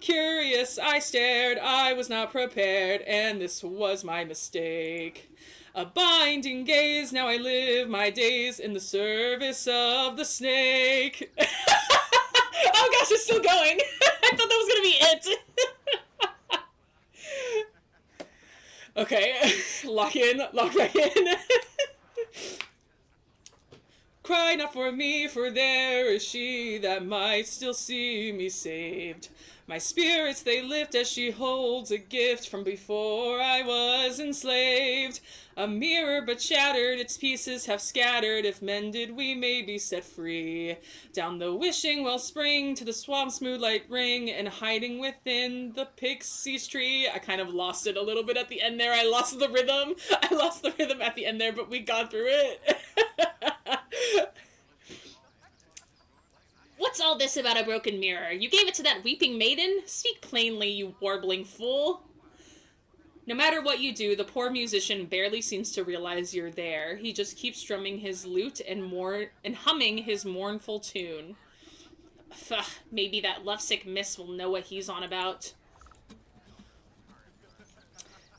Curious I stared, I was not prepared, and this was my mistake. A binding gaze, now I live my days in the service of the snake. Oh gosh, it's still going. I thought that was gonna be it. Okay, lock back in. Cry not for me, for there is she that might still see me saved. My spirits they lift as she holds a gift from before I was enslaved. A mirror but shattered, its pieces have scattered. If mended, we may be set free. Down the wishing wellspring to the swamp's moonlight ring, and hiding within the pixie's tree. I kind of lost it a little bit at the end there. I lost the rhythm at the end there, but we got through it. What's all this about a broken mirror? You gave it to that weeping maiden? Speak plainly, you warbling fool. No matter what you do, the poor musician barely seems to realize you're there. He just keeps strumming his lute and humming his mournful tune. Ugh, maybe that lovesick miss will know what he's on about.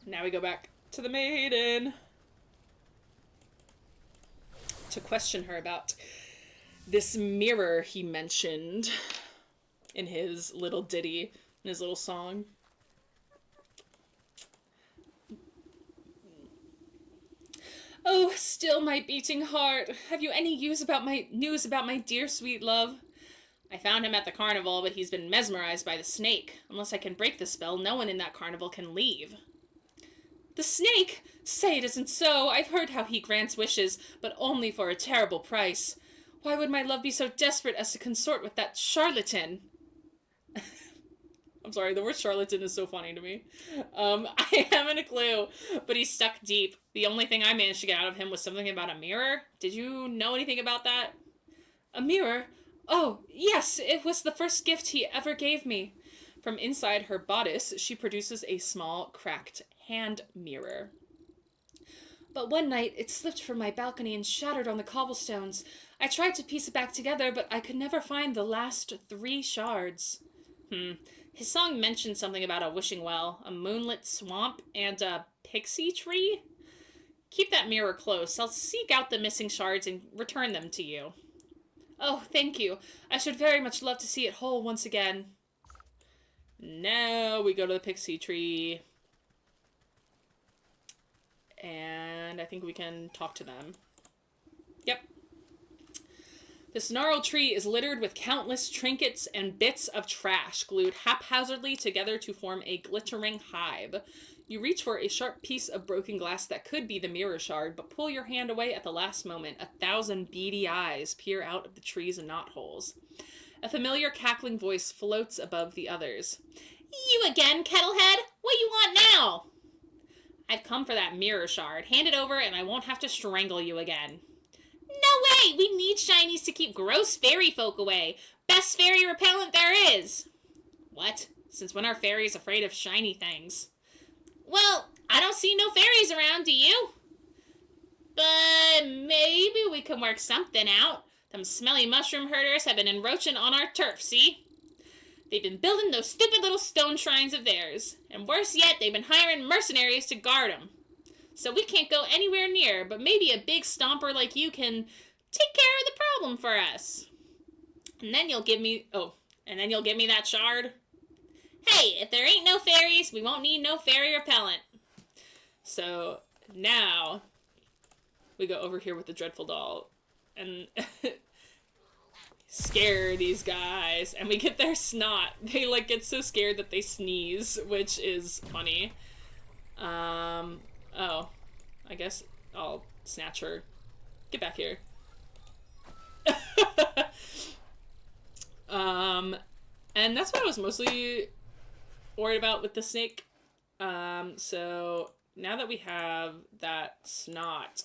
Now we go back to the maiden to question her about this mirror he mentioned in his little ditty, in his little song. Oh, still my beating heart, have you any news about my dear sweet love? I found him at the carnival, but he's been mesmerized by the snake. Unless I can break the spell, no one in that carnival can leave. The snake? Say it isn't so. I've heard how he grants wishes, but only for a terrible price. Why would my love be so desperate as to consort with that charlatan? I'm sorry, the word charlatan is so funny to me. I haven't a clue, but he's stuck deep. The only thing I managed to get out of him was something about a mirror. Did you know anything about that? A mirror? Oh, yes, it was the first gift he ever gave me. From inside her bodice, she produces a small, cracked hand mirror. But one night, it slipped from my balcony and shattered on the cobblestones. I tried to piece it back together, but I could never find the last 3 shards. His song mentioned something about a wishing well, a moonlit swamp, and a pixie tree? Keep that mirror close. I'll seek out the missing shards and return them to you. Oh, thank you. I should very much love to see it whole once again. Now we go to the pixie tree. And I think we can talk to them. Yep. This gnarled tree is littered with countless trinkets and bits of trash glued haphazardly together to form a glittering hive. You reach for a sharp piece of broken glass that could be the mirror shard, but pull your hand away at the last moment. 1,000 beady eyes peer out of the tree's knotholes. A familiar cackling voice floats above the others. You again, Kettlehead? What you want now? I've come for that mirror shard. Hand it over and I won't have to strangle you again. No way! We need shinies to keep gross fairy folk away. Best fairy repellent there is. What? Since when are fairies afraid of shiny things? Well, I don't see no fairies around, do you? But maybe we can work something out. Them smelly mushroom herders have been encroaching on our turf, see? They've been building those stupid little stone shrines of theirs. And worse yet, they've been hiring mercenaries to guard them. So we can't go anywhere near, but maybe a big stomper like you can take care of the problem for us. And then you'll give me... Oh, and then you'll give me that shard? Hey, if there ain't no fairies, we won't need no fairy repellent. So now we go over here with the dreadful doll and scare these guys, and we get their snot. They like get so scared that they sneeze, which is funny. Oh, I guess I'll snatch her. Get back here. And that's what I was mostly worried about with the snake. So now that we have that snot,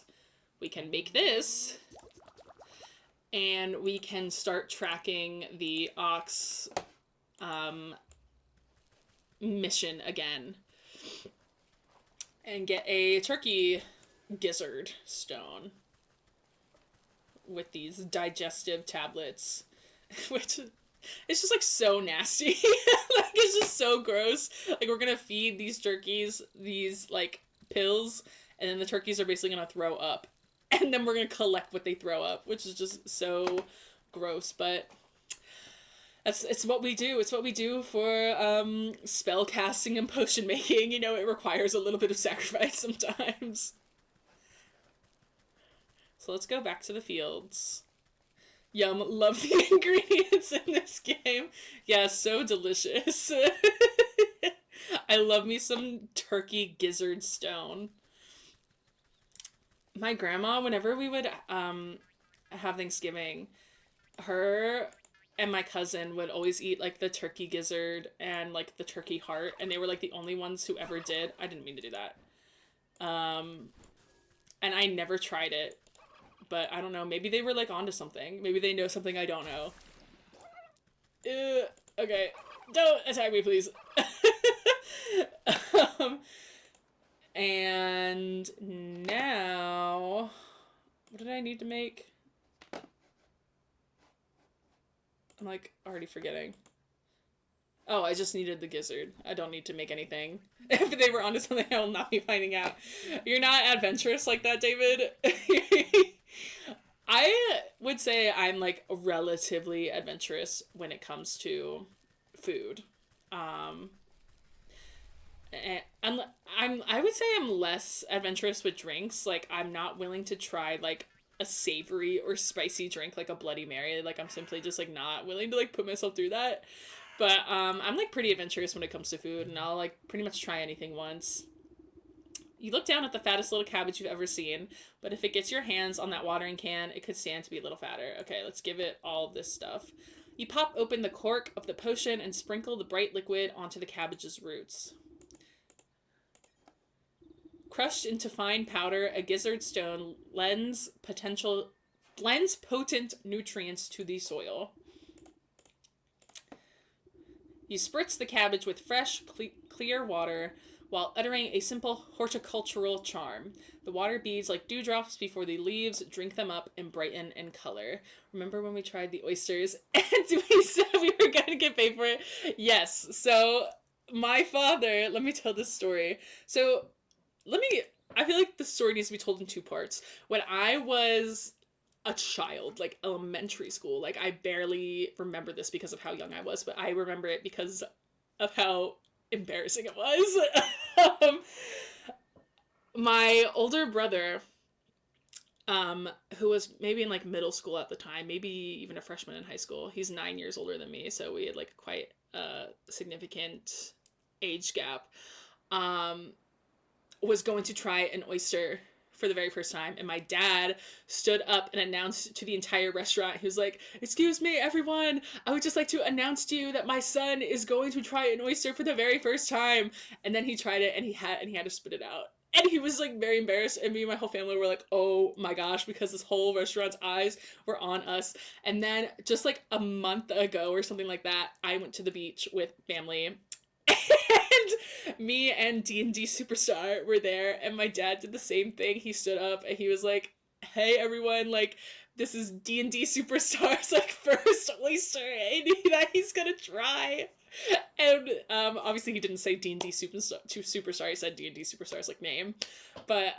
we can make this, and we can start tracking the ox mission again and get a turkey gizzard stone with these digestive tablets, which it's just like so nasty. Like it's just so gross. Like we're gonna feed these turkeys these like pills, and then the turkeys are basically gonna throw up, and then we're gonna collect what they throw up, which is just so gross. But it's what we do. It's what we do for spell casting and potion making. You know, it requires a little bit of sacrifice sometimes. So let's go back to the fields. Yum, love the ingredients in this game. Yeah, so delicious. I love me some turkey gizzard stone. My grandma, whenever we would have Thanksgiving, her and my cousin would always eat like the turkey gizzard and like the turkey heart, and they were like the only ones who ever did. I didn't mean to do that. And I never tried it. But I don't know, maybe they were like onto something. Maybe they know something I don't know. Okay, don't attack me, please. And now, what did I need to make? I'm like already forgetting. Oh, I just needed the gizzard. I don't need to make anything. If they were onto something, I will not be finding out. You're not adventurous like that, David. I would say I'm like relatively adventurous when it comes to food. And I would say I'm less adventurous with drinks. Like I'm not willing to try like a savory or spicy drink like a Bloody Mary. Like I'm simply just like not willing to like put myself through that. But I'm like pretty adventurous when it comes to food, and I'll like pretty much try anything once. You look down at the fattest little cabbage you've ever seen, but if it gets your hands on that watering can, it could stand to be a little fatter. Okay, let's give it all of this stuff. You pop open the cork of the potion and sprinkle the bright liquid onto the cabbage's roots. Crushed into fine powder, a gizzard stone lends potent nutrients to the soil. You spritz the cabbage with fresh, clear water while uttering a simple horticultural charm. The water beads like dewdrops before the leaves drink them up and brighten in color. Remember when we tried the oysters and we said we were going to get paid for it? Yes. So my father, let me tell this story. So I feel like the story needs to be told in two parts. When I was a child, like elementary school, like I barely remember this because of how young I was, but I remember it because of how embarrassing it was. My older brother, who was maybe in like middle school at the time, maybe even a freshman in high school, he's 9 years older than me, so we had like quite a significant age gap, was going to try an oyster for the very first time, and my dad stood up and announced to the entire restaurant, he was like, "Excuse me, everyone, I would just like to announce to you that my son is going to try an oyster for the very first time." And then he tried it, and he had to spit it out. And he was like very embarrassed, and me and my whole family were like, "Oh my gosh," because this whole restaurant's eyes were on us. And then just like a month ago or something like that, I went to the beach with family, and me and D&D Superstar were there, and my dad did the same thing. He stood up and he was like, "Hey everyone, like this is D&D Superstar's like first oyster and that he's gonna try." And obviously he didn't say D&D Superstar, he said D&D Superstar's like name. But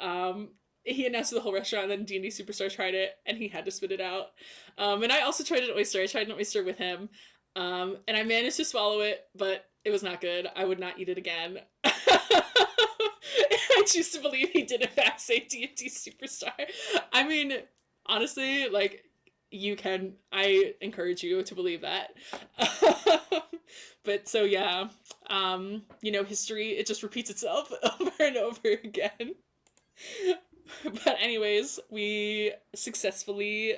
he announced to the whole restaurant, and then D&D Superstar tried it and he had to spit it out. And I also tried an oyster. I tried an oyster with him. And I managed to swallow it, but It was not good. I would not eat it again. I choose to believe he did in fact say D&D Superstar. I mean, honestly, like, I encourage you to believe that. But so yeah, history, it just repeats itself over and over again. But anyways, we successfully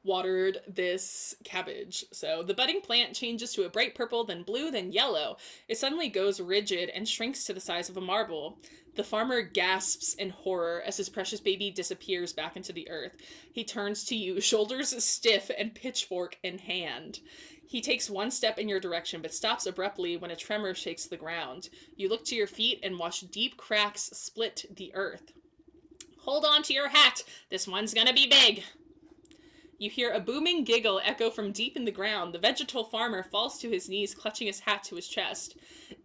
watered this cabbage. So the budding plant changes to a bright purple, then blue, then yellow. It suddenly goes rigid and shrinks to the size of a marble. The farmer gasps in horror as his precious baby disappears back into the earth. He turns to you, shoulders stiff and pitchfork in hand. He takes one step in your direction, but stops abruptly when a tremor shakes the ground. You look to your feet and watch deep cracks split the earth. Hold on to your hat! This one's gonna be big! You hear a booming giggle echo from deep in the ground. The vegetal farmer falls to his knees, clutching his hat to his chest.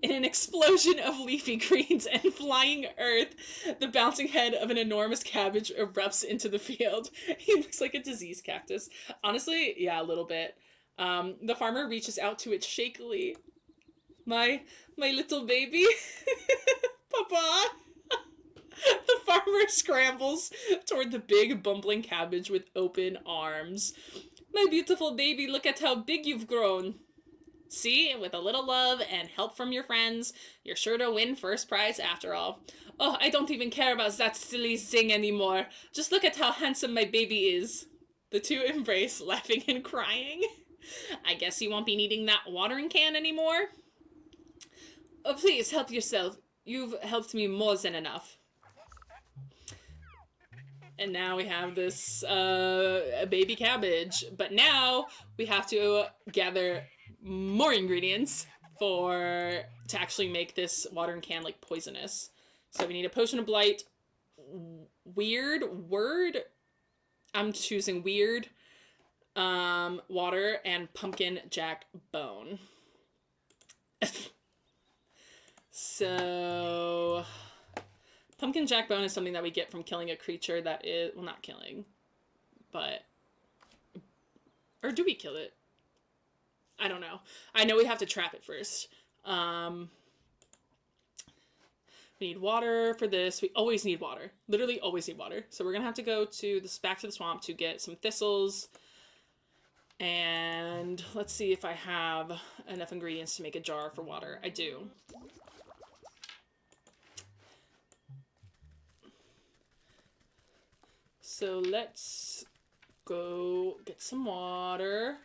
In an explosion of leafy greens and flying earth, the bouncing head of an enormous cabbage erupts into the field. He looks like a diseased cactus. Honestly, yeah, a little bit. The farmer reaches out to it shakily. My little baby? Papa? The farmer scrambles toward the big, bumbling cabbage with open arms. My beautiful baby, look at how big you've grown. See, with a little love and help from your friends, you're sure to win first prize after all. Oh, I don't even care about that silly thing anymore. Just look at how handsome my baby is. The two embrace, laughing and crying. I guess you won't be needing that watering can anymore? Oh, please, help yourself. You've helped me more than enough. And now we have this baby cabbage. But now we have to gather more ingredients to actually make this watering can like poisonous. So we need a potion of blight, weird word. I'm choosing weird, water, and pumpkin jack bone. So pumpkin jack bone is something that we get from killing a creature that is, well, not killing, but, or do we kill it? I don't know. I know we have to trap it first. We need water for this. We always need water. Literally always need water. So we're going to have to go back to the swamp to get some thistles. And let's see if I have enough ingredients to make a jar for water. I do. So let's go get some water.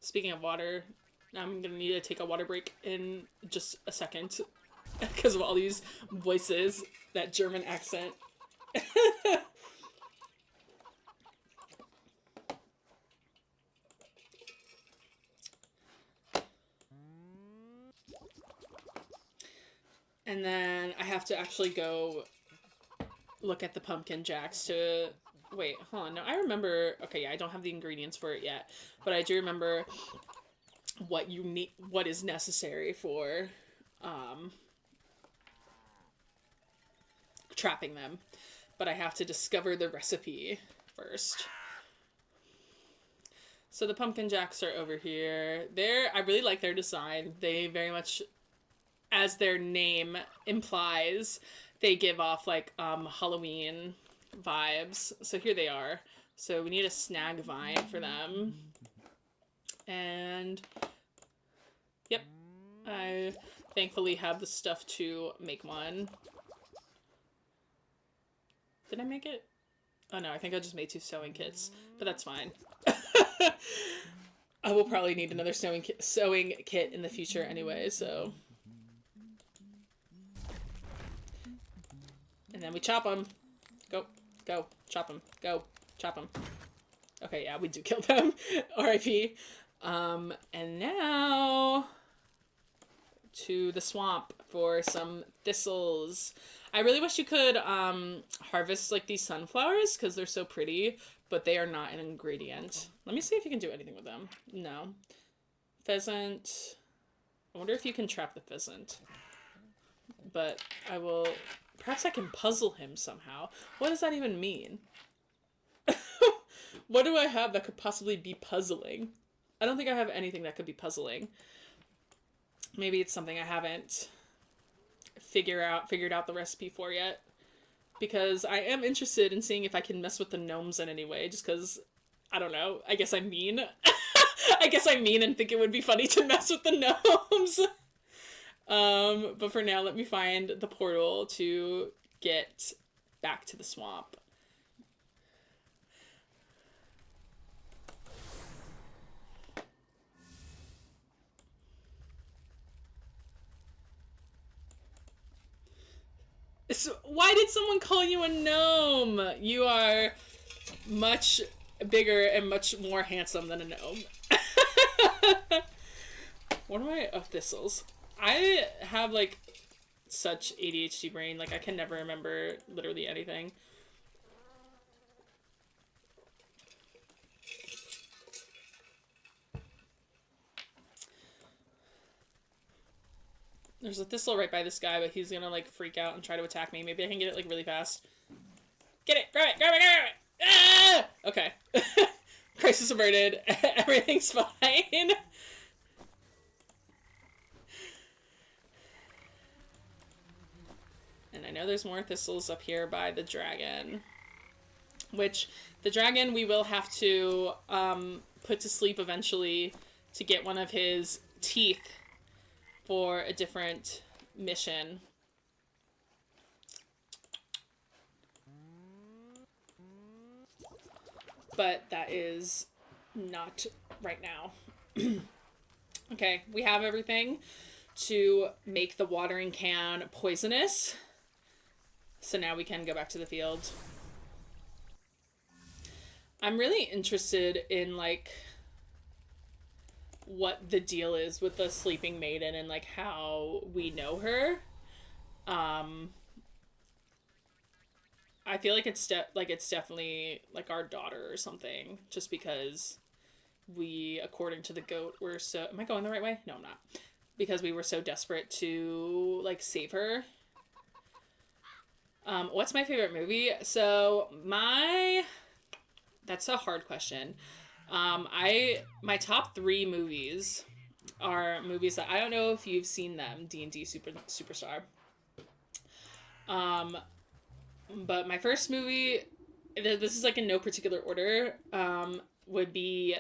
Speaking of water, I'm gonna need to take a water break in just a second because of all these voices, that German accent. And then I have to actually go look at the pumpkin jacks to... Wait, hold on. No, I remember... Okay, yeah, I don't have the ingredients for it yet. But I do remember what you need, what is necessary for trapping them. But I have to discover the recipe first. So the pumpkin jacks are over here. I really like their design. They very much, as their name implies, they give off like Halloween vibes. So here they are. So we need a snag vine for them. And yep, I thankfully have the stuff to make one. Did I make it? Oh no, I think I just made 2 sewing kits, but that's fine. I will probably need another sewing kit in the future anyway, so. And then we chop them. Go, chop them, go, chop them. Okay, yeah, we do kill them. R.I.P. And now to the swamp for some thistles. I really wish you could harvest like these sunflowers because they're so pretty, but they are not an ingredient. Let me see if you can do anything with them. No. Pheasant. I wonder if you can trap the pheasant. But I will... Perhaps I can puzzle him somehow. What does that even mean? What do I have that could possibly be puzzling? I don't think I have anything that could be puzzling. Maybe it's something I haven't figured out the recipe for yet. Because I am interested in seeing if I can mess with the gnomes in any way, just because, I don't know, I guess I'm mean. I guess I'm mean and think it would be funny to mess with the gnomes. But for now, let me find the portal to get back to the swamp. So, why did someone call you a gnome? You are much bigger and much more handsome than a gnome. What am I? Oh, thistles. I have, like, such ADHD brain. Like, I can never remember literally anything. There's a thistle right by this guy, but he's gonna, like, freak out and try to attack me. Maybe I can get it, like, really fast. Get it! Grab it! Grab it! Grab it! Ah! Okay. Crisis averted. Everything's fine. And I know there's more thistles up here by the dragon. Which, the dragon we will have to put to sleep eventually to get one of his teeth for a different mission. But that is not right now. Okay, we have everything to make the watering can poisonous. So now we can go back to the field. I'm really interested in, like, what the deal is with the sleeping maiden and, like, how we know her. I feel like it's definitely, like, our daughter or something, just because we, according to the goat, were so... Am I going the right way? No, I'm not. Because we were so desperate to, like, save her. What's my favorite movie? So, that's a hard question. My top 3 movies are movies that I don't know if you've seen them. D&D Superstar. But my first movie, this is, like, in no particular order, would be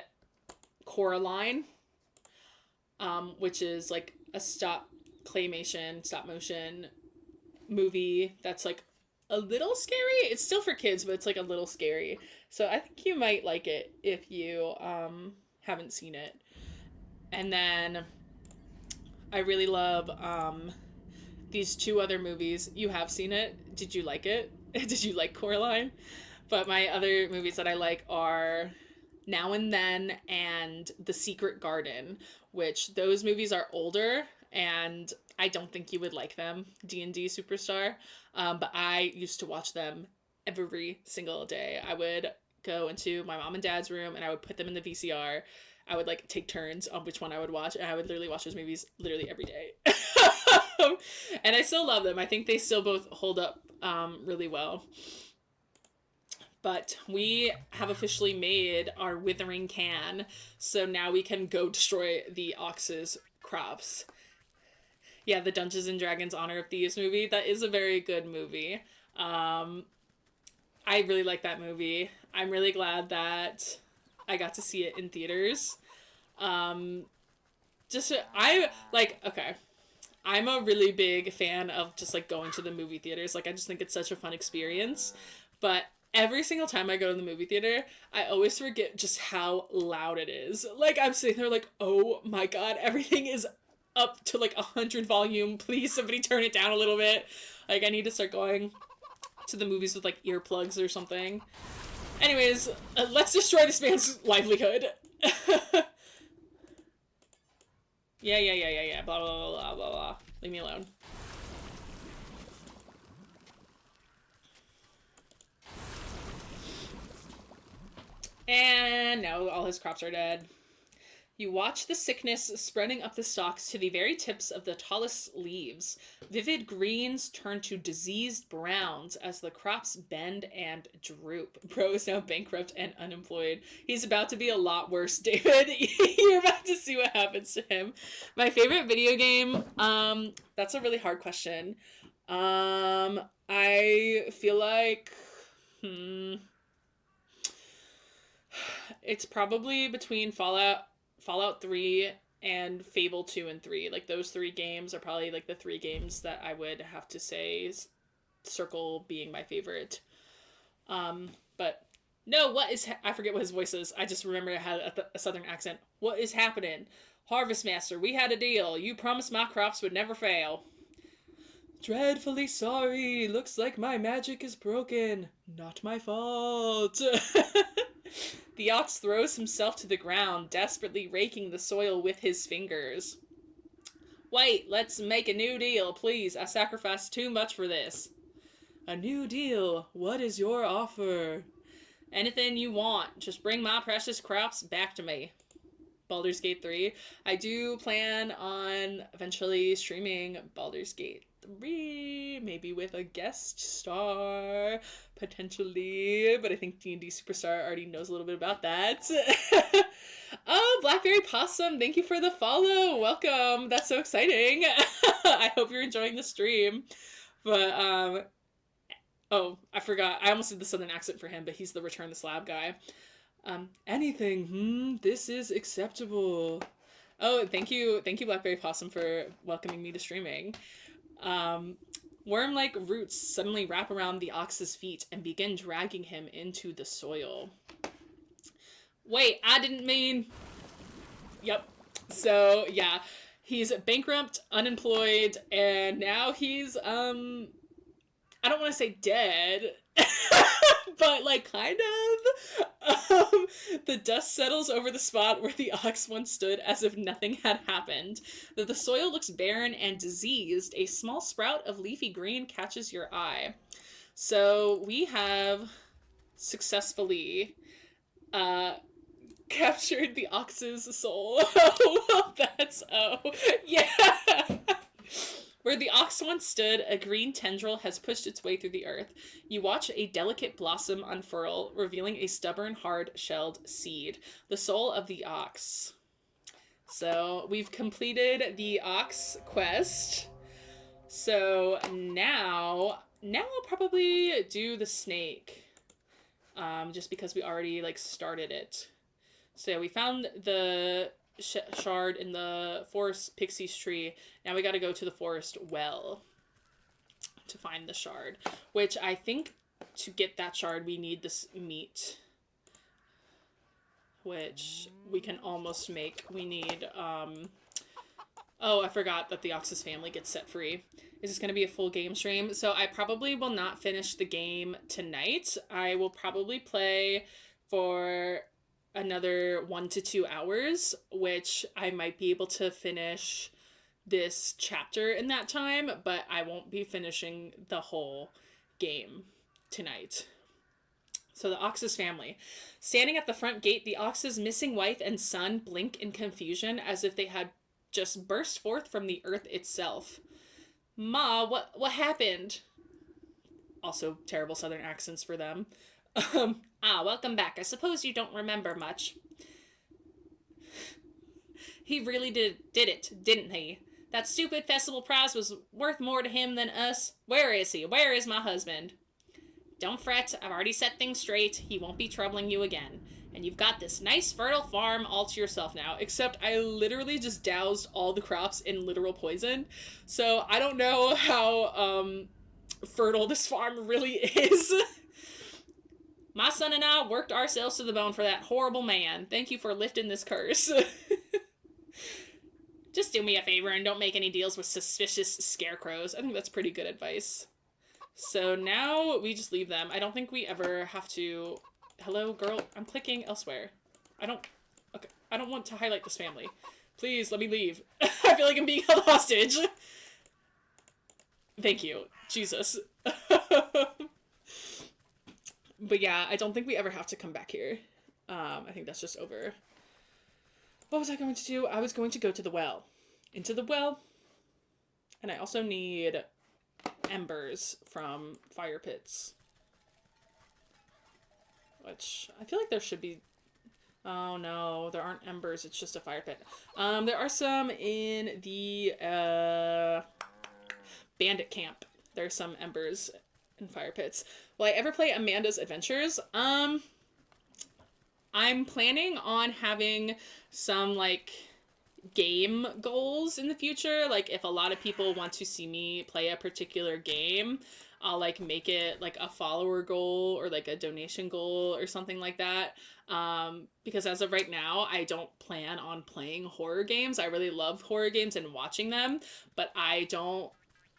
Coraline, which is, like, a stop motion movie that's, like, a little scary. It's still for kids, but it's, like, a little scary. So I think you might like it if you haven't seen it. And then I really love these 2 other movies. You have seen it. Did you like it? Did you like Coraline? But my other movies that I like are Now and Then and The Secret Garden, which those movies are older and I don't think you would like them, D&D Superstar. But I used to watch them every single day. I would go into my mom and dad's room and I would put them in the VCR. I would, like, take turns on which one I would watch, and I would literally watch those movies literally every day. And I still love them. I think they still both hold up really well. But we have officially made our withering can, so now we can go destroy the Ox's crops. Yeah, the Dungeons and Dragons Honor of Thieves movie, that is a very good movie. I really like that movie. I'm really glad that I got to see it in theaters. I'm a really big fan of just, like, going to the movie theaters. Like, I just think it's such a fun experience. But every single time I go to the movie theater, I always forget just how loud it is. Like, I'm sitting there like, oh my god, everything is up to, like, 100 volume. Please, somebody turn it down a little bit. Like, I need to start going to the movies with, like, earplugs or something. Anyways, let's destroy this man's livelihood. Yeah. Blah, blah, blah, blah, blah. Leave me alone. And no, all his crops are dead. You watch the sickness spreading up the stalks to the very tips of the tallest leaves. Vivid greens turn to diseased browns as the crops bend and droop. Bro is now bankrupt and unemployed. He's about to be a lot worse, David. You're about to see what happens to him. My favorite video game? That's a really hard question. I feel like... It's probably between Fallout 3 and Fable 2 and 3. Like, those three games are probably, like, the three games that I would have to say circle being my favorite. But, no, I forget what his voice is. I just remember it had a southern accent. What is happening? Harvest Master, we had a deal. You promised my crops would never fail. Dreadfully sorry. Looks like my magic is broken. Not my fault. The ox throws himself to the ground, desperately raking the soil with his fingers. Wait, let's make a new deal, please. I sacrificed too much for this. A new deal? What is your offer? Anything you want. Just bring my precious crops back to me. Baldur's Gate 3. I do plan on eventually streaming Baldur's Gate 3, maybe with a guest star, potentially, but I think D&D Superstar already knows a little bit about that. Oh, Blackberry Possum, thank you for the follow. Welcome. That's so exciting. I hope you're enjoying the stream. But, oh, I forgot. I almost did the southern accent for him, but he's the Return the Slab guy. Anything, this is acceptable. Oh, thank you, Blackberry Possum, for welcoming me to streaming. Worm-like roots suddenly wrap around the ox's feet and begin dragging him into the soil. Wait, I didn't mean... Yep. So, yeah. He's bankrupt, unemployed, and now he's, I don't want to say dead, but, like, kind of. The dust settles over the spot where the ox once stood as if nothing had happened. Though the soil looks barren and diseased, a small sprout of leafy green catches your eye. So we have successfully captured the ox's soul. Well, yeah. Where the ox once stood, a green tendril has pushed its way through the earth. You watch a delicate blossom unfurl, revealing a stubborn, hard-shelled seed. The soul of the ox. So, we've completed the ox quest. So, now I'll probably do the snake. Just because we already, like, started it. So, we found the shard in the forest pixie's tree. Now we gotta go to the forest well to find the shard, which I think to get that shard we need this meat, which we can almost make. We need oh, I forgot that the ox's family gets set free. Is this gonna be a full game stream? So I probably will not finish the game tonight. I will probably play for another 1 to 2 hours, which I might be able to finish this chapter in that time, but I won't be finishing the whole game tonight. So the ox's family. Standing at the front gate, the ox's missing wife and son blink in confusion as if they had just burst forth from the earth itself. Ma, what happened? Also terrible southern accents for them. Welcome back. I suppose you don't remember much. He really did it, didn't he? That stupid festival prize was worth more to him than us. Where is he? Where is my husband? Don't fret. I've already set things straight. He won't be troubling you again. And you've got this nice fertile farm all to yourself now. Except I literally just doused all the crops in literal poison. So I don't know how fertile this farm really is. My son and I worked ourselves to the bone for that horrible man. Thank you for lifting this curse. Just do me a favor and don't make any deals with suspicious scarecrows. I think that's pretty good advice. So now we just leave them. I don't think we ever have to... Hello, girl? I'm clicking elsewhere. Okay. I don't want to highlight this family. Please, let me leave. I feel like I'm being held hostage. Thank you. Jesus. But yeah, I don't think we ever have to come back here. I think that's just over. What was I going to do? I was going to go to the well. Into the well. And I also need embers from fire pits. Which, I feel like there should be... Oh no, there aren't embers, it's just a fire pit. There are some in the bandit camp. There's some embers and fire pits. Will I ever play Amanda's Adventures? I'm planning on having some, like, game goals in the future. Like, if a lot of people want to see me play a particular game, I'll, like, make it, like, a follower goal or, like, a donation goal or something like that. Because as of right now, I don't plan on playing horror games. I really love horror games and watching them, but I don't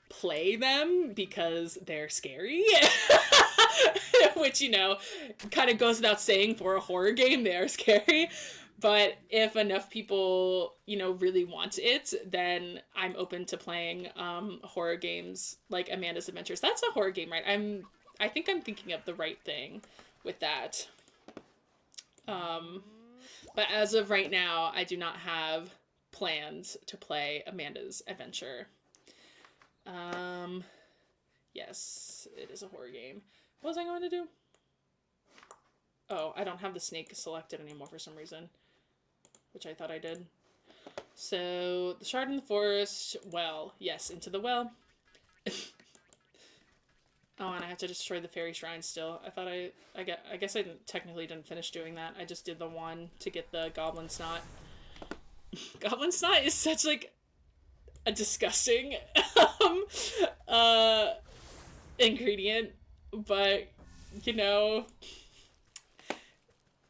play them because they're scary. Which, you know, kind of goes without saying for a horror game, they are scary. But if enough people, you know, really want it, then I'm open to playing horror games like Amanda's Adventures. That's a horror game, right? I think I'm thinking of the right thing with that. But as of right now, I do not have plans to play Amanda's Adventure. Yes, it is a horror game. What was I going to do? Oh, I don't have the snake selected anymore for some reason, which I thought I did. So, the shard in the forest, well, yes, into the well. Oh, and I have to destroy the fairy shrine still. I guess I technically didn't finish doing that. I just did the one to get the goblin snot. Goblin snot is such, like, a disgusting ingredient, but, you know,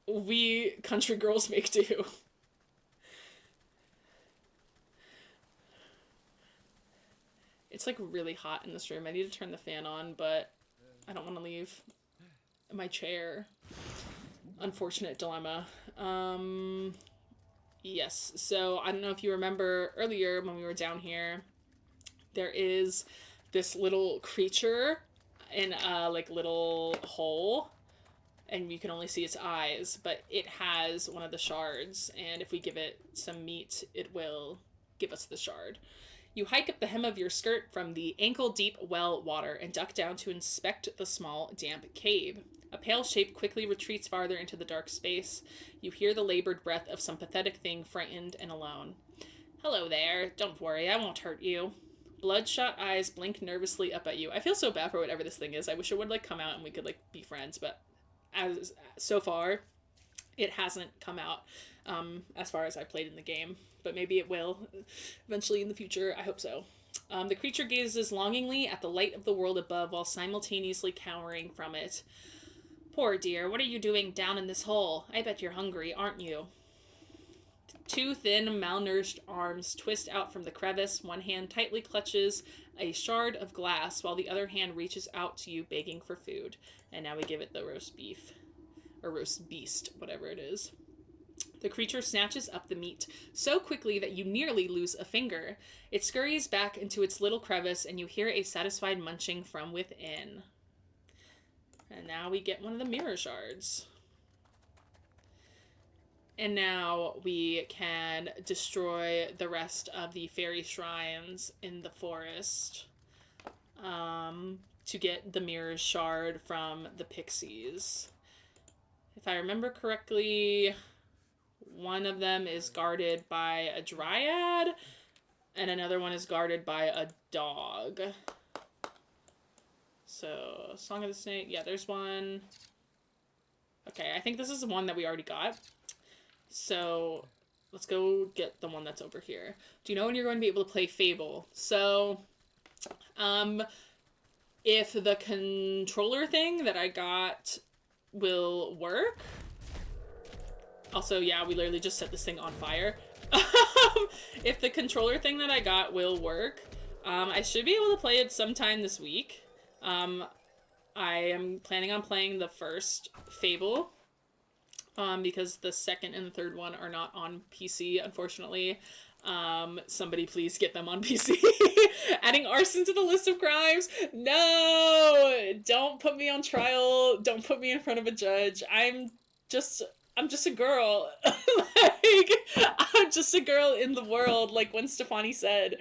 we country girls make do. It's, like, really hot in this room. I need to turn the fan on, but I don't want to leave my chair. Unfortunate dilemma. Yes, so I don't know if you remember earlier when we were down here, there is this little creature in a, like, little hole, and you can only see its eyes, but it has one of the shards, and if we give it some meat, it will give us the shard. You hike up the hem of your skirt from the ankle-deep well water and duck down to inspect the small, damp cave. A pale shape quickly retreats farther into the dark space. You hear the labored breath of some pathetic thing, frightened and alone. Hello there. Don't worry, I won't hurt you. Bloodshot eyes blink nervously up at you. I feel so bad for whatever this thing is. I wish it would, like, come out and we could, like, be friends, but so far, it hasn't come out, as far as I played in the game. But maybe it will eventually in the future. I hope so. The creature gazes longingly at the light of the world above while simultaneously cowering from it. Poor dear, what are you doing down in this hole? I bet you're hungry, aren't you? Two thin, malnourished arms twist out from the crevice. One hand tightly clutches a shard of glass while the other hand reaches out to you, begging for food. And now we give it the roast beef. Or roast beast, whatever it is. The creature snatches up the meat so quickly that you nearly lose a finger. It scurries back into its little crevice, and you hear a satisfied munching from within. And now we get one of the mirror shards. And now we can destroy the rest of the fairy shrines in the forest to get the mirror shard from the pixies. If I remember correctly, one of them is guarded by a dryad, and another one is guarded by a dog. So, Song of the Snake. Yeah, there's one. Okay, I think this is the one that we already got. So, let's go get the one that's over here. Do you know when you're going to be able to play Fable? So, if the controller thing that I got will work. Also, yeah, we literally just set this thing on fire. If the controller thing that I got will work, I should be able to play it sometime this week. I am planning on playing the first Fable, because the second and the third one are not on PC, unfortunately. Somebody please get them on PC. Adding arson to the list of crimes. No! Don't put me on trial. Don't put me in front of a judge. I'm just I'm just a girl. Like, I'm just a girl in the world. Like when Stefani said,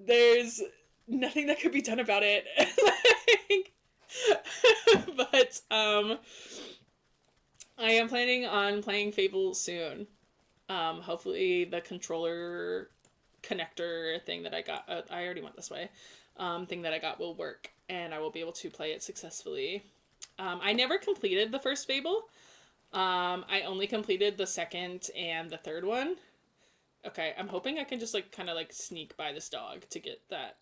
there's nothing that could be done about it. Like, but I am planning on playing Fable soon. Hopefully the controller connector thing that I got, I already went this way, thing that I got will work, and I will be able to play it successfully. I never completed the first Fable. I only completed the second and the third one. Okay, I'm hoping I can just like kind of like sneak by this dog to get that.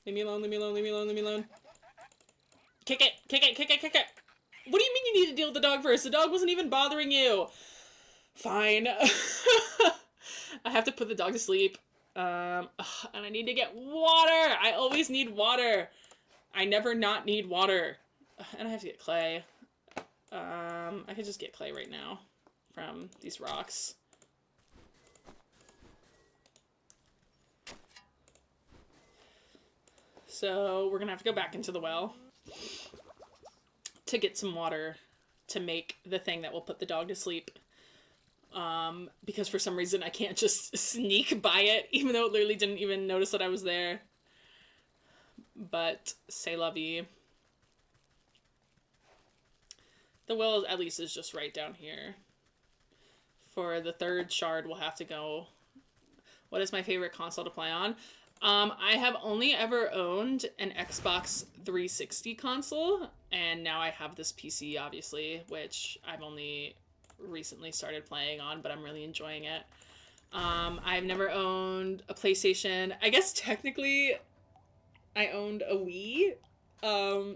Leave me alone, leave me alone, leave me alone, leave me alone. Kick it, kick it, kick it, kick it. What do you mean you need to deal with the dog first? The dog wasn't even bothering you. Fine. I have to put the dog to sleep. And I need to get water. I always need water. I never not need water. And I have to get clay. I could just get clay right now from these rocks. So we're gonna have to go back into the well to get some water to make the thing that will put the dog to sleep. Because for some reason I can't just sneak by it, even though it literally didn't even notice that I was there. But c'est la vie. The well at least is just right down here. For the third shard, we'll have to go. What is my favorite console to play on? I have only ever owned an Xbox 360 console, and now I have this PC, obviously, which I've only recently started playing on, but I'm really enjoying it. I've never owned a PlayStation. I guess technically I owned a Wii.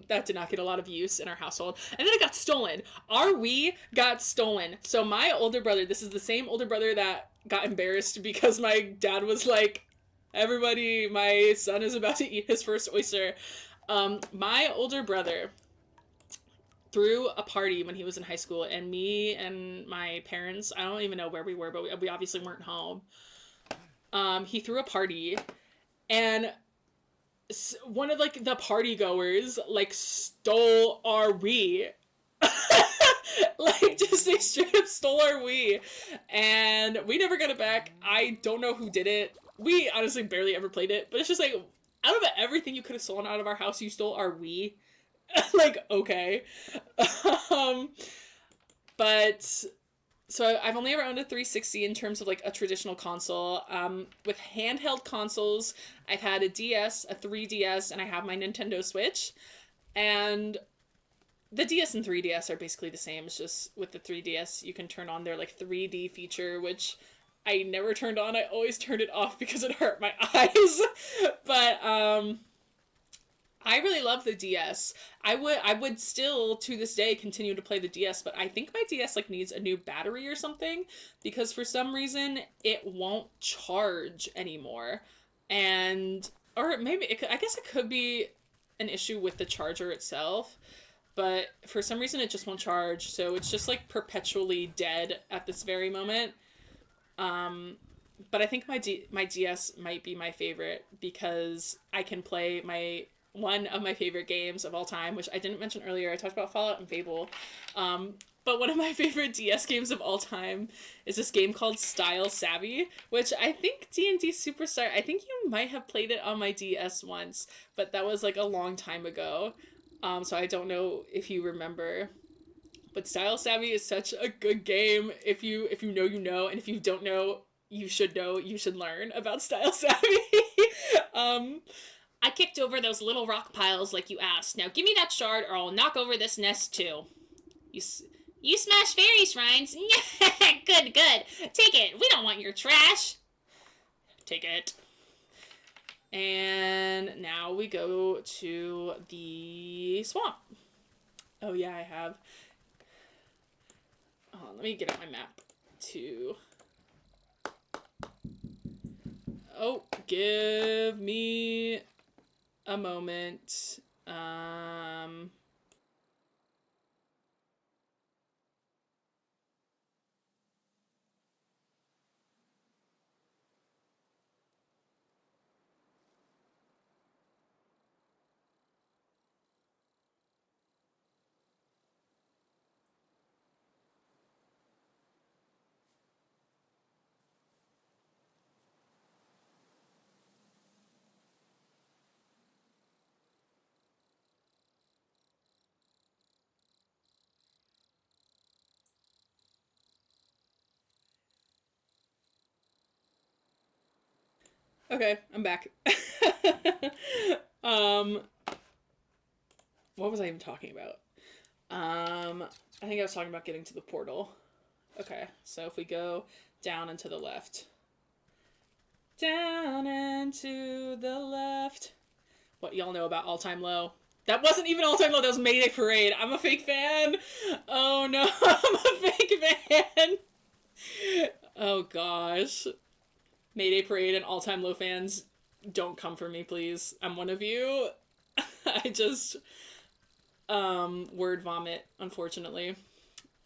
That did not get a lot of use in our household. And then it got stolen. Our Wii got stolen. So my older brother, this is the same older brother that got embarrassed because my dad was like, everybody, my son is about to eat his first oyster. My older brother threw a party when he was in high school, and me and my parents, I don't even know where we were, but we obviously weren't home. He threw a party, and one of like the party goers like stole our Wii. Like just they straight up stole our Wii, and we never got it back. I don't know who did it. We honestly barely ever played it, but it's just like out of everything you could have stolen out of our house, you stole our Wii. Like, okay. um but so I've only ever owned a 360 in terms of like a traditional console. With handheld consoles, I've had a DS, a 3DS, and I have my Nintendo Switch. And the DS and 3DS are basically the same. It's just with the 3DS, you can turn on their like 3D feature, which I never turned on. I always turned it off because it hurt my eyes. But I really love the DS. I would still to this day continue to play the DS, but I think my DS like needs a new battery or something because for some reason it won't charge anymore. And or maybe I guess it could be an issue with the charger itself, but for some reason it just won't charge. So it's just like perpetually dead at this very moment. But I think my DS might be my favorite because I can play my one of my favorite games of all time, which I didn't mention earlier. I talked about Fallout and Fable. But one of my favorite DS games of all time is this game called Style Savvy, which I think D&D Superstar, I think you might have played it on my DS once, but that was like a long time ago. So I don't know if you remember. But Style Savvy is such a good game. If you know, you know, and if you don't know, you should know, you should learn about Style Savvy. I kicked over those little rock piles like you asked. Now give me that shard or I'll knock over this nest too. You smash fairy shrines? Good, good. Take it. We don't want your trash. Take it. And now we go to the swamp. Oh yeah, I have. Let me get out my map to... Oh, give me a moment. Okay, I'm back. um, what was I even talking about? I think I was talking about getting to the portal. Okay, so if we go down and to the left. Down and to the left. What y'all know about All Time Low? That wasn't even All Time Low, that was Mayday Parade. I'm a fake fan. Oh no, I'm a fake fan. Oh gosh. Mayday Parade and All Time Low fans, don't come for me, please. I'm one of you. I just word vomit, unfortunately,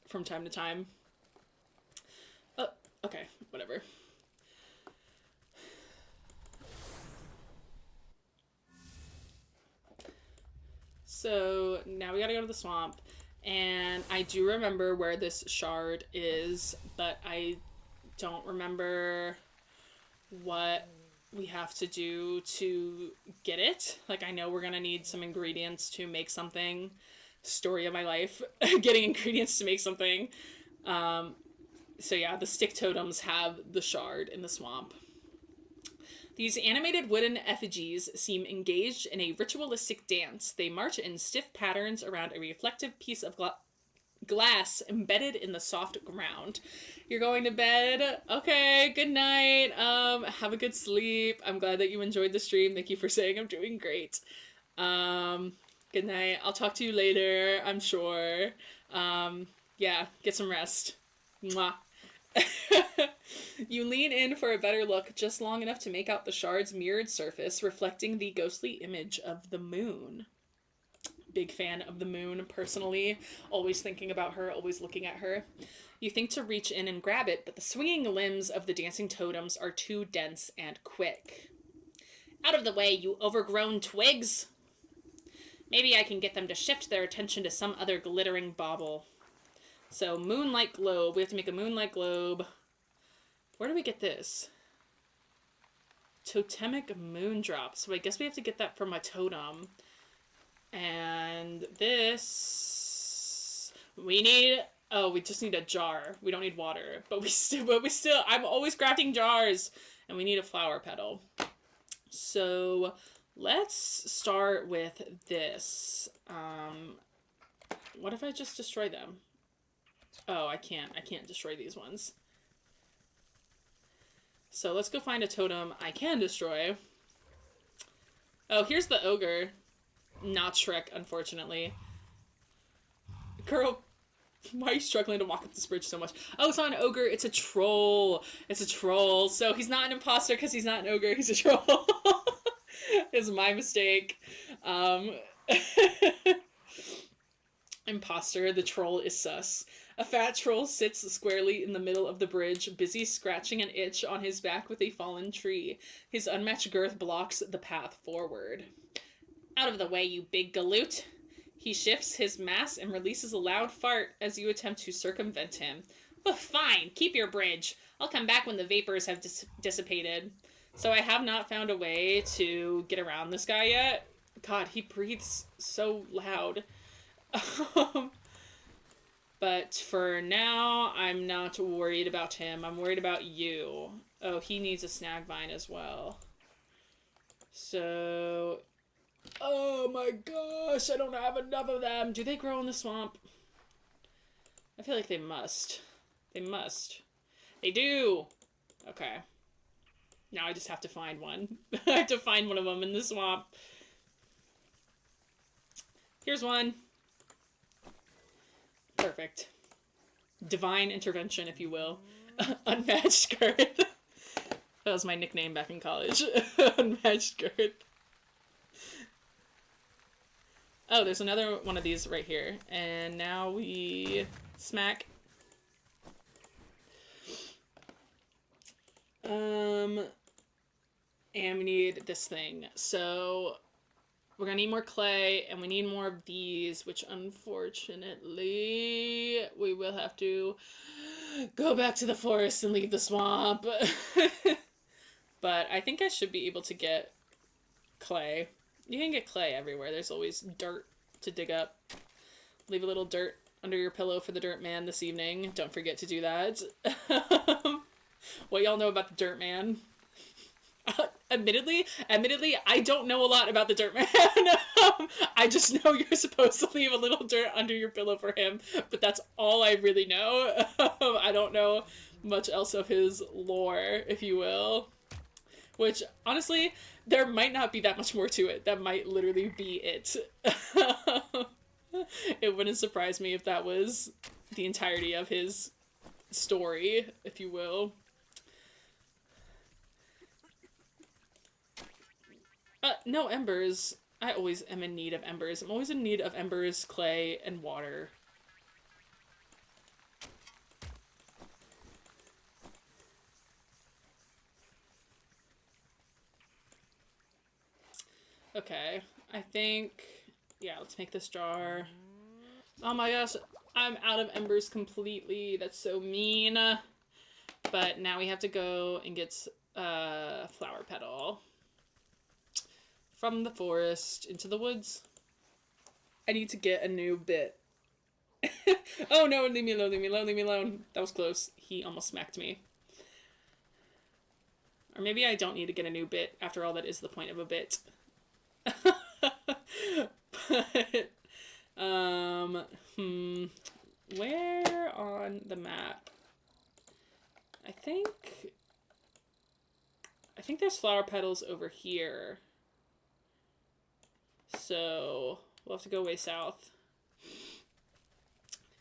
from time to time. Okay, whatever. So now we gotta go to the swamp, and I do remember where this shard is, but I don't remember what we have to do to get it. Like, I know we're gonna need some ingredients to make something. Story of my life, getting ingredients to make something. So yeah, the stick totems have the shard in the swamp. These animated wooden effigies seem engaged in a ritualistic dance. They march in stiff patterns around a reflective piece of glass embedded in the soft ground. You're going to bed? Okay, good night. Have a good sleep. I'm glad that you enjoyed the stream. Thank you for saying I'm doing great. Good night. I'll talk to you later, I'm sure. Yeah, get some rest. Mwah. You lean in for a better look, just long enough to make out the shard's mirrored surface, reflecting the ghostly image of the moon. Big fan of the moon, personally. Always thinking about her, always looking at her. You think to reach in and grab it, but the swinging limbs of the dancing totems are too dense and quick. Out of the way, you overgrown twigs! Maybe I can get them to shift their attention to some other glittering bauble. So, moonlight globe. We have to make a moonlight globe. Where do we get this? Totemic moondrop. So I guess we have to get that from a totem. And this... We need... Oh, we just need a jar. We don't need water. But we still... I'm always crafting jars. And we need a flower petal. So, let's start with this. What if I just destroy them? Oh, I can't destroy these ones. So let's go find a totem I can destroy. Oh, here's the ogre. Not Shrek, unfortunately. Girl, why are you struggling to walk up this bridge so much? Oh, it's not an ogre, it's a troll. It's a troll. So he's not an imposter because he's not an ogre, he's a troll. It's my mistake. Imposter, the troll is sus. A fat troll sits squarely in the middle of the bridge, busy scratching an itch on his back with a fallen tree. His unmatched girth blocks the path forward. Out of the way, you big galoot! He shifts his mass and releases a loud fart as you attempt to circumvent him. But fine, keep your bridge. I'll come back when the vapors have dissipated. So I have not found a way to get around this guy yet. God, he breathes so loud. But for now, I'm not worried about him. I'm worried about you. Oh, he needs a snag vine as well. So... Oh my gosh, I don't have enough of them. Do they grow in the swamp? I feel like they must. They must. They do! Okay. Now I just have to find one. I have to find one of them in the swamp. Here's one. Perfect. Divine intervention, if you will. Unmatched girth. That was my nickname back in college. Unmatched girth. Oh, there's another one of these right here. And now we smack. And we need this thing. So we're gonna need more clay, and we need more of these, which unfortunately we will have to go back to the forest and leave the swamp. But I think I should be able to get clay. You can get clay everywhere. There's always dirt to dig up. Leave a little dirt under your pillow for the dirt man this evening. Don't forget to do that. What y'all know about the dirt man? Admittedly, I don't know a lot about the dirt man. I just know you're supposed to leave a little dirt under your pillow for him, but that's all I really know. I don't know much else of his lore, if you will. Which, honestly, there might not be that much more to it. That might literally be it. It wouldn't surprise me if that was the entirety of his story, if you will. No embers. I always am in need of embers. I'm always in need of embers, clay, and water. Okay, I think... Yeah, let's make this jar. Oh my gosh, I'm out of embers completely. That's so mean. But now we have to go and get a flower petal. From the forest into the woods. I need to get a new bit. Oh no, leave me alone, leave me alone, leave me alone. That was close. He almost smacked me. Or maybe I don't need to get a new bit. After all, that is the point of a bit. But, where on the map? I think there's flower petals over here. So we'll have to go way south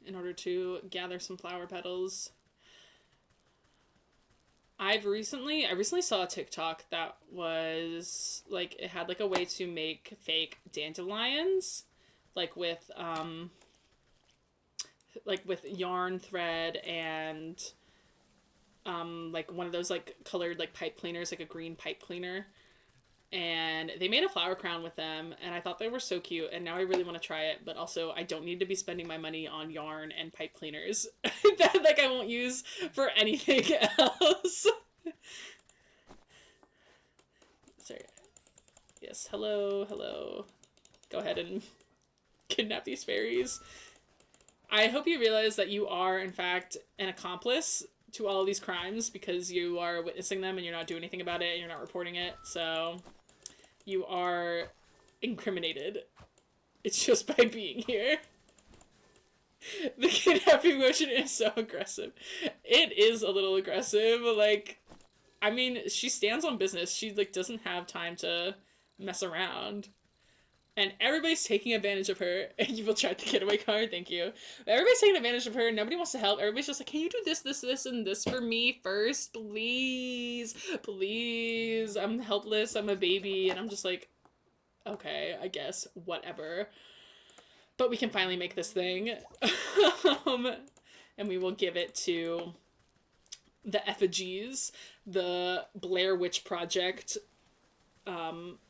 in order to gather some flower petals. I recently saw a TikTok that was like, it had like a way to make fake dandelions, like with yarn thread and like one of those like colored like pipe cleaners, like a green pipe cleaner. And they made a flower crown with them, and I thought they were so cute, and now I really want to try it, but also I don't need to be spending my money on yarn and pipe cleaners that like I won't use for anything else. Sorry. Yes, hello. Go ahead and kidnap these fairies. I hope you realize that you are, in fact, an accomplice to all of these crimes because you are witnessing them and you're not doing anything about it and you're not reporting it, so you are incriminated. It's just by being here. The kidnapping motion is so aggressive. It is a little aggressive. Like, I mean, she stands on business. She, like, doesn't have time to mess around. And everybody's taking advantage of her. And you will try the getaway card, thank you. Everybody's taking advantage of her. Nobody wants to help. Everybody's just like, can you do this, and this for me first? Please. Please. I'm helpless. I'm a baby. And I'm just like, okay, I guess. Whatever. But we can finally make this thing. And we will give it to the effigies, the Blair Witch Project,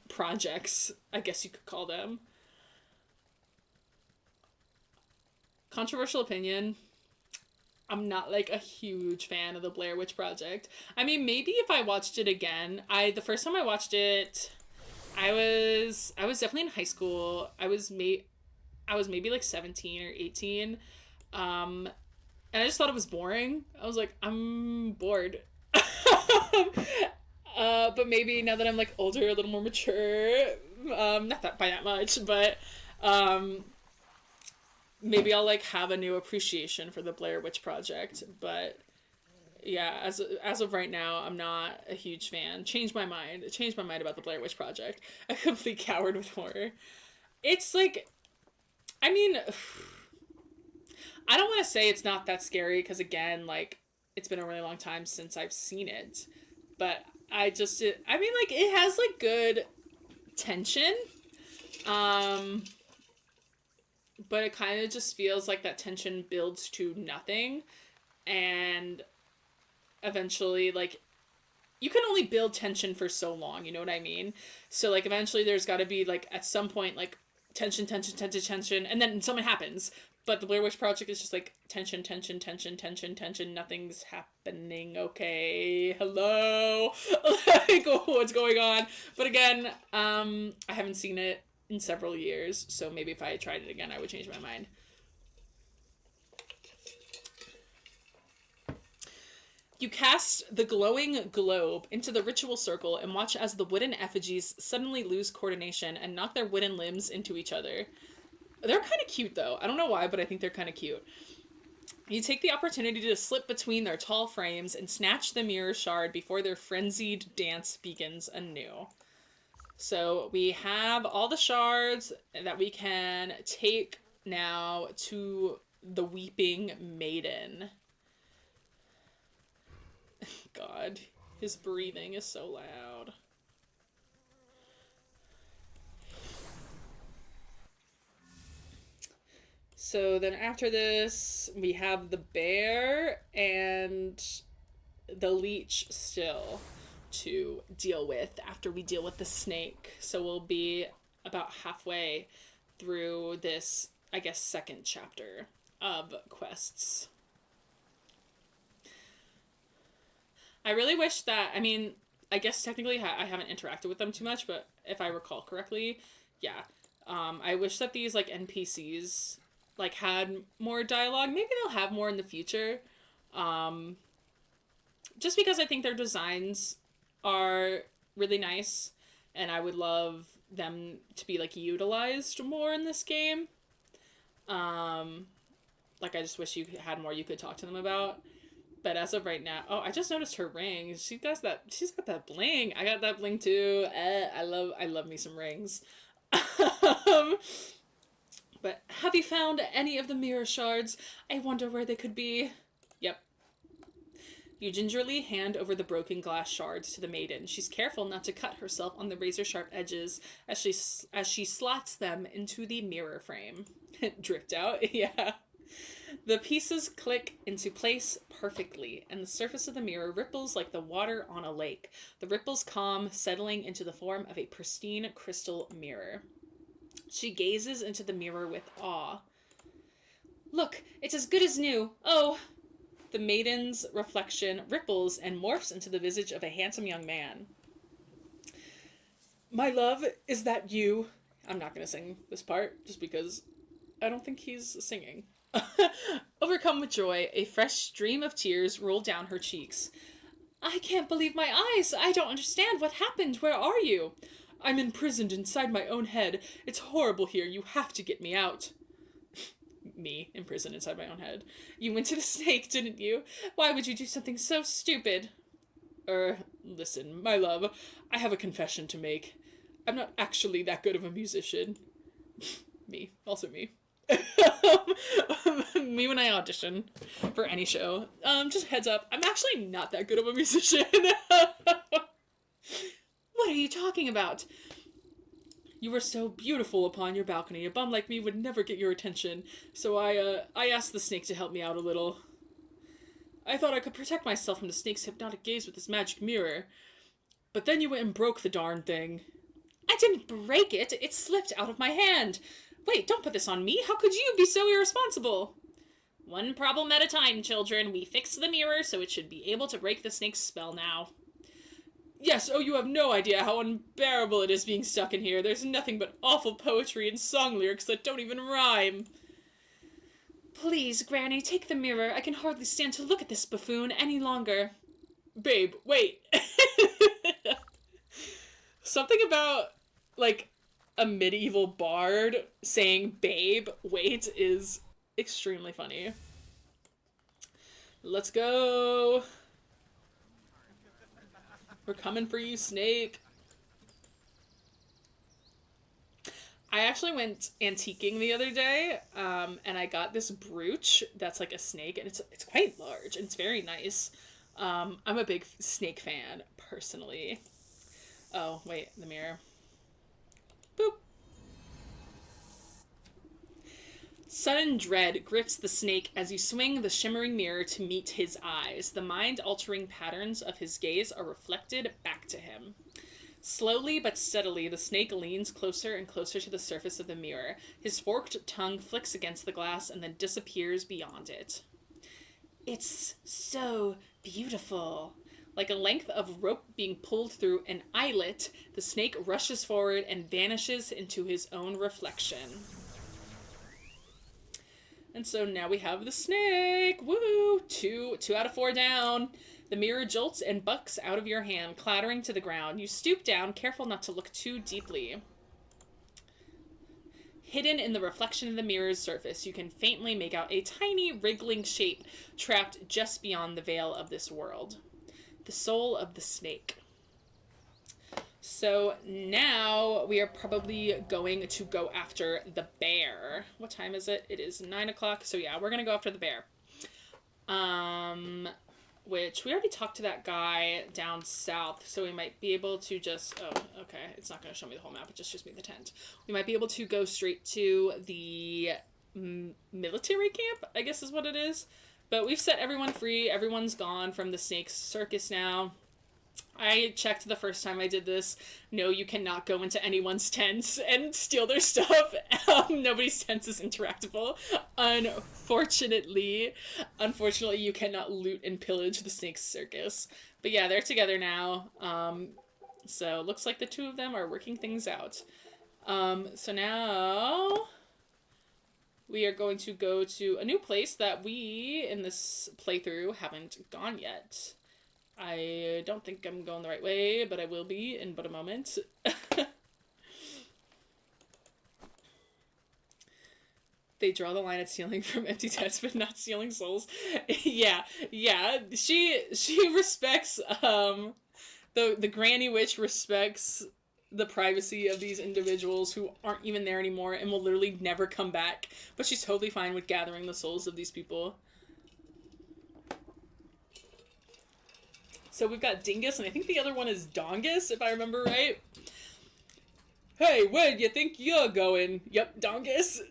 projects, I guess you could call them. Controversial opinion. I'm not like a huge fan of the Blair Witch Project. I mean, maybe if I watched it again, the first time I watched it, I was definitely in high school. I was maybe like 17 or 18. And I just thought it was boring. I was like, I'm bored. But maybe now that I'm like older, a little more mature, not that by that much, but maybe I'll like have a new appreciation for the Blair Witch Project. But yeah, as of right now, I'm not a huge fan. Changed my mind about the Blair Witch Project. A complete coward with horror. It's like, I mean, I don't want to say it's not that scary because again, like, it's been a really long time since I've seen it, but I mean, like, it has, like, good tension, but it kind of just feels like that tension builds to nothing, and eventually, like, you can only build tension for so long, you know what I mean? So, like, eventually there's got to be, like, at some point, like, tension, and then something happens. But the Blair Witch Project is just like tension, nothing's happening, okay, hello? Like, what's going on? But again, I haven't seen it in several years, so maybe if I tried it again, I would change my mind. You cast the glowing globe into the ritual circle and watch as the wooden effigies suddenly lose coordination and knock their wooden limbs into each other. They're kind of cute, though. I don't know why, but I think they're kind of cute. You take the opportunity to slip between their tall frames and snatch the mirror shard before their frenzied dance begins anew. So we have all the shards that we can take now to the Weeping Maiden. God, his breathing is so loud. So then after this, we have the bear and the leech still to deal with after we deal with the snake. So we'll be about halfway through this, I guess, second chapter of quests. I really wish that, I mean, I guess technically I haven't interacted with them too much, but if I recall correctly, yeah. I wish that these, like, NPCs, like, had more dialogue. Maybe they'll have more in the future. Just because I think their designs are really nice, and I would love them to be, like, utilized more in this game. Like, I just wish you had more you could talk to them about. But as of right now, oh, I just noticed her ring. She's got that bling. I got that bling too. I love me some rings. But have you found any of the mirror shards? I wonder where they could be. Yep. You gingerly hand over the broken glass shards to the maiden. She's careful not to cut herself on the razor-sharp edges as she slots them into the mirror frame. Dripped out, yeah. The pieces click into place perfectly, and the surface of the mirror ripples like the water on a lake. The ripples calm, settling into the form of a pristine crystal mirror. She gazes into the mirror with awe. Look, it's as good as new. Oh! The maiden's reflection ripples and morphs into the visage of a handsome young man. My love, is that you? I'm not going to sing this part, just because I don't think he's singing. Overcome with joy, a fresh stream of tears rolled down her cheeks. I can't believe my eyes. I don't understand. What happened? Where are you? I'm imprisoned inside my own head. It's horrible here. You have to get me out. Me, imprisoned inside my own head. You went to the snake, didn't you? Why would you do something so stupid? Listen, my love, I have a confession to make. I'm not actually that good of a musician. Me. Also me. Me when I audition for any show. Just heads up, I'm actually not that good of a musician. What are you talking about? You were so beautiful upon your balcony. A bum like me would never get your attention, so I asked the snake to help me out a little. I thought I could protect myself from the snake's hypnotic gaze with this magic mirror. But then you went and broke the darn thing. I didn't break it. It slipped out of my hand. Wait, don't put this on me. How could you be so irresponsible? One problem at a time, children. We fixed the mirror so it should be able to break the snake's spell now. Yes, oh, you have no idea how unbearable it is being stuck in here. There's nothing but awful poetry and song lyrics that don't even rhyme. Please, Granny, take the mirror. I can hardly stand to look at this buffoon any longer. Babe, wait. Something about, like, a medieval bard saying, babe, wait, is extremely funny. Let's go. We're coming for you, snake. I actually went antiquing the other day, and I got this brooch that's like a snake, and it's quite large, and it's very nice. I'm a big snake fan, personally. Oh, wait, the mirror. Boop. Sudden dread grips the snake as you swing the shimmering mirror to meet his eyes. The mind-altering patterns of his gaze are reflected back to him. Slowly but steadily, the snake leans closer and closer to the surface of the mirror. His forked tongue flicks against the glass and then disappears beyond it. It's so beautiful. Like a length of rope being pulled through an eyelet, the snake rushes forward and vanishes into his own reflection. And so now we have the snake. Woo! Two out of 4 down. The mirror jolts and bucks out of your hand, clattering to the ground. You stoop down, careful not to look too deeply. Hidden in the reflection of the mirror's surface, you can faintly make out a tiny, wriggling shape trapped just beyond the veil of this world. The soul of the snake. So now we are probably going to go after the bear. What time is it? It is 9 o'clock. So yeah, we're going to go after the bear. Which we already talked to that guy down south, so we might be able to just, oh, okay, it's not going to show me the whole map, it just shows me the tent. We might be able to go straight to the military camp, I guess is what it is. But we've set everyone free, everyone's gone from the Snake's Circus now. I checked the first time I did this. No, you cannot go into anyone's tents and steal their stuff. Nobody's tents is interactable. Unfortunately, you cannot loot and pillage the Snake's Circus. But yeah, they're together now. So looks like the two of them are working things out. So now we are going to go to a new place that we, in this playthrough, haven't gone yet. I don't think I'm going the right way, but I will be in but a moment. They draw the line at stealing from empty tents, but not stealing souls. Yeah. She respects, the Granny Witch respects the privacy of these individuals who aren't even there anymore and will literally never come back. But she's totally fine with gathering the souls of these people. So we've got Dingus, and I think the other one is Dongus, if I remember right. Hey, where do you think you're going? Yep, Dongus.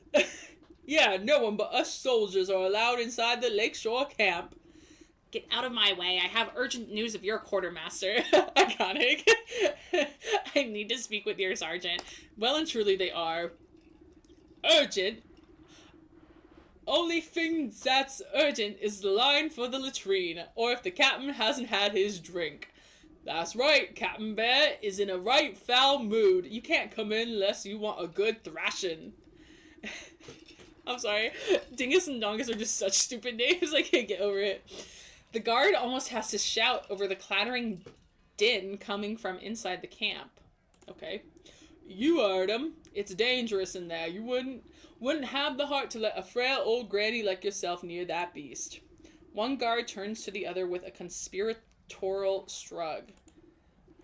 Yeah, no one but us soldiers are allowed inside the Lakeshore camp. Get out of my way. I have urgent news of your quartermaster. Iconic. I need to speak with your sergeant. Well and truly they are. Urgent? Only thing that's urgent is the line for the latrine, or if the captain hasn't had his drink. That's right, Captain Bear is in a right foul mood. You can't come in unless you want a good thrashing. I'm sorry. Dingus and Dongus are just such stupid names, I can't get over it. The guard almost has to shout over the clattering din coming from inside the camp. Okay. You heard him. It's dangerous in there. You wouldn't have the heart to let a frail old granny like yourself near that beast. One guard turns to the other with a conspiratorial shrug.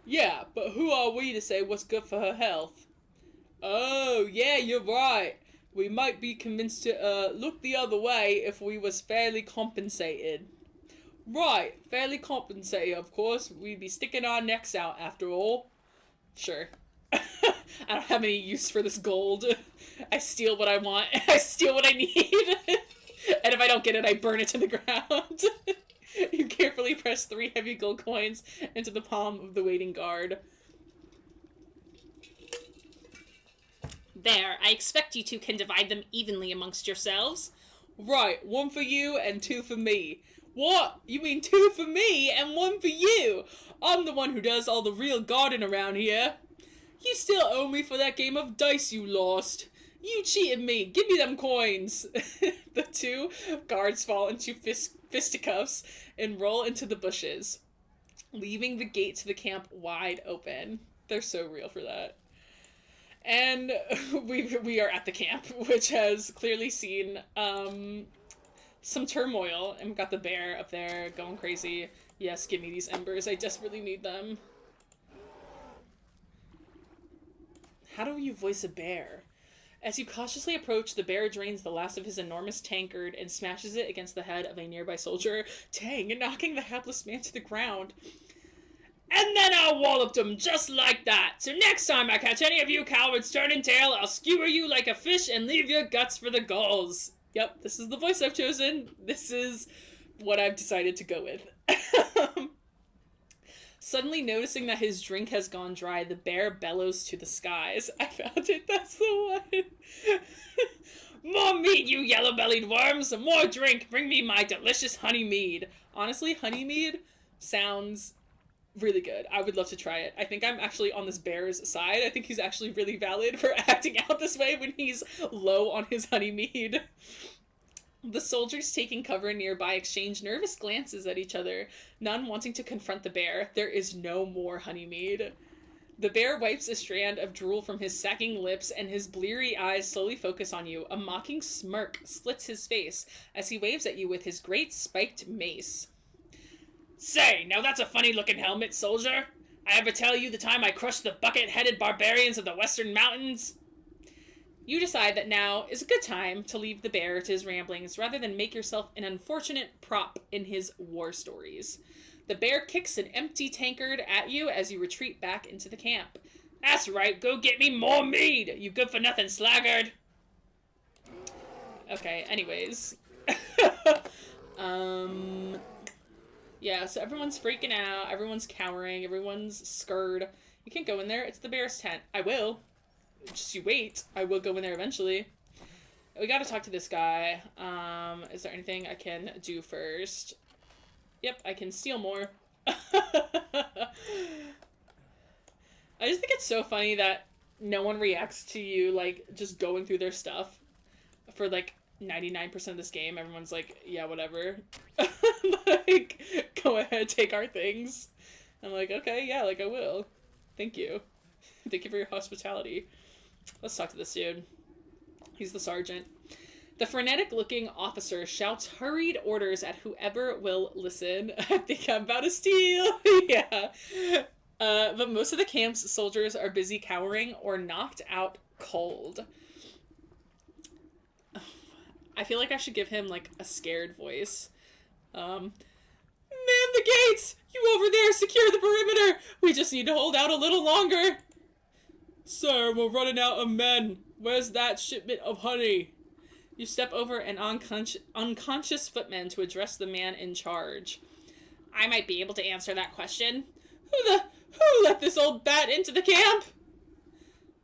Yeah, but who are we to say what's good for her health? Oh, yeah, you're right. We might be convinced to look the other way if we was fairly compensated. Right, fairly compensated, of course. We'd be sticking our necks out after all. Sure. I don't have any use for this gold. I steal what I want. I steal what I need. And if I don't get it, I burn it to the ground. You carefully press 3 heavy gold coins into the palm of the waiting guard. There, I expect you two can divide them evenly amongst yourselves. Right, 1 for you and 2 for me. What? You mean 2 for me and 1 for you? I'm the one who does all the real guarding around here. You still owe me for that game of dice you lost. You cheated me. Give me them coins. The two guards fall into fisticuffs and roll into the bushes, leaving the gate to the camp wide open. They're so real for that. And we are at the camp, which has clearly seen some turmoil. And we've got the bear up there going crazy. Yes, give me these embers. I desperately need them. How do you voice a bear? As you cautiously approach, the bear drains the last of his enormous tankard and smashes it against the head of a nearby soldier, dang, knocking the hapless man to the ground. And then I walloped him just like that. So next time I catch any of you cowards turning tail, I'll skewer you like a fish and leave your guts for the gulls. Yep, this is the voice I've chosen. This is what I've decided to go with. Suddenly noticing that his drink has gone dry, the bear bellows to the skies. I found it, that's the one. More meat, you yellow-bellied worms! More drink! Bring me my delicious honey mead! Honestly, honey mead sounds really good. I would love to try it. I think I'm actually on this bear's side. I think he's actually really valid for acting out this way when he's low on his honey mead. The soldiers taking cover nearby exchange nervous glances at each other, none wanting to confront the bear. There is no more honeymead. The bear wipes a strand of drool from his sagging lips, and his bleary eyes slowly focus on you. A mocking smirk slits his face as he waves at you with his great spiked mace. Say, now that's a funny-looking helmet, soldier. I ever tell you the time I crushed the bucket-headed barbarians of the Western Mountains? You decide that now is a good time to leave the bear to his ramblings rather than make yourself an unfortunate prop in his war stories. The bear kicks an empty tankard at you as you retreat back into the camp. That's right, go get me more mead, you good-for-nothing sluggard. Okay, anyways. Yeah, so everyone's freaking out, everyone's cowering, everyone's scared. You can't go in there, it's the bear's tent. I will. Just you wait. I will go in there eventually. We gotta talk to this guy. Is there anything I can do first? Yep, I can steal more. I just think it's so funny that no one reacts to you, like, just going through their stuff for, like, 99% of this game. Everyone's like, yeah, whatever. Like, go ahead, take our things. I'm like, okay, yeah, like, I will. Thank you. Thank you for your hospitality. Let's talk to this dude. He's the sergeant. The frenetic-looking officer shouts hurried orders at whoever will listen. I think I'm about to steal. Yeah. But most of the camp's soldiers are busy cowering or knocked out cold. I feel like I should give him, like, a scared voice. Man the gates! You over there, secure the perimeter! We just need to hold out a little longer. Sir, we're running out of men. Where's that shipment of honey? You step over an unconscious footman to address the man in charge. I might be able to answer that question. Who let this old bat into the camp?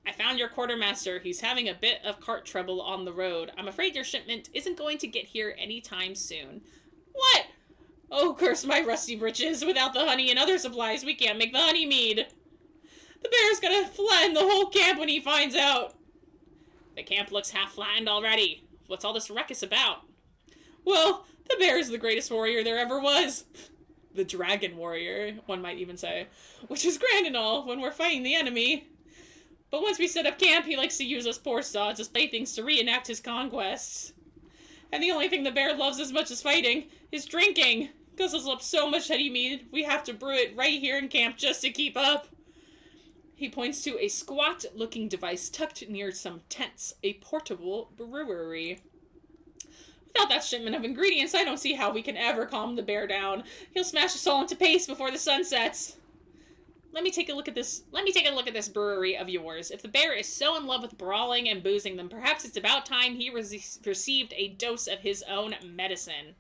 I found your quartermaster. He's having a bit of cart trouble on the road. I'm afraid your shipment isn't going to get here anytime soon. What? Oh, curse my rusty breeches. Without the honey and other supplies, we can't make the honey mead. The bear's gonna flatten the whole camp when he finds out. The camp looks half flattened already. What's all this ruckus about? Well, the bear is the greatest warrior there ever was. The dragon warrior, one might even say. Which is grand and all when we're fighting the enemy. But once we set up camp, he likes to use us poor sods as playthings to reenact his conquests. And the only thing the bear loves as much as fighting is drinking. Guzzles up so much honey mead, we have to brew it right here in camp just to keep up. He points to a squat-looking device tucked near some tents, a portable brewery. Without that shipment of ingredients, I don't see how we can ever calm the bear down. He'll smash us all into paste before the sun sets. Let me take a look at this brewery of yours. If the bear is so in love with brawling and boozing, then perhaps it's about time he received a dose of his own medicine.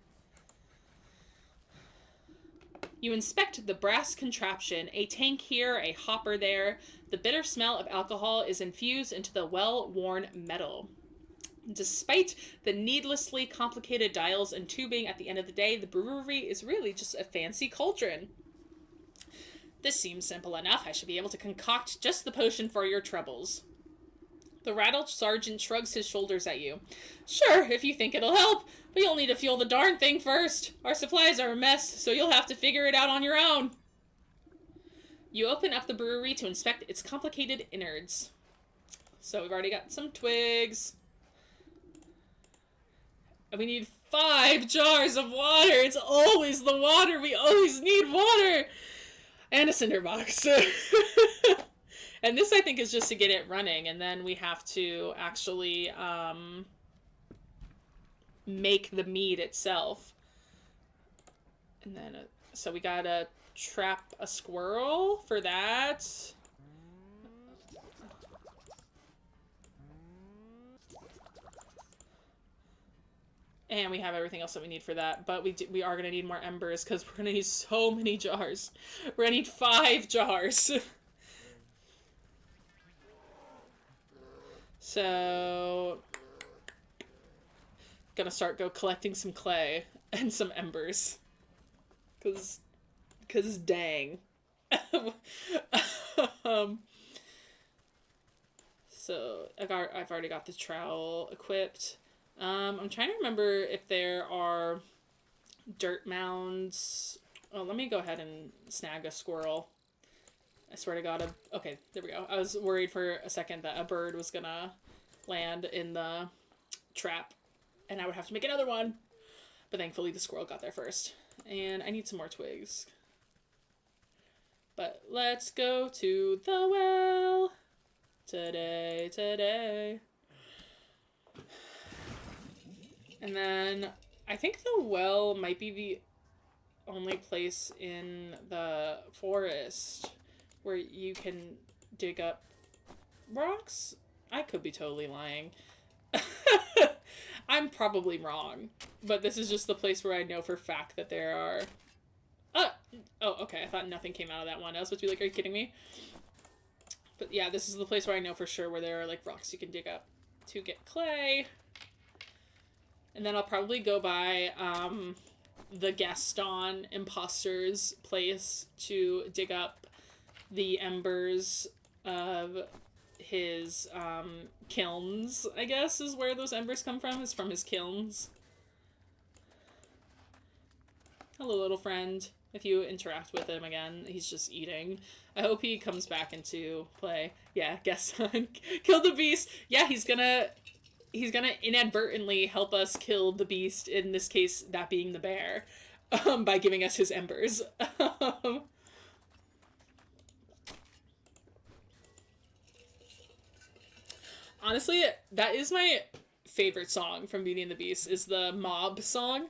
You inspect the brass contraption, a tank here, a hopper there. The bitter smell of alcohol is infused into the well-worn metal. Despite the needlessly complicated dials and tubing at the end of the day, the brewery is really just a fancy cauldron. This seems simple enough. I should be able to concoct just the potion for your troubles. The rattled sergeant shrugs his shoulders at you. Sure, if you think it'll help, but you'll need to fuel the darn thing first. Our supplies are a mess, so you'll have to figure it out on your own. You open up the brewery to inspect its complicated innards. So we've already got some twigs. And we need 5 jars of water. It's always the water. We always need water. And a cinder box. And this, I think, is just to get it running. And then we have to actually make the mead itself. And then, so we gotta trap a squirrel for that. And we have everything else that we need for that. But we are going to need more embers because we're going to need so many jars. We're going to need 5 jars. So, gonna start collecting some clay and some embers. Cause dang. So I've already got the trowel equipped. I'm trying to remember if there are dirt mounds. Oh, let me go ahead and snag a squirrel. I swear to God. Okay, there we go. I was worried for a second that a bird was gonna land in the trap and I would have to make another one. But thankfully the squirrel got there first. And I need some more twigs. But let's go to the well today. And then I think the well might be the only place in the forest where you can dig up rocks. I could be totally lying. I'm probably wrong, but this is just the place where I know for a fact that there are... Oh, okay, I thought nothing came out of that one. I was supposed to be like, are you kidding me? But yeah, this is the place where I know for sure where there are, like, rocks you can dig up to get clay. And then I'll probably go by, the Gaston imposter's place to dig up the embers of his, kilns, I guess, is where those embers come from, is from his kilns. Hello, little friend. If you interact with him again, he's just eating. I hope he comes back into play. Yeah, Gaston killed the beast. Yeah, he's gonna inadvertently help us kill the beast, in this case, that being the bear, by giving us his embers. Honestly, that is my favorite song from Beauty and the Beast, is the mob song.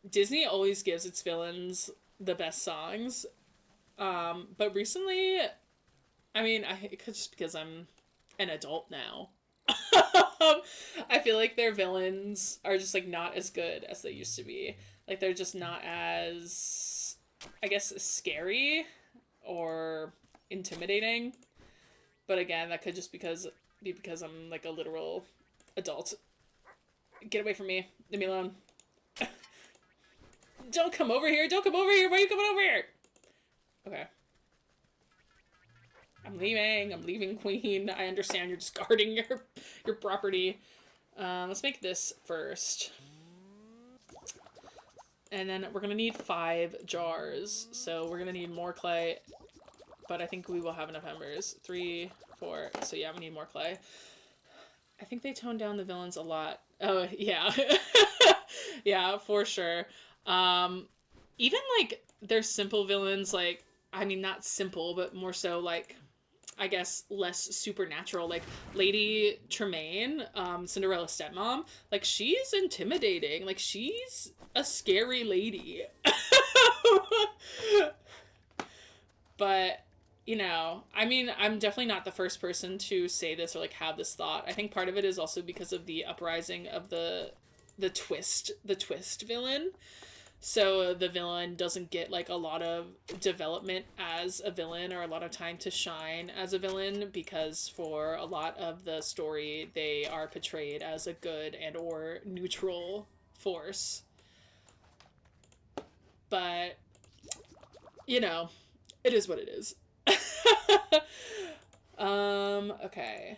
Disney always gives its villains the best songs. But recently, I mean, it could just because I'm an adult now. I feel like their villains are just, like, not as good as they used to be. Like, they're just not as, I guess, scary or intimidating. But again, that could just be because I'm, like, a literal adult. Get away from me. Leave me alone. Don't come over here. Don't come over here. Why are you coming over here? Okay. I'm leaving, queen. I understand you're just guarding your property. Let's make this first. And then we're gonna need 5 jars. So we're gonna need more clay. But I think we will have enough embers. 3, 4. So yeah, we need more clay. I think they toned down the villains a lot. Oh, yeah. Yeah, for sure. Even, like, their simple villains, like, I mean, not simple, but more so, like, I guess, less supernatural. Like, Lady Tremaine, Cinderella's stepmom, like, she's intimidating. Like, she's a scary lady. But, you know, I mean, I'm definitely not the first person to say this or, like, have this thought. I think part of it is also because of the uprising of the twist villain. So the villain doesn't get, like, a lot of development as a villain or a lot of time to shine as a villain, because for a lot of the story they are portrayed as a good and or neutral force. But, you know, it is what it is. Okay.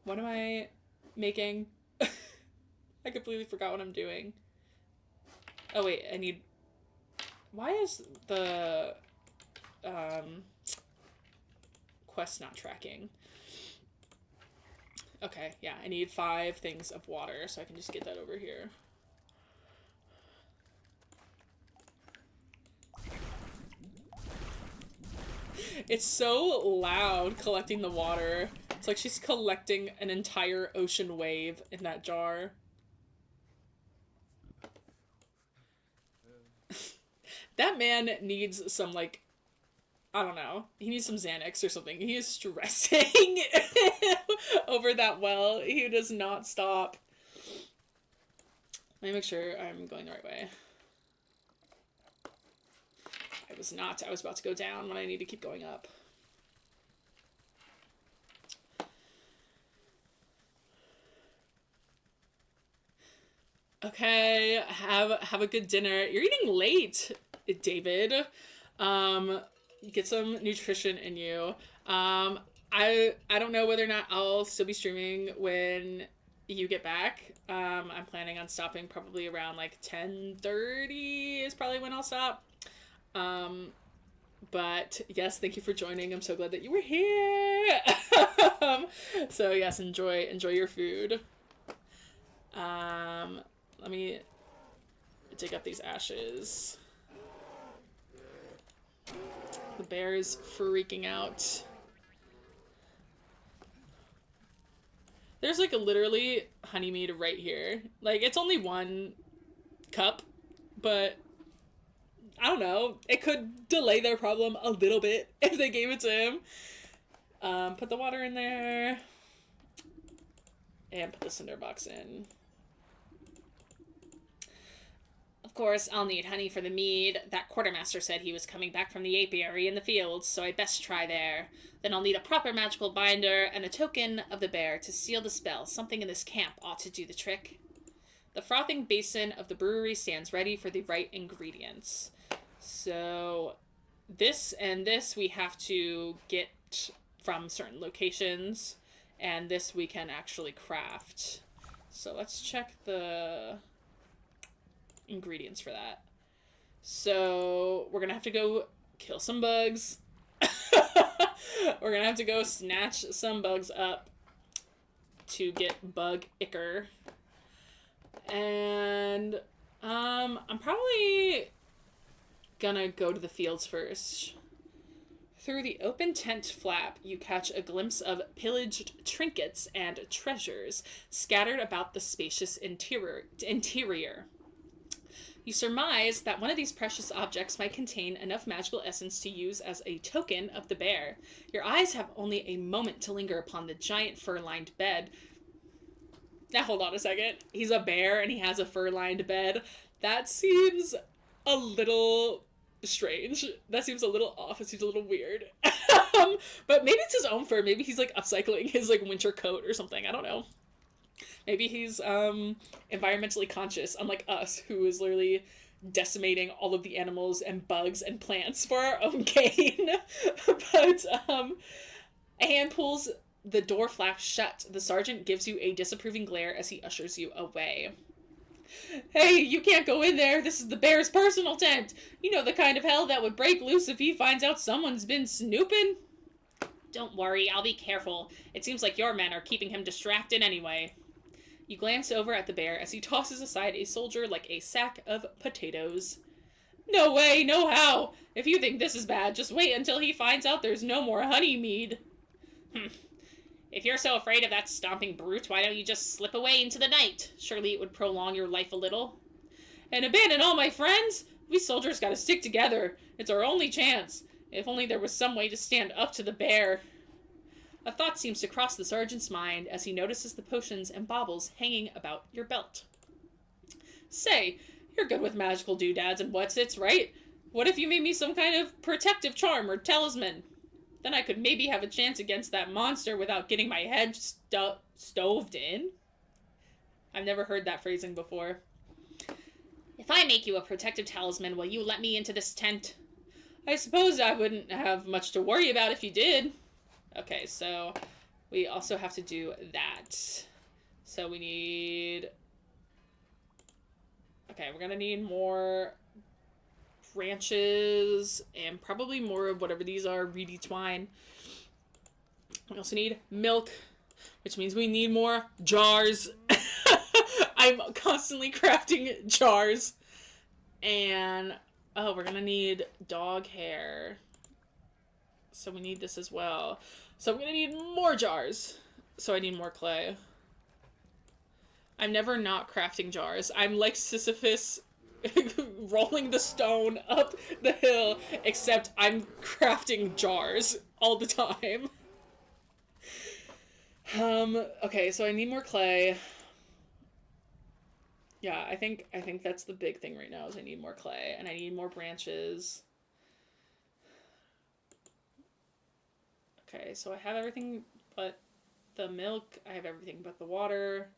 What am I making? I completely forgot what I'm doing. Oh wait, I need... Why is the quest not tracking? Okay, yeah, I need 5 things of water, so I can just get that over here. It's so loud collecting the water. It's like she's collecting an entire ocean wave in that jar. That man needs some, like, I don't know. He needs some Xanax or something. He is stressing over that well. He does not stop. Let me make sure I'm going the right way. I was not. I was about to go down when I need to keep going up. Okay, have a good dinner. You're eating late, David. Get some nutrition in you. I don't know whether or not I'll still be streaming when you get back. I'm planning on stopping probably around like 10:30 is probably when I'll stop. Um, but yes, thank you for joining. I'm so glad that you were here. So yes, enjoy your food. Let me dig up these ashes. The bear is freaking out. There's like a literally honey mead right here. Like it's only 1 cup, but I don't know. It could delay their problem a little bit if they gave it to him. Put the water in there. And put the cinder box in. Of course, I'll need honey for the mead. That quartermaster said he was coming back from the apiary in the fields, so I best try there. Then I'll need a proper magical binder and a token of the bear to seal the spell. Something in this camp ought to do the trick. The frothing basin of the brewery stands ready for the right ingredients. So this and this we have to get from certain locations, and this we can actually craft. So let's check the ingredients for that. So we're gonna have to go kill some bugs. We're gonna have to go snatch some bugs up to get bug ichor. And I'm probably gonna go to the fields first. Through the open tent flap, you catch a glimpse of pillaged trinkets and treasures scattered about the spacious interior. You surmise that one of these precious objects might contain enough magical essence to use as a token of the bear. Your eyes have only a moment to linger upon the giant fur-lined bed. Now, hold on a second. He's a bear and he has a fur-lined bed. That seems a little strange. That seems a little off. It seems a little weird. But maybe it's his own fur. Maybe he's, like, upcycling his, like, winter coat or something. I don't know. Maybe he's environmentally conscious, unlike us, who is literally decimating all of the animals and bugs and plants for our own gain. But a hand pulls the door flap shut. The sergeant gives you a disapproving glare as he ushers you away. Hey, you can't go in there. This is the bear's personal tent. You know the kind of hell that would break loose if he finds out someone's been snooping? Don't worry, I'll be careful. It seems like your men are keeping him distracted anyway. You glance over at the bear as he tosses aside a soldier like a sack of potatoes. No way, no how. If you think this is bad, just wait until he finds out there's no more honey mead. If you're so afraid of that stomping brute, why don't you just slip away into the night? Surely it would prolong your life a little. And abandon all my friends? We soldiers gotta stick together. It's our only chance. If only there was some way to stand up to the bear. A thought seems to cross the sergeant's mind as he notices the potions and baubles hanging about your belt. Say, you're good with magical doodads and what's-its, right? What if you made me some kind of protective charm or talisman? Then I could maybe have a chance against that monster without getting my head stoved in? I've never heard that phrasing before. If I make you a protective talisman, will you let me into this tent? I suppose I wouldn't have much to worry about if you did. Okay, so we also have to do that. So we need... Okay, we're gonna need more branches and probably more of whatever these are, reedy twine. We also need milk, which means we need more jars. I'm constantly crafting jars. And, oh, we're gonna need dog hair. So we need this as well. So I'm gonna need more jars. So I need more clay. I'm never not crafting jars. I'm like Sisyphus rolling the stone up the hill, except I'm crafting jars all the time. Okay, so I need more clay. Yeah, I think that's the big thing right now is I need more clay and I need more branches. Okay, so I have everything but the milk. I have everything but the water.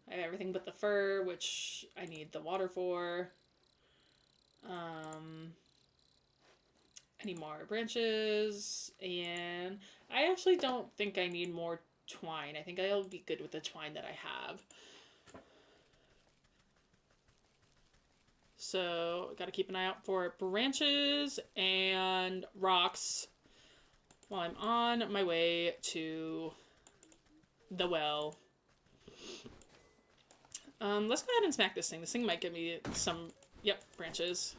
I have everything but the fur, which I need the water for. I need more branches, and I actually don't think I need more twine. I think I'll be good with the twine that I have. So, gotta keep an eye out for branches and rocks while I'm on my way to the well. Let's go ahead and smack this thing. This thing might give me some, yep, branches.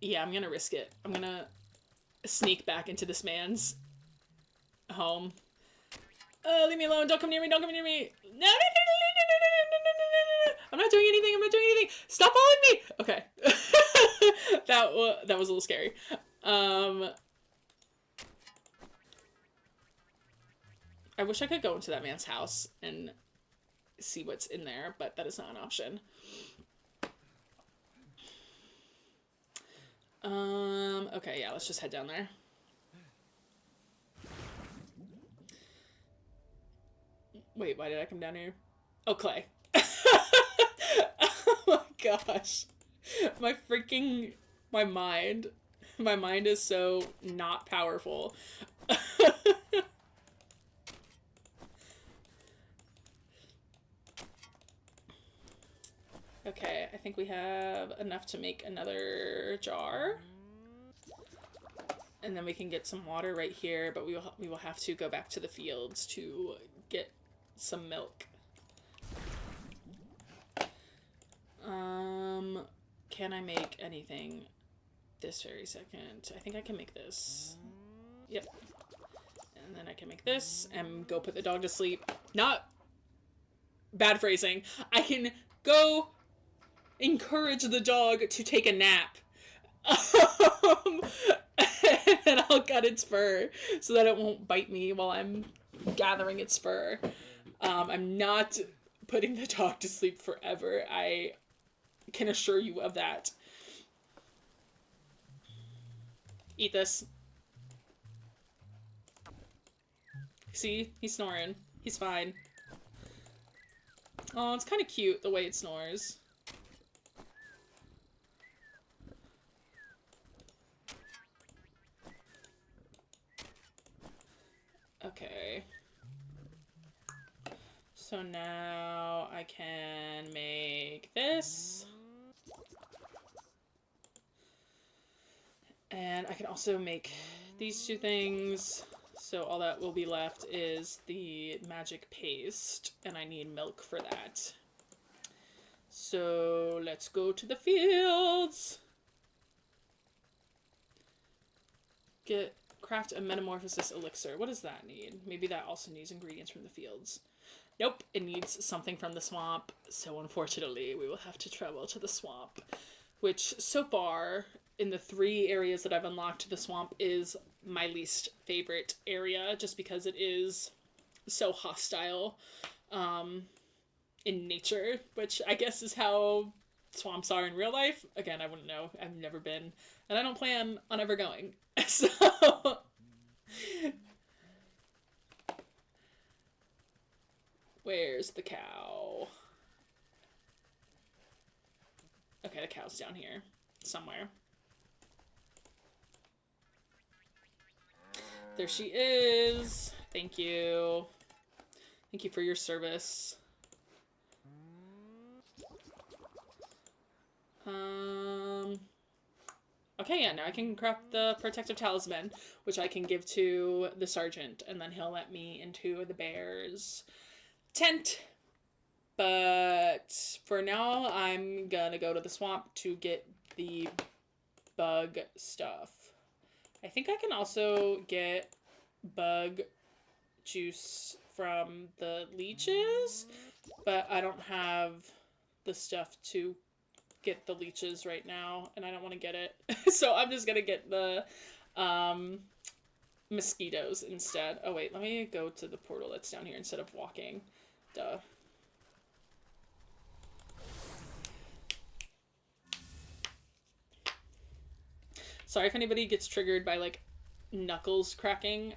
Yeah, I'm gonna risk it. I'm gonna sneak back into this man's home. Oh, leave me alone. Don't come near me. Don't come near me. No. I'm not doing anything. I'm not doing anything. Stop following me. Okay. that was a little scary. I wish I could go into that man's house and see what's in there, but that is not an option. Okay, yeah, let's just head down there. Wait, why did I come down here? Oh, clay. Oh my gosh. My mind is so not powerful. Okay, I think we have enough to make another jar. And then we can get some water right here, but we will have to go back to the fields to get some milk. Can I make anything this very second? I think I can make this. Yep. And then I can make this and go put the dog to sleep. Not bad phrasing. I can go encourage the dog to take a nap. And I'll cut its fur so that it won't bite me while I'm gathering its fur. I'm not putting the dog to sleep forever. I can assure you of that. Eat this. See? He's snoring. He's fine. Oh, it's kind of cute the way it snores. Okay. So now I can make this. And I can also make these two things. So all that will be left is the magic paste, and I need milk for that. So let's go to the fields. Craft a metamorphosis elixir. What does that need? Maybe that also needs ingredients from the fields. Nope, it needs something from the swamp. So unfortunately, we will have to travel to the swamp, which so far in the 3 areas that I've unlocked, the swamp is my least favorite area, just because it is so hostile in nature, which I guess is how swamps are in real life. Again, I wouldn't know. I've never been, and I don't plan on ever going. So where's the cow? Okay, the cow's down here somewhere. There she is. Thank you. Thank you for your service. Okay, yeah, now I can craft the protective talisman, which I can give to the sergeant, and then he'll let me into the bear's tent. But for now, I'm gonna go to the swamp to get the bug stuff. I think I can also get bug juice from the leeches, but I don't have the stuff to get the leeches right now, and I don't want to get it. So I'm just gonna get the mosquitoes instead. Oh wait, let me go to the portal that's down here instead of walking. Duh. Sorry if anybody gets triggered by like knuckles cracking.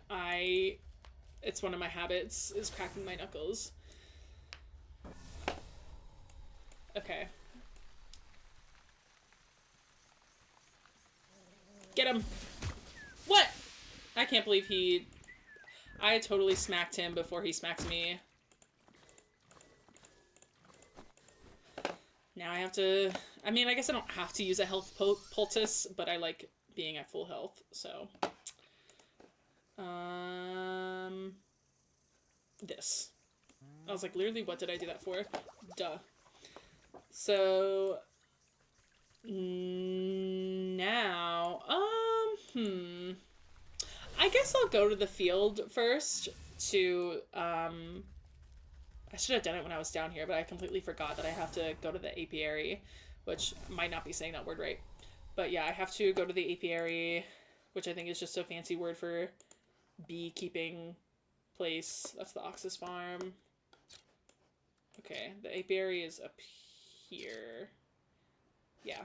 It's one of my habits, is cracking my knuckles. Okay. Get him. What? I can't believe he... I totally smacked him before he smacked me. Now I have to... I mean, I guess I don't have to use a health poultice, but I like being at full health, so... This. I was like, literally, what did I do that for? Duh. So... Now... I guess I'll go to the field first to, I should have done it when I was down here, but I completely forgot that I have to go to the apiary, which might not be saying that word right. But yeah, I have to go to the apiary, which I think is just a fancy word for beekeeping place. That's the Oxus farm. Okay, the apiary is up here. Yeah.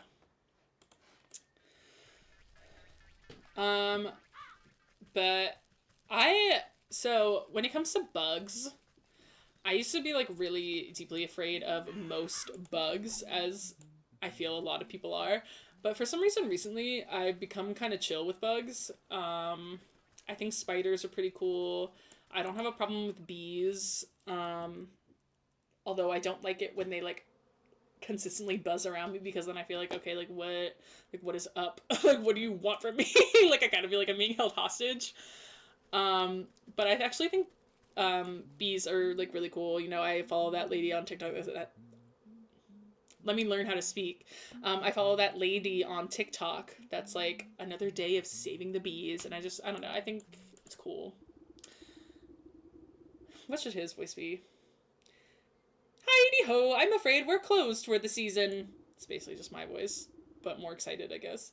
But so when it comes to bugs, I used to be like really deeply afraid of most bugs, as I feel a lot of people are. But for some reason recently, I've become kind of chill with bugs. I think spiders are pretty cool. I don't have a problem with bees. Although I don't like it when they like consistently buzz around me, because then I feel like, okay, like what is up? Like, what do you want from me? Like, I kind of feel like I'm being held hostage. But I actually think bees are like really cool. You know, I follow that lady on TikTok that let me learn how to speak. I follow that lady on TikTok that's like another day of saving the bees, and I don't know, I think it's cool. What should his voice be? Heidi-ho, I'm afraid we're closed for the season. It's basically just my voice, but more excited, I guess.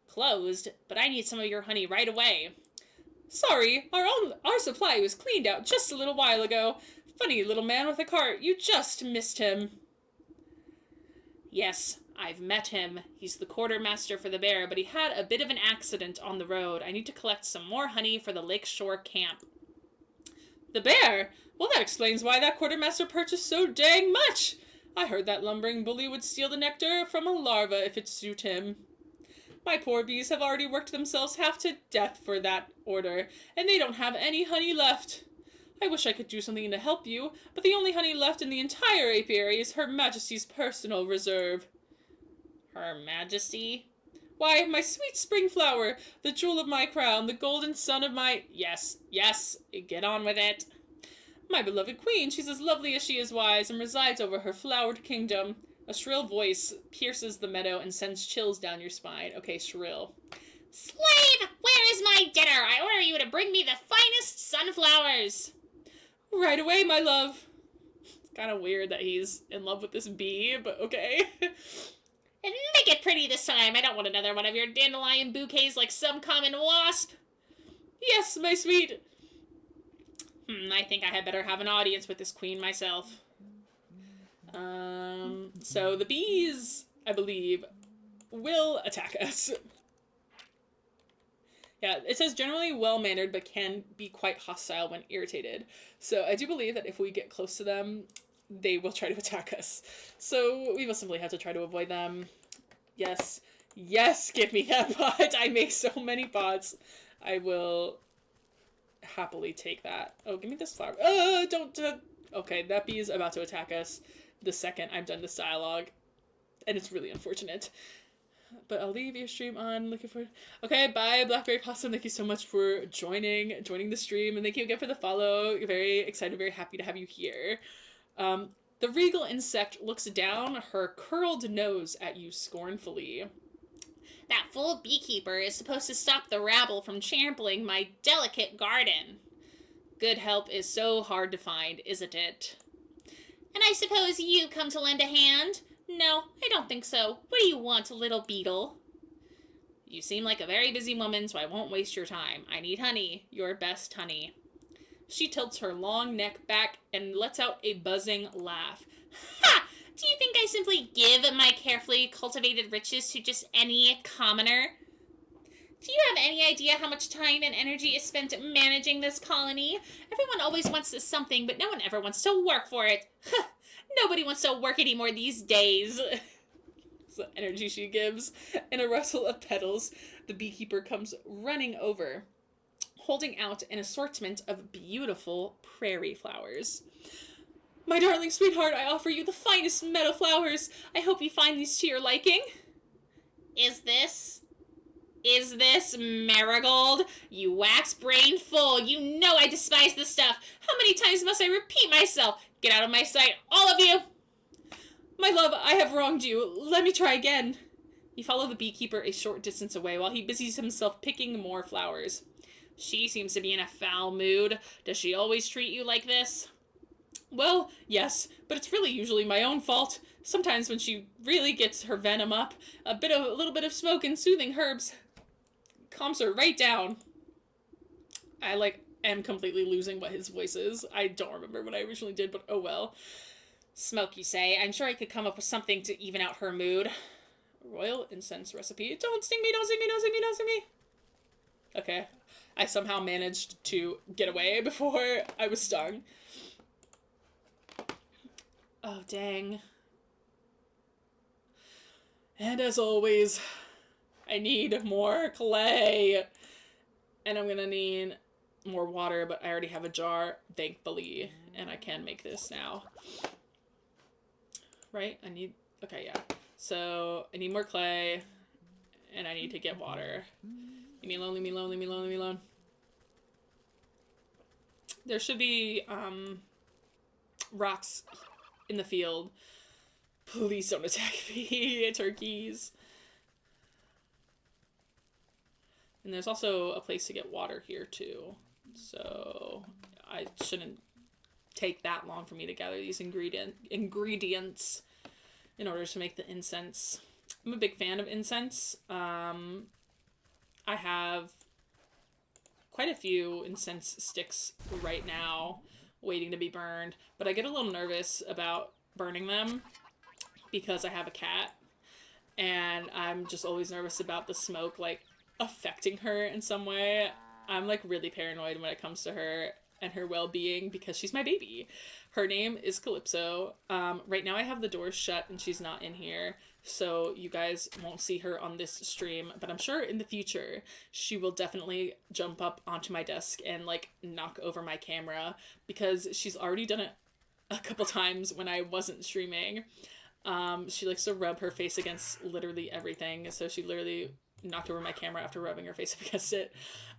Closed? But I need some of your honey right away. Sorry, our supply was cleaned out just a little while ago. Funny little man with a cart, you just missed him. Yes, I've met him. He's the quartermaster for the bear, but he had a bit of an accident on the road. I need to collect some more honey for the lakeshore camp. The bear? Well, that explains why that quartermaster purchased so dang much. I heard that lumbering bully would steal the nectar from a larva if it suit him. My poor bees have already worked themselves half to death for that order, and they don't have any honey left. I wish I could do something to help you, but the only honey left in the entire apiary is Her Majesty's personal reserve. Her Majesty? Why, my sweet spring flower, the jewel of my crown, the golden sun of my... Yes, get on with it. My beloved queen, she's as lovely as she is wise, and resides over her flowered kingdom. A shrill voice pierces the meadow and sends chills down your spine. Okay, shrill. Slave, where is my dinner? I order you to bring me the finest sunflowers. Right away, my love. It's kind of weird that he's in love with this bee, but okay. And make it pretty this time. I don't want another one of your dandelion bouquets like some common wasp. Yes, my sweet. I think I had better have an audience with this queen myself. So the bees, I believe, will attack us. Yeah, it says generally well-mannered, but can be quite hostile when irritated. So I do believe that if we get close to them, they will try to attack us. So we will simply have to try to avoid them. Yes, give me that pot. I make so many pots. I will happily take that. Oh, give me this flower. Don't. Okay, that bee is about to attack us the second I'm done this dialogue. And it's really unfortunate. But I'll leave your stream on. Looking for... Okay, bye, Blackberry Possum. Thank you so much for joining the stream. And thank you again for the follow. You're very excited, very happy to have you here. The regal insect looks down her curled nose at you scornfully. That fool beekeeper is supposed to stop the rabble from trampling my delicate garden. Good help is so hard to find, isn't it? And I suppose you come to lend a hand? No, I don't think so. What do you want, little beetle? You seem like a very busy woman, so I won't waste your time. I need honey, your best honey. She tilts her long neck back and lets out a buzzing laugh. Ha! Do you think I simply give my carefully cultivated riches to just any commoner? Do you have any idea how much time and energy is spent managing this colony? Everyone always wants something, but no one ever wants to work for it. Nobody wants to work anymore these days. It's the energy she gives. In a rustle of petals, the beekeeper comes running over, holding out an assortment of beautiful prairie flowers. My darling sweetheart, I offer you the finest meadow flowers. I hope you find these to your liking. Is this marigold? You wax-brained fool. You know I despise this stuff. How many times must I repeat myself? Get out of my sight, all of you. My love, I have wronged you. Let me try again. You follow the beekeeper a short distance away while he busies himself picking more flowers. She seems to be in a foul mood. Does she always treat you like this? Well, yes, but it's really usually my own fault. Sometimes when she really gets her venom up, a little bit of smoke and soothing herbs calms her right down. I am completely losing what his voice is. I don't remember what I originally did, but oh well. Smoke, you say? I'm sure I could come up with something to even out her mood. Royal incense recipe. Don't sting me, don't sting me, don't sting me, don't sting me. Okay. I somehow managed to get away before I was stung. Oh, dang. And as always, I need more clay. And I'm gonna need more water, but I already have a jar, thankfully. And I can make this now. Right? Okay, yeah. So, I need more clay. And I need to get water. Leave me alone, leave me alone, leave me alone, leave me alone. There should be, rocks in the field. Please don't attack me, turkeys. And there's also a place to get water here, too. So, I shouldn't take that long for me to gather these ingredients in order to make the incense. I'm a big fan of incense. I have quite a few incense sticks right now waiting to be burned, but I get a little nervous about burning them because I have a cat, and I'm just always nervous about the smoke, affecting her in some way. I'm, really paranoid when it comes to her and her well-being because she's my baby. Her name is Calypso. Right now I have the doors shut and she's not in here, so you guys won't see her on this stream, but I'm sure in the future she will definitely jump up onto my desk and knock over my camera, because she's already done it a couple times when I wasn't streaming. She likes to rub her face against literally everything, so she literally knocked over my camera after rubbing her face up against it.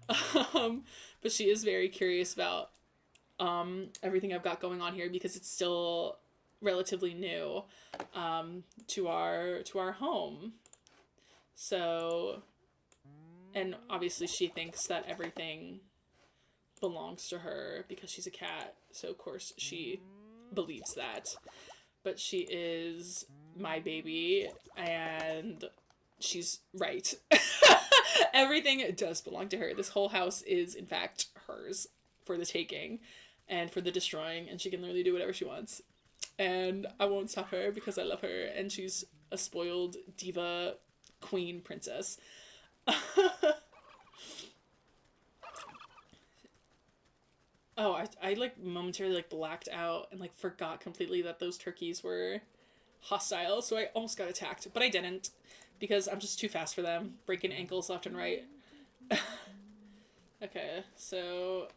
But she is very curious about everything I've got going on here, because it's still relatively new to our home. So, and obviously she thinks that everything belongs to her because she's a cat, so of course she believes that. But she is my baby, and she's right. Everything does belong to her. This whole house is, in fact, hers for the taking and for the destroying, and she can literally do whatever she wants. And I won't stop her because I love her, and she's a spoiled diva queen princess. Oh, I momentarily blacked out and forgot completely that those turkeys were hostile, so I almost got attacked, but I didn't, because I'm just too fast for them, breaking ankles left and right. Okay, so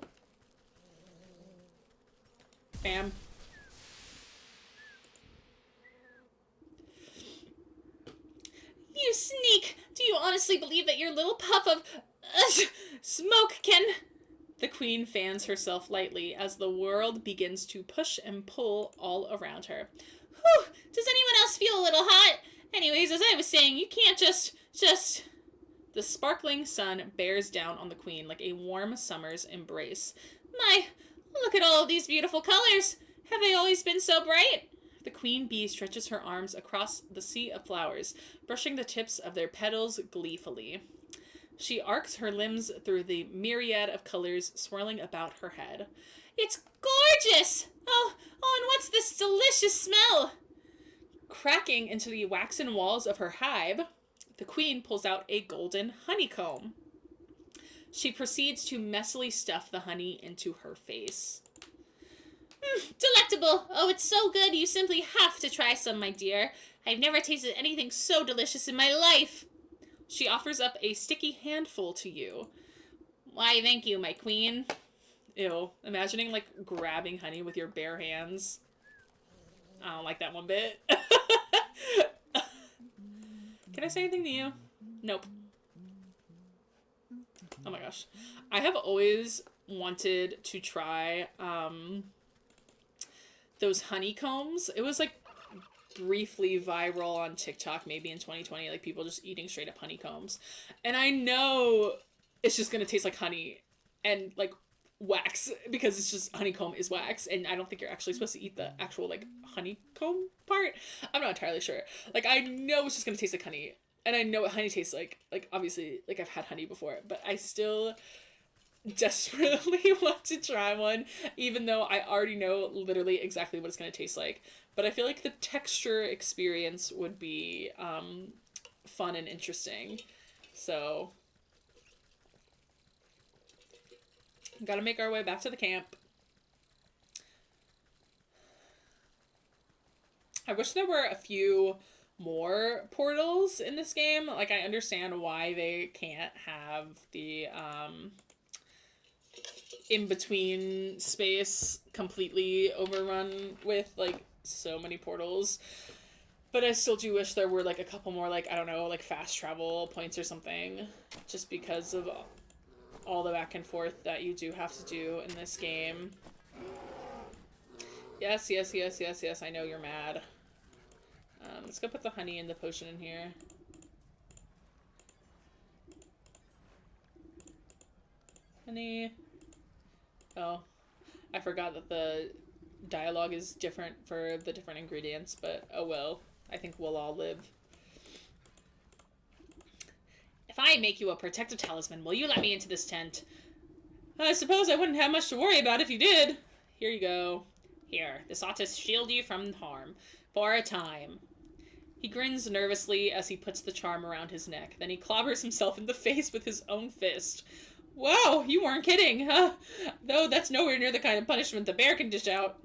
bam. You sneak! Do you honestly believe that your little puff of smoke can... The queen fans herself lightly as the world begins to push and pull all around her. Whew! Does anyone else feel a little hot? Anyways, as I was saying, you can't just... The sparkling sun bears down on the queen like a warm summer's embrace. My, look at all of these beautiful colors. Have they always been so bright? The queen bee stretches her arms across the sea of flowers, brushing the tips of their petals gleefully. She arcs her limbs through the myriad of colors swirling about her head. It's gorgeous! Oh, and what's this delicious smell? Cracking into the waxen walls of her hive, the queen pulls out a golden honeycomb. She proceeds to messily stuff the honey into her face. Delectable! Oh, it's so good, you simply have to try some, my dear. I've never tasted anything so delicious in my life. She offers up a sticky handful to you. Why, thank you, my queen. Ew. Imagining, like, grabbing honey with your bare hands. I don't like that one bit. Can I say anything to you? Nope. Oh my gosh. I have always wanted to try, those honeycombs. It was, like, briefly viral on TikTok, maybe in 2020, like, people just eating straight up honeycombs. And I know it's just gonna taste like honey and, like, wax, because it's just, honeycomb is wax, and I don't think you're actually supposed to eat the actual, like, honeycomb part. I'm not entirely sure. Like, I know it's just gonna taste like honey, and I know what honey tastes like. Like, obviously, like, I've had honey before, but I still desperately want to try one, even though I already know literally exactly what it's gonna taste like. But I feel like the texture experience would be fun and interesting. So gotta make our way back to the camp. I wish there were a few more portals in this game. Like, I understand why they can't have the in-between space completely overrun with, like, so many portals. But I still do wish there were, like, a couple more, like, I don't know, like, fast travel points or something. Just because of all the back and forth that you do have to do in this game. Yes, yes, yes, yes, yes, I know you're mad. Let's go put the honey and the potion in here. Honey. Oh, I forgot that the dialogue is different for the different ingredients, but oh well. I think we'll all live. If I make you a protective talisman, will you let me into this tent? I suppose I wouldn't have much to worry about if you did. Here you go. Here, this ought to shield you from harm. For a time. He grins nervously as he puts the charm around his neck. Then he clobbers himself in the face with his own fist. Wow, you weren't kidding, huh? Though that's nowhere near the kind of punishment the bear can dish out.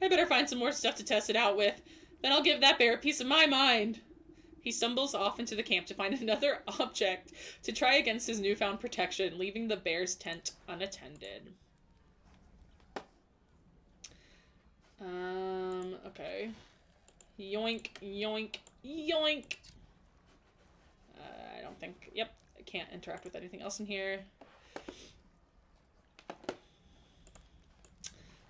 I better find some more stuff to test it out with. Then I'll give that bear a piece of my mind. He stumbles off into the camp to find another object to try against his newfound protection, leaving the bear's tent unattended. Okay. Yoink, yoink, yoink. I don't think, yep, I can't interact with anything else in here.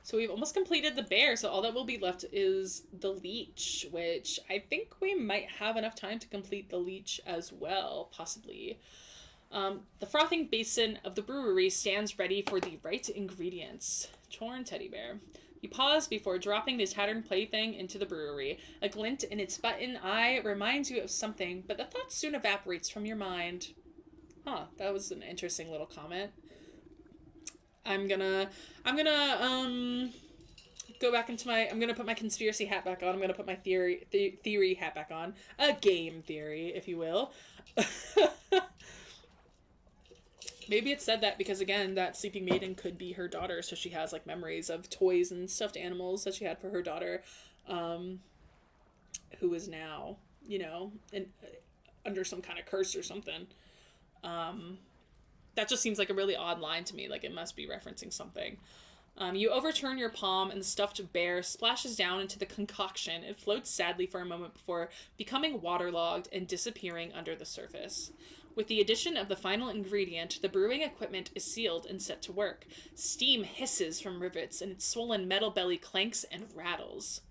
So we've almost completed the bear, so all that will be left is the leech, which I think we might have enough time to complete the leech as well, possibly. The frothing basin of the brewery stands ready for the right ingredients. Torn teddy bear. You pause before dropping the tattered plaything into the brewery. A glint in its button eye reminds you of something, but the thought soon evaporates from your mind. Huh, that was an interesting little comment. I'm gonna go back into my, I'm gonna put my conspiracy hat back on. I'm gonna put my theory hat back on. A game theory, if you will. Maybe it said that because, again, that sleeping maiden could be her daughter, so she has, like, memories of toys and stuffed animals that she had for her daughter, who is now, you know, under some kind of curse or something. That just seems like a really odd line to me, like it must be referencing something. You overturn your palm and the stuffed bear splashes down into the concoction. It floats sadly for a moment before becoming waterlogged and disappearing under the surface. With the addition of the final ingredient, the brewing equipment is sealed and set to work. Steam hisses from rivets, and its swollen metal belly clanks and rattles.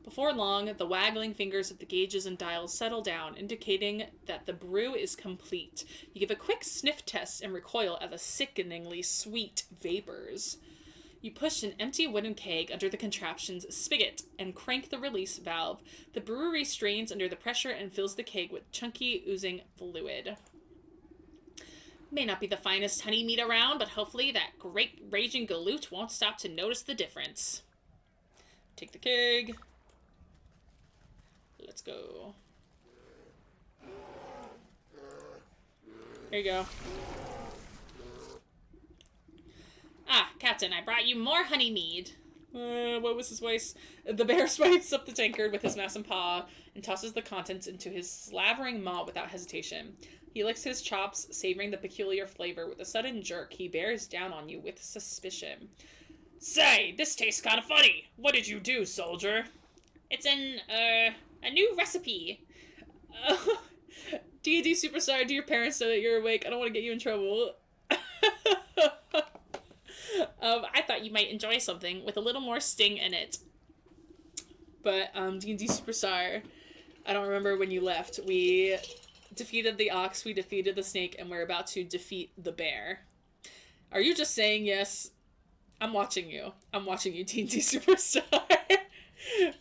Before long, the waggling fingers of the gauges and dials settle down, indicating that the brew is complete. You give a quick sniff test and recoil at the sickeningly sweet vapors. You push an empty wooden keg under the contraption's spigot and crank the release valve. The brewery strains under the pressure and fills the keg with chunky, oozing fluid. May not be the finest honey meat around, but hopefully that great raging galoot won't stop to notice the difference. Take the keg. Let's go. There you go. Ah, Captain, I brought you more honey mead. What was his voice? The bear swipes up the tankard with his massive paw and tosses the contents into his slavering maw without hesitation. He licks his chops, savoring the peculiar flavor. With a sudden jerk, he bears down on you with suspicion. Say, this tastes kind of funny. What did you do, soldier? It's a new recipe. D&D Superstar, do your parents know that you're awake? I don't want to get you in trouble. I thought you might enjoy something with a little more sting in it. But, D&D Superstar, I don't remember when you left. We defeated the ox, we defeated the snake, and we're about to defeat the bear. Are you just saying yes? I'm watching you. I'm watching you, D&D Superstar.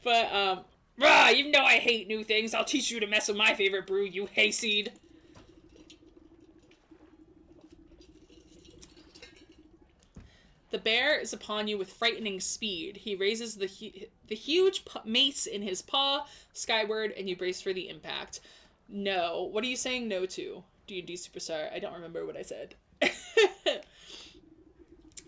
But, rah, you know I hate new things. I'll teach you to mess with my favorite brew, you hayseed. The bear is upon you with frightening speed. He raises the huge mace in his paw skyward, and you brace for the impact. No. What are you saying no to, D&D Superstar? I don't remember what I said.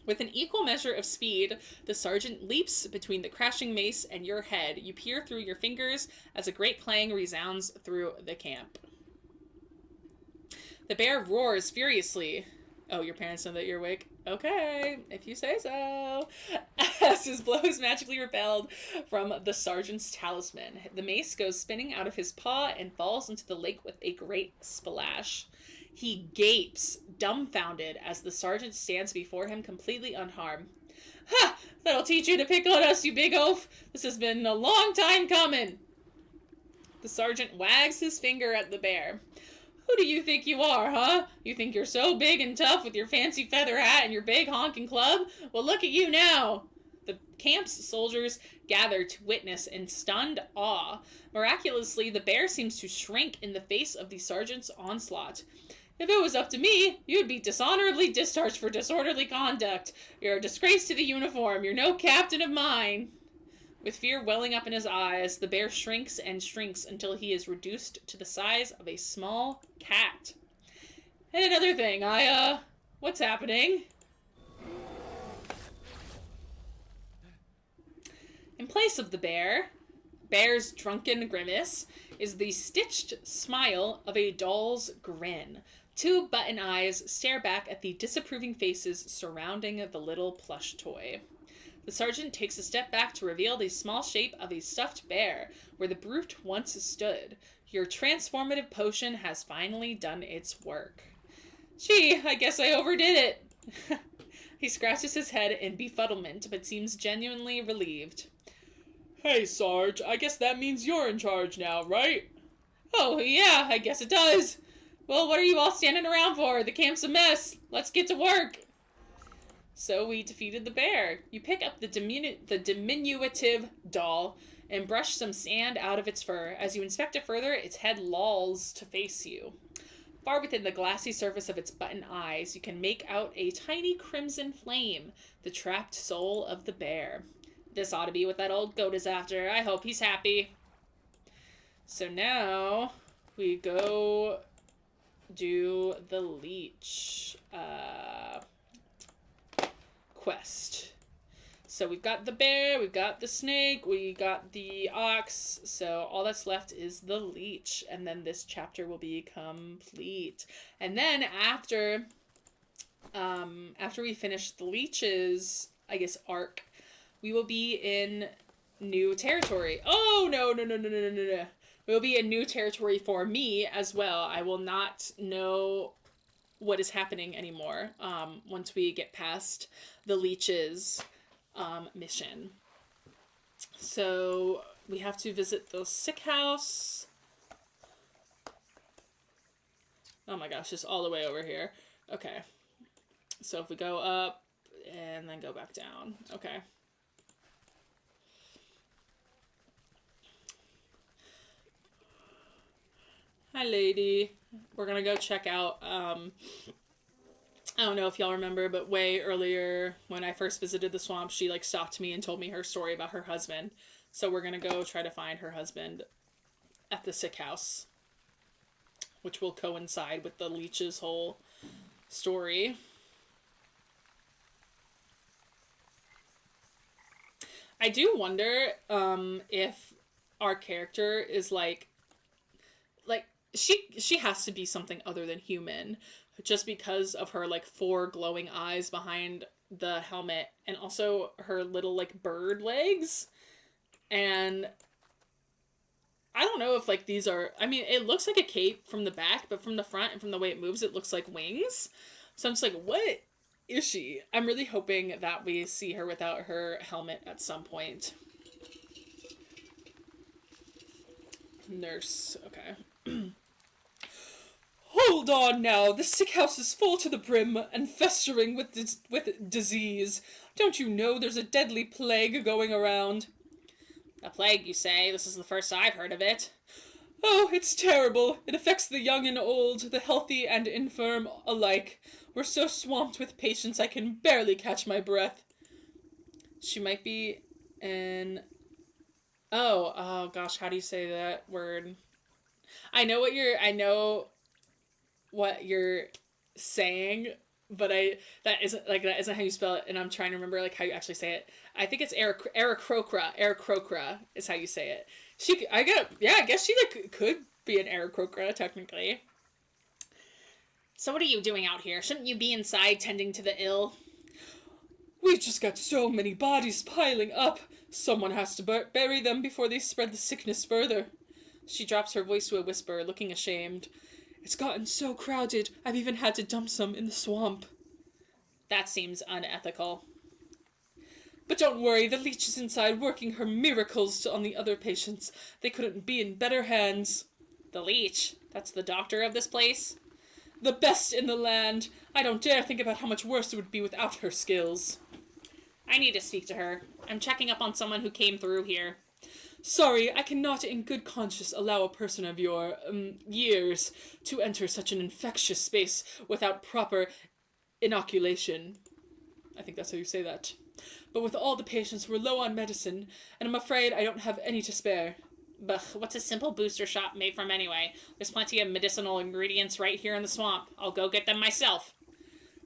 With an equal measure of speed, the sergeant leaps between the crashing mace and your head. You peer through your fingers as a great clang resounds through the camp. The bear roars furiously. Oh, your parents know that you're awake? Okay, if you say so. As his blow is magically repelled from the sergeant's talisman, the mace goes spinning out of his paw and falls into the lake with a great splash. He gapes, dumbfounded, as the sergeant stands before him completely unharmed. Ha! That'll teach you to pick on us, you big oaf! This has been a long time coming! The sergeant wags his finger at the bear. Who do you think you are, huh? You think you're so big and tough with your fancy feather hat and your big honking club? Well, look at you now! The camp's soldiers gather to witness in stunned awe. Miraculously, the bear seems to shrink in the face of the sergeant's onslaught. If it was up to me, you'd be dishonorably discharged for disorderly conduct. You're a disgrace to the uniform. You're no captain of mine. With fear welling up in his eyes, the bear shrinks and shrinks until he is reduced to the size of a small cat. And another thing, what's happening? In place of the bear's drunken grimace is the stitched smile of a doll's grin. Two button eyes stare back at the disapproving faces surrounding the little plush toy. The sergeant takes a step back to reveal the small shape of a stuffed bear, where the brute once stood. Your transformative potion has finally done its work. Gee, I guess I overdid it. He scratches his head in befuddlement, but seems genuinely relieved. Hey, Sarge, I guess that means you're in charge now, right? Oh, yeah, I guess it does. Well, what are you all standing around for? The camp's a mess. Let's get to work. So we defeated the bear. You pick up the diminutive doll and brush some sand out of its fur. As you inspect it further, its head lolls to face you. Far within the glassy surface of its button eyes, you can make out a tiny crimson flame, the trapped soul of the bear. This ought to be what that old goat is after. I hope he's happy. So now we go do the leech quest. So we've got the bear, we've got the snake, we got the ox, so all that's left is the leech, and then this chapter will be complete. And then after we finish the leech's, I guess, arc, we will be in new territory. Oh, no. We'll be in new territory for me as well. I will not know what is happening anymore once we get past the leech's mission. So we have to visit the sick house. Oh my gosh, it's all the way over here. Okay. So if we go up and then go back down. Okay. Hi, lady. We're gonna go check out, I don't know if y'all remember, but way earlier when I first visited the swamp, she, like, stopped me and told me her story about her husband. So we're gonna go try to find her husband at the sick house, which will coincide with the leech's whole story. I do wonder if our character is like she has to be something other than human just because of her like four glowing eyes behind the helmet and also her little like bird legs. And I don't know if like these are, I mean, it looks like a cape from the back, but from the front and from the way it moves it looks like wings. So I'm just like, what is she? I'm really hoping that we see her without her helmet at some point. Nurse, okay. Hold on now, the sick house is full to the brim and festering with disease. Don't you know there's a deadly plague going around? A plague, you say? This is the first I've heard of it. Oh, it's terrible. It affects the young and old, the healthy and infirm alike. We're so swamped with patients I can barely catch my breath. She might be an... oh gosh, how do you say that word? I know what you're saying, but that isn't how you spell it, and I'm trying to remember like how you actually say it. I think it's Aarakocra is how you say it. I guess she like could be an Aarakocra technically. So what are you doing out here? Shouldn't you be inside tending to the ill? We've just got so many bodies piling up. Someone has to bury them before they spread the sickness further. She drops her voice to a whisper, looking ashamed. It's gotten so crowded, I've even had to dump some in the swamp. That seems unethical. But don't worry, the leech is inside working her miracles on the other patients. They couldn't be in better hands. The leech? That's the doctor of this place? The best in the land. I don't dare think about how much worse it would be without her skills. I need to speak to her. I'm checking up on someone who came through here. Sorry, I cannot in good conscience allow a person of your, years to enter such an infectious space without proper inoculation. I think that's how you say that. But with all the patients, we're low on medicine, and I'm afraid I don't have any to spare. Bah, what's a simple booster shot made from anyway? There's plenty of medicinal ingredients right here in the swamp. I'll go get them myself.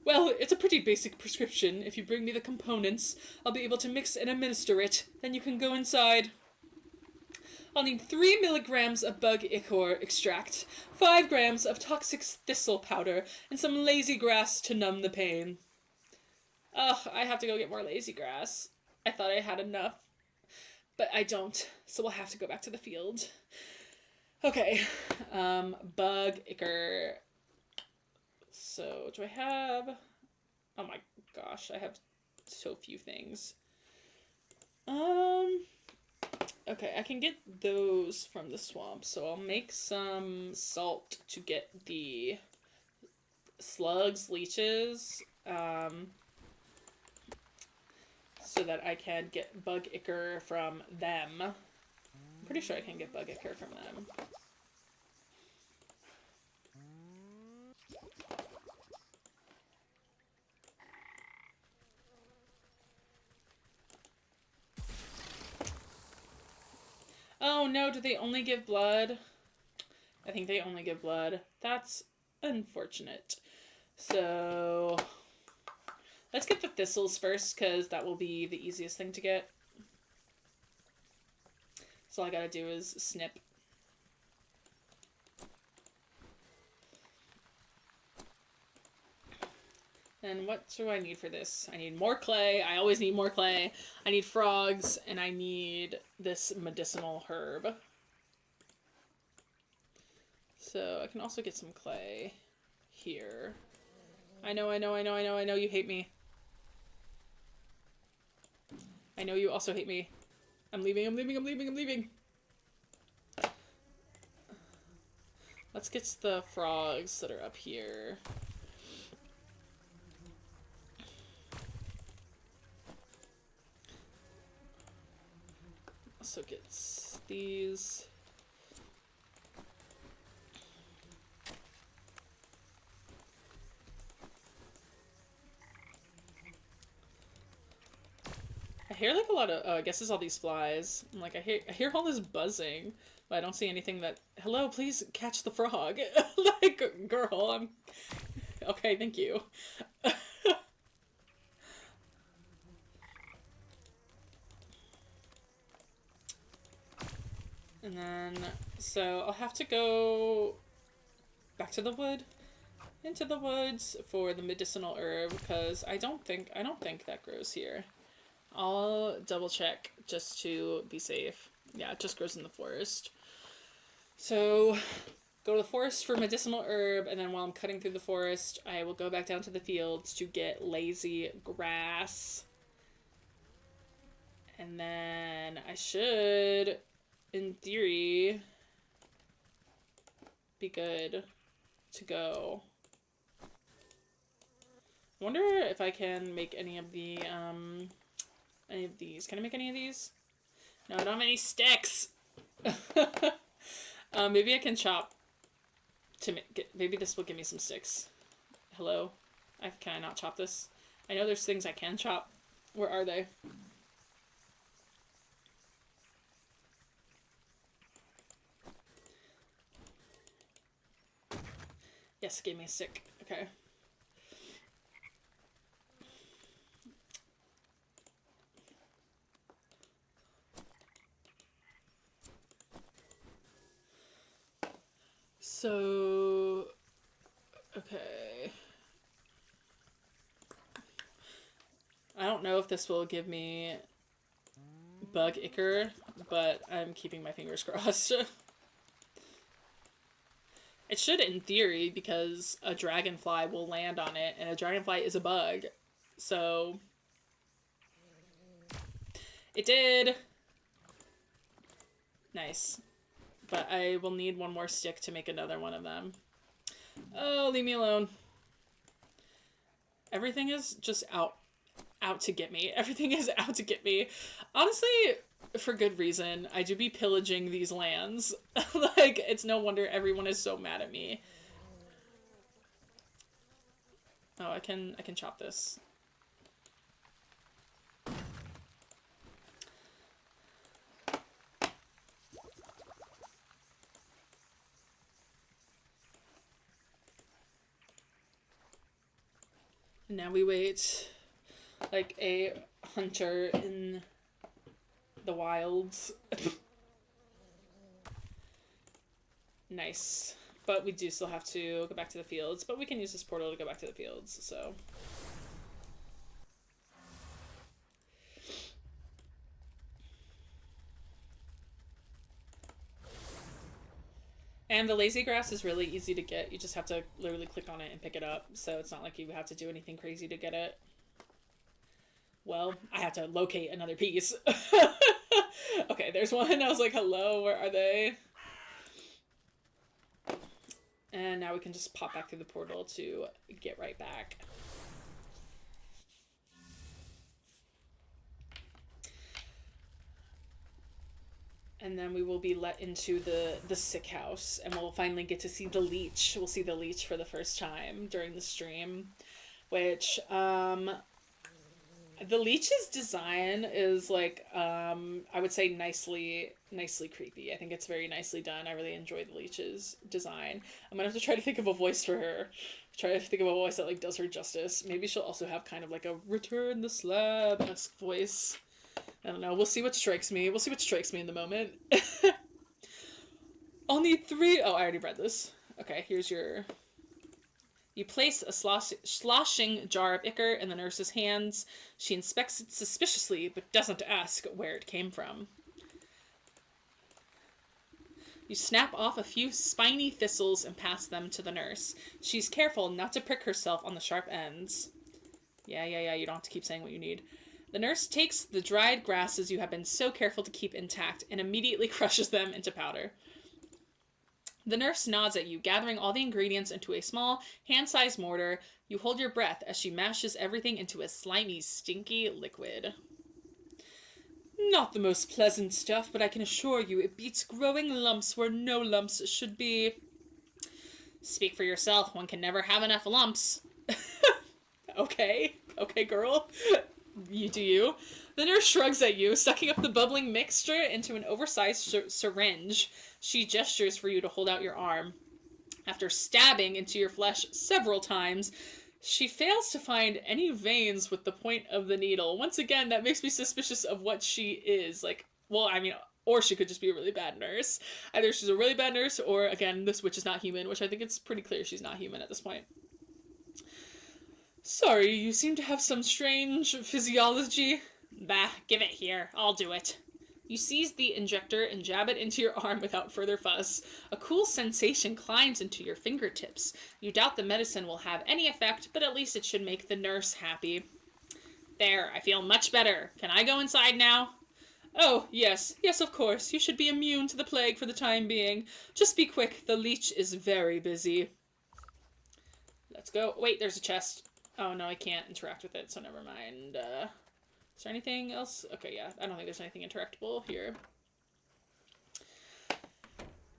Well, it's a pretty basic prescription. If you bring me the components, I'll be able to mix and administer it. Then you can go inside. I'll need 3 milligrams of bug ichor extract, 5 grams of toxic thistle powder, and some lazy grass to numb the pain. Ugh, I have to go get more lazy grass. I thought I had enough, but I don't, so we'll have to go back to the field. Okay, bug ichor. So, do I have... oh my gosh, I have so few things. Okay, I can get those from the swamp, so I'll make some salt to get the slugs, leeches, so that I can get bug ichor from them. I'm pretty sure I can get bug ichor from them. Oh no, do they only give blood? I think they only give blood. That's unfortunate. So let's get the thistles first, because that will be the easiest thing to get. So all I gotta do is snip. And what do I need for this? I need more clay. I always need more clay. I need frogs, and I need this medicinal herb. So I can also get some clay here. I know you hate me. I know you also hate me. I'm leaving. Let's get the frogs that are up here. Also gets these. I hear like a lot of, oh, I guess it's all these flies. I'm like, I hear all this buzzing, but I don't see anything that, hello, please catch the frog. Like, girl, I'm, okay, thank you. And then, so I'll have to go back to the wood, into the woods for the medicinal herb, because I don't think that grows here. I'll double check just to be safe. Yeah, it just grows in the forest. So go to the forest for medicinal herb, and then while I'm cutting through the forest, I will go back down to the fields to get lazy grass. And then I should, in theory, be good to go. I wonder if I can make any of these. Can I make any of these? No, I don't have any sticks. Maybe I can chop maybe this will give me some sticks. Hello? Can I not chop this? I know there's things I can chop. Where are they? Yes, it gave me a stick. Okay. So, okay. I don't know if this will give me bug ichor, but I'm keeping my fingers crossed. It should in theory, because a dragonfly will land on it, and a dragonfly is a bug. So, it did. Nice. But I will need one more stick to make another one of them. Oh, leave me alone. Everything is just out to get me. Everything is out to get me. Honestly, for good reason. I do be pillaging these lands. Like, it's no wonder everyone is so mad at me. Oh, I can chop this. And now we wait like a hunter in the wilds. Nice. But we do still have to go back to the fields. But we can use this portal to go back to the fields, so. And the lazy grass is really easy to get. You just have to literally click on it and pick it up. So it's not like you have to do anything crazy to get it. Well, I have to locate another piece. Okay, there's one. I was like, hello, where are they? And now we can just pop back through the portal to get right back. And then we will be let into the sick house, and we'll finally get to see the leech. We'll see the leech for the first time during the stream, which, the leech's design is like, I would say nicely creepy. I think it's very nicely done. I really enjoy the leech's design. I'm gonna have to try to think of a voice for her. Try to think of a voice that like does her justice. Maybe she'll also have kind of like a Return the Slab-esque voice. I don't know. We'll see what strikes me. We'll see what strikes me in the moment. I'll need 3. Oh, I already read this. Okay, here's your... You place a sloshing jar of ichor in the nurse's hands. She inspects it suspiciously, but doesn't ask where it came from. You snap off a few spiny thistles and pass them to the nurse. She's careful not to prick herself on the sharp ends. Yeah, you don't have to keep saying what you need. The nurse takes the dried grasses you have been so careful to keep intact and immediately crushes them into powder. The nurse nods at you, gathering all the ingredients into a small, hand-sized mortar. You hold your breath as she mashes everything into a slimy, stinky liquid. Not the most pleasant stuff, but I can assure you it beats growing lumps where no lumps should be. Speak for yourself. One can never have enough lumps. Okay, girl. You do you. The nurse shrugs at you, sucking up the bubbling mixture into an oversized syringe. She gestures for you to hold out your arm. After stabbing into your flesh several times, she fails to find any veins with the point of the needle. Once again, that makes me suspicious of what she is. Like, well, I mean, Or she could just be a really bad nurse. Either she's a really bad nurse, or again, this witch is not human, which I think it's pretty clear she's not human at this point. Sorry, you seem to have some strange physiology. Bah, give it here. I'll do it. You seize the injector and jab it into your arm without further fuss. A cool sensation climbs into your fingertips. You doubt the medicine will have any effect, but at least it should make the nurse happy. There, I feel much better. Can I go inside now? Oh, yes. Yes, of course. You should be immune to the plague for the time being. Just be quick. The leech is very busy. Let's go. Wait, there's a chest. Oh, no, I can't interact with it, so never mind. Is there anything else? Okay, yeah. I don't think there's anything interactable here.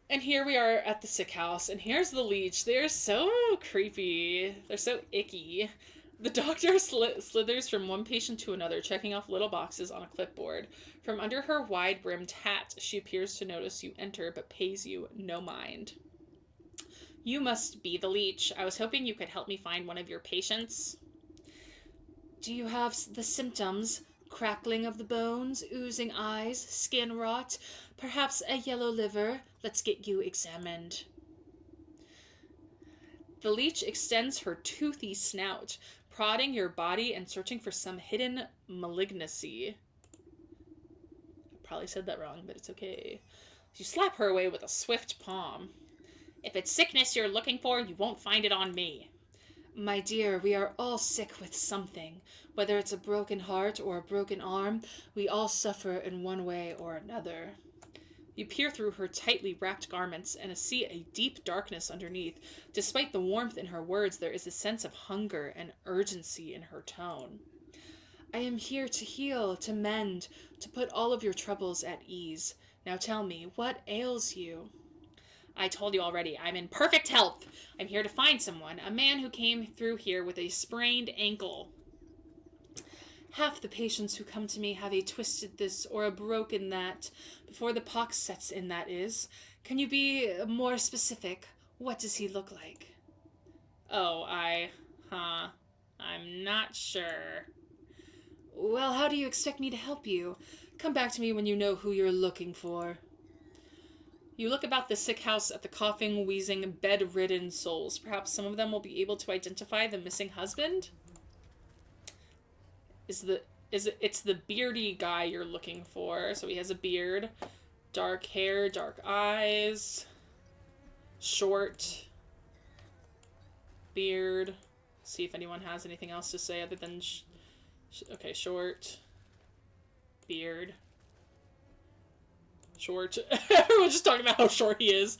And here we are at the sick house, and here's the leech. They're so creepy. They're so icky. The doctor slithers from one patient to another, checking off little boxes on a clipboard. From under her wide-brimmed hat, she appears to notice you enter, but pays you no mind. You must be the leech. I was hoping you could help me find one of your patients. Do you have the symptoms? Crackling of the bones, oozing eyes, skin rot, perhaps a yellow liver? Let's get you examined. The leech extends her toothy snout, prodding your body and searching for some hidden malignancy. I probably said that wrong, but it's okay. You slap her away with a swift palm. If it's sickness you're looking for, you won't find it on me. My dear, we are all sick with something. Whether it's a broken heart or a broken arm, we all suffer in one way or another. You peer through her tightly wrapped garments and see a deep darkness underneath. Despite the warmth in her words, there is a sense of hunger and urgency in her tone. I am here to heal, to mend, to put all of your troubles at ease. Now tell me, what ails you? I told you already, I'm in perfect health. I'm here to find someone, a man who came through here with a sprained ankle. Half the patients who come to me have a twisted this or a broken that, before the pox sets in, that is. Can you be more specific? What does he look like? Oh, I'm not sure. Well, how do you expect me to help you? Come back to me when you know who you're looking for. You look about the sick house at the coughing, wheezing, bed-ridden souls. Perhaps some of them will be able to identify the missing husband? It's the beardy guy you're looking for. So he has a beard, dark hair, dark eyes, short beard. See if anyone has anything else to say other than okay, short beard. Short. Everyone's just talking about how short he is.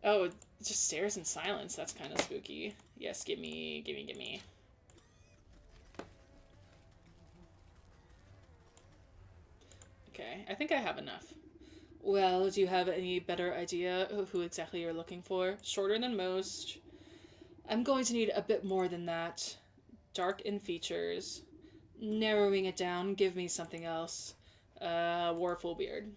Oh, it just stares in silence. That's kind of spooky. Yes, gimme. Okay, I think I have enough. Well, do you have any better idea of who exactly you're looking for? Shorter than most. I'm going to need a bit more than that. Dark in features. Narrowing it down, give me something else. Wore a full beard.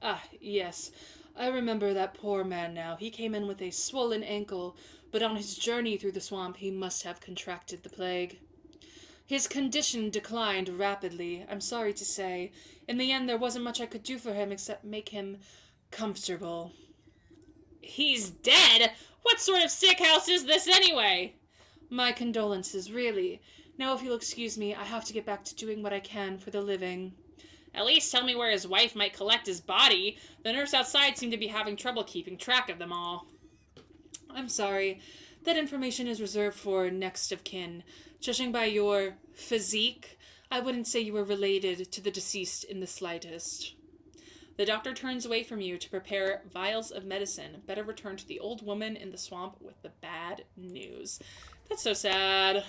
Ah, yes. I remember that poor man now. He came in with a swollen ankle, but on his journey through the swamp he must have contracted the plague. His condition declined rapidly, I'm sorry to say. In the end, there wasn't much I could do for him except make him comfortable. He's dead? What sort of sick house is this anyway? My condolences, really. Now, if you'll excuse me, I have to get back to doing what I can for the living. At least tell me where his wife might collect his body. The nurse outside seemed to be having trouble keeping track of them all. I'm sorry. That information is reserved for next of kin. Judging by your physique, I wouldn't say you were related to the deceased in the slightest. The doctor turns away from you to prepare vials of medicine. Better return to the old woman in the swamp with the bad news. That's so sad.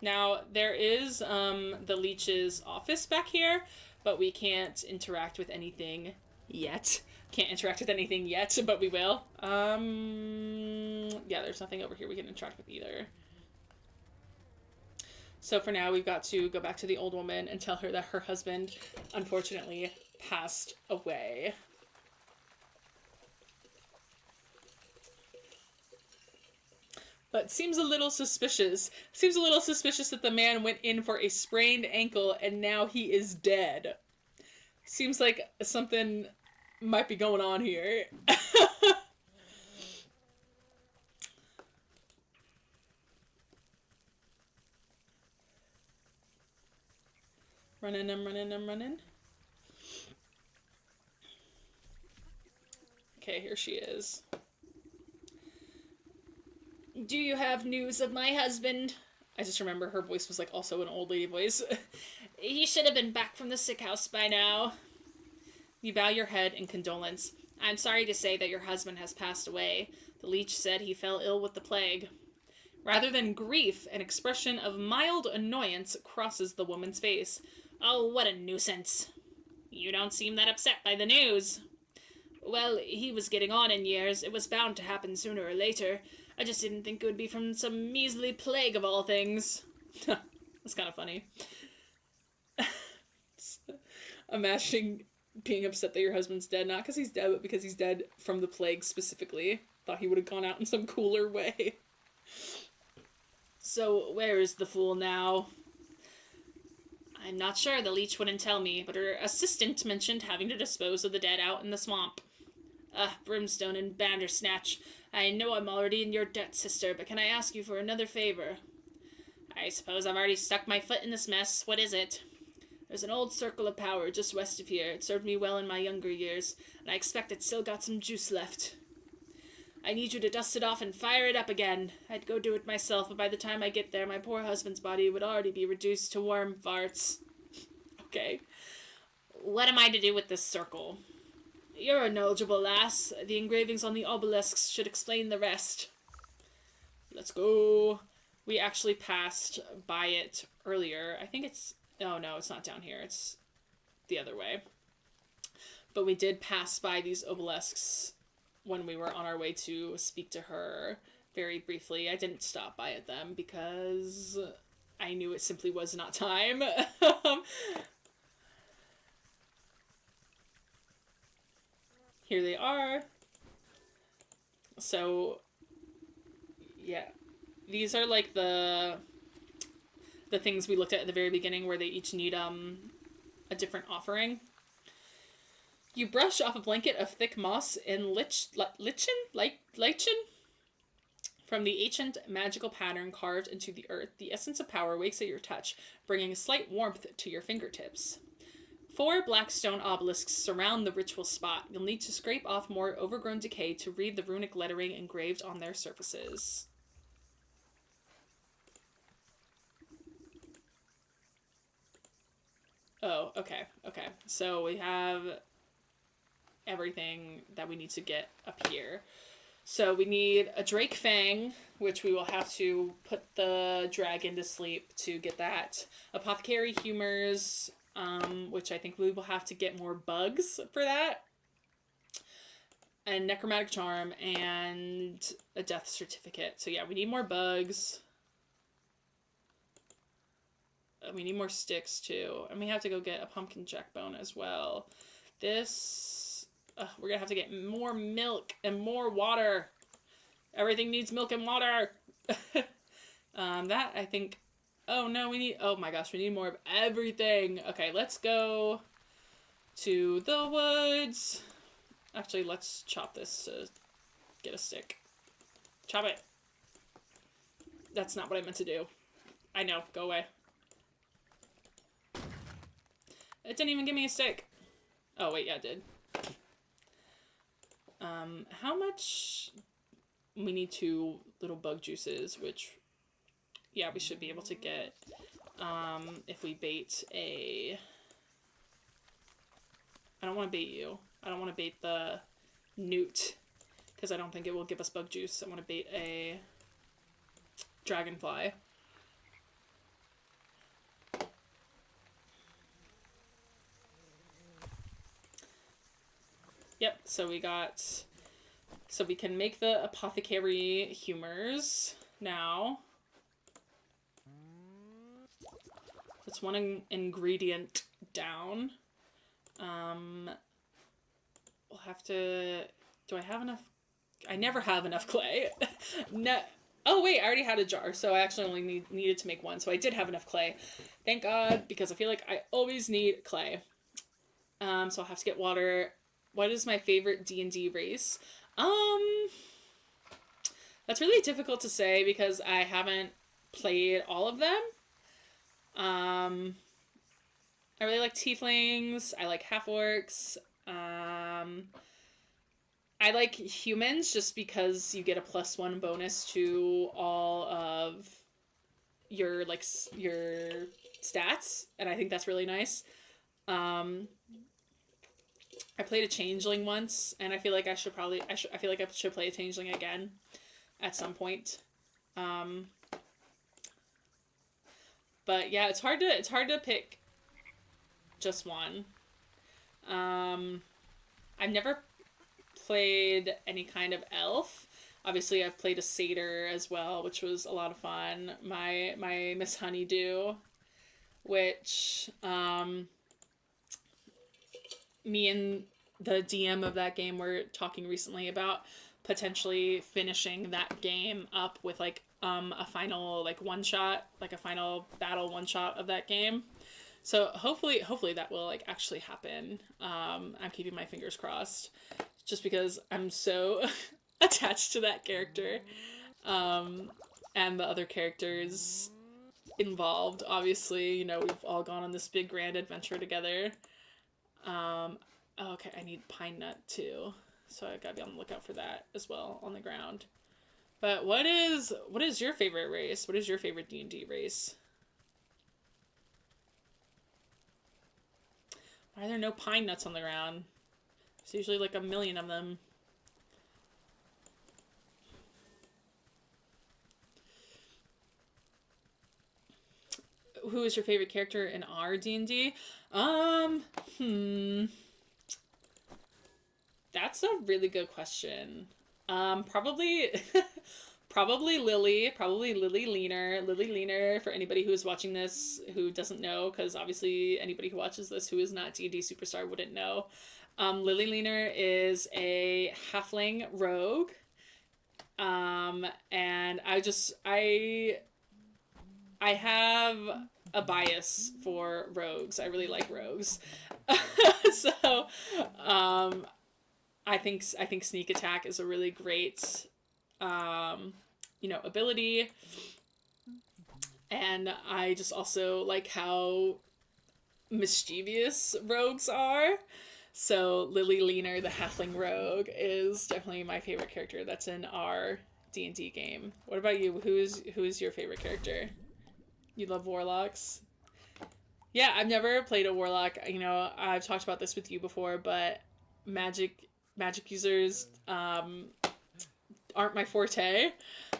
Now, there is the leech's office back here, but we can't interact with anything yet. Can't interact with anything yet, but we will. Yeah, there's nothing over here we can interact with either. So for now, we've got to go back to the old woman and tell her that her husband, unfortunately, passed away. But seems a little suspicious. Seems a little suspicious that the man went in for a sprained ankle and now he is dead. Seems like something might be going on here. Running, I'm running, I'm running. Okay, here she is. Do you have news of my husband? I just remember her voice was like also an old lady voice. He should have been back from the sick house by now. You bow your head in condolence. I'm sorry to say that your husband has passed away. The leech said he fell ill with the plague. Rather than grief, an expression of mild annoyance crosses the woman's face. Oh, what a nuisance. You don't seem that upset by the news. Well, he was getting on in years. It was bound to happen sooner or later. I just didn't think it would be from some measly plague of all things. That's kind of funny. Imagining being upset that your husband's dead, not because he's dead, but because he's dead from the plague specifically. Thought he would have gone out in some cooler way. So, where is the fool now? I'm not sure, the leech wouldn't tell me, but her assistant mentioned having to dispose of the dead out in the swamp. Brimstone and Bandersnatch, I know I'm already in your debt, sister, but can I ask you for another favor? I suppose I've already stuck my foot in this mess. What is it? There's an old circle of power just west of here. It served me well in my younger years, and I expect it's still got some juice left. I need you to dust it off and fire it up again. I'd go do it myself, but by the time I get there, my poor husband's body would already be reduced to worm farts. Okay. What am I to do with this circle? You're a knowledgeable lass. The engravings on the obelisks should explain the rest. Let's go. We actually passed by it earlier. I think it's... Oh, no, it's not down here. It's the other way. But we did pass by these obelisks when we were on our way to speak to her very briefly. I didn't stop by at them because I knew it simply was not time. Here they are. So, yeah. These are like the things we looked at the very beginning where they each need a different offering. You brush off a blanket of thick moss and lichen from the ancient magical pattern carved into the earth. The essence of power wakes at your touch, bringing a slight warmth to your fingertips. 4 black stone obelisks surround the ritual spot. You'll need to scrape off more overgrown decay to read the runic lettering engraved on their surfaces. Oh, okay. So we have everything that we need to get up here. So we need a Drake Fang, which we will have to put the dragon to sleep to get that. Apothecary Humors, which I think we will have to get more bugs for that. And Necromantic Charm and a death certificate. So yeah, we need more bugs. We need more sticks too. And we have to go get a pumpkin jackbone as well. This... we're gonna have to get more milk and more water. Everything needs milk and water. That, I think... Oh, no, we need... Oh, my gosh, we need more of everything. Okay, let's go to the woods. Actually, let's chop this to get a stick. Chop it. That's not what I meant to do. I know. Go away. It didn't even give me a stick. Oh, wait, yeah, it did. How much... We need 2 little bug juices, which... Yeah, we should be able to get, if we bait a... I don't want to bait you. I don't want to bait the newt, because I don't think it will give us bug juice. I want to bait a dragonfly. Yep, so we got... So we can make the apothecary humors now. That's 1 ingredient down. We'll have to... Do I have enough? I never have enough clay. No. Oh, wait, I already had a jar, so I actually only needed to make 1. So I did have enough clay. Thank God, because I feel like I always need clay. So I'll have to get water. What is my favorite D&D race? Um, that's really difficult to say because I haven't played all of them. Um, I really like tieflings. I like half orcs. Um, I like humans just because you get a +1 bonus to all of your your stats, and I think that's really nice. Um, I played a changeling once, and I feel like I feel like I should play a changeling again at some point. Um, but yeah, it's hard to pick just one. Um, I've never played any kind of elf. Obviously, I've played a satyr as well, which was a lot of fun. My Miss Honeydew, which me and the DM of that game were talking recently about potentially finishing that game up with like a final like one shot, like a final battle one shot of that game. So hopefully that will like actually happen. I'm keeping my fingers crossed, just because I'm so attached to that character, and the other characters involved. Obviously, you know, we've all gone on this big grand adventure together. Um, okay, I need pine nut too, so I gotta be on the lookout for that as well on the ground. But what is your favorite race? What is your favorite D&D race? Why are there no pine nuts on the ground? There's usually like a million of them. Who is your favorite character in our D&D? Um, hmm. That's a really good question. Probably probably Lily, probably Lily Leaner. Lily Leaner, for anybody who is watching this who doesn't know, because obviously anybody who watches this who is not D&D superstar wouldn't know. Lily Leaner is a halfling rogue. And I have a bias for rogues. I really like rogues. So, um, I think sneak attack is a really great, um, ability, and I just also like how mischievous rogues are. So Lily Leaner, the halfling rogue, is definitely my favorite character that's in our D&D game. What about you? Who is your favorite character? You love warlocks? Yeah, I've never played a warlock. You know, I've talked about this with you before, but magic users aren't my forte.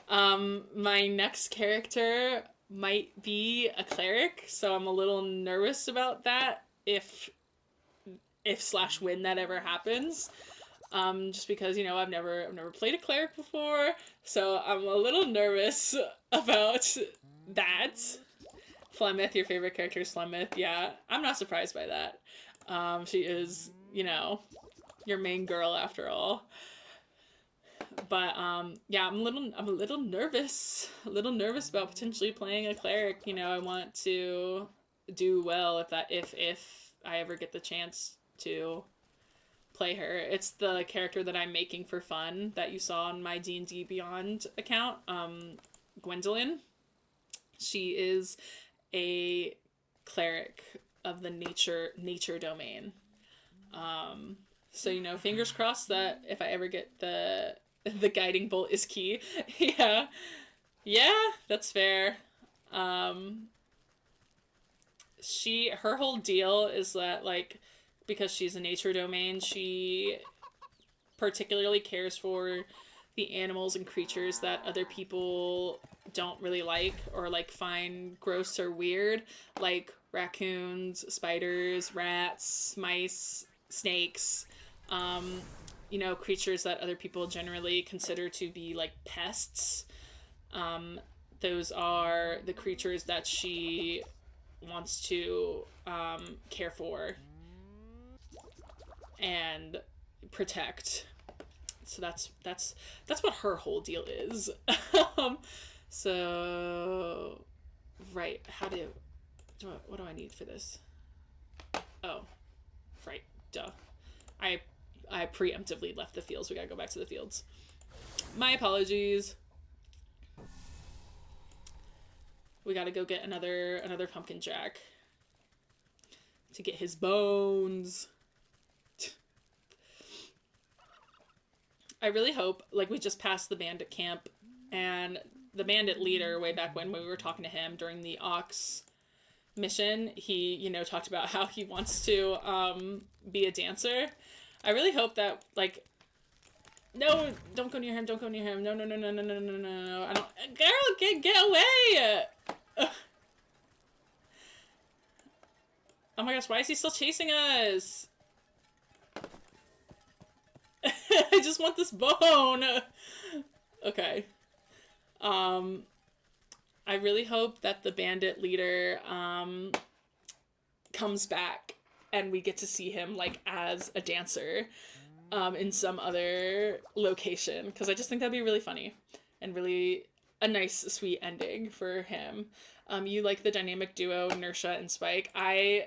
My next character might be a cleric, so I'm a little nervous about that if slash when that ever happens. Just because I've never played a cleric before, so I'm a little nervous about that. Flemeth, your favorite character is Flemeth. Yeah, I'm not surprised by that. She is, your main girl after all. But yeah, I'm a little nervous, about potentially playing a cleric. I want to do well if I ever get the chance to play her. It's the character that I'm making for fun that you saw on my D&D Beyond account. Gwendolyn. She is a cleric of the nature domain. So fingers crossed that if I ever get the guiding bolt is key. Yeah. Yeah, that's fair. Um her whole deal is that like because she's a nature domain, she particularly cares for the animals and creatures that other people don't really like or like find gross or weird, like raccoons, spiders, rats, mice, snakes, creatures that other people generally consider to be like pests. Those are the creatures that she wants to care for and protect. So that's what her whole deal is. So right, what do I need for this? Oh, Right. Duh. I preemptively left the fields. We gotta go back to the fields. My apologies. We gotta go get another pumpkin jack to get his bones. I really hope, like, we just passed the bandit camp, and the bandit leader, way back when we were talking to him during the Ox mission, he, you know, talked about how he wants to be a dancer. I really hope that, like, no, don't go near him, don't go near him, no, no, no, no, no, no, no, no, I don't, girl, get away! Ugh. Oh my gosh, why is he still chasing us? I just want this bone! Okay. I really hope that the bandit leader, comes back and we get to see him, like, as a dancer, in some other location. Because I just think that'd be really funny. And really a nice, sweet ending for him. You like the dynamic duo, Nersha and Spike. I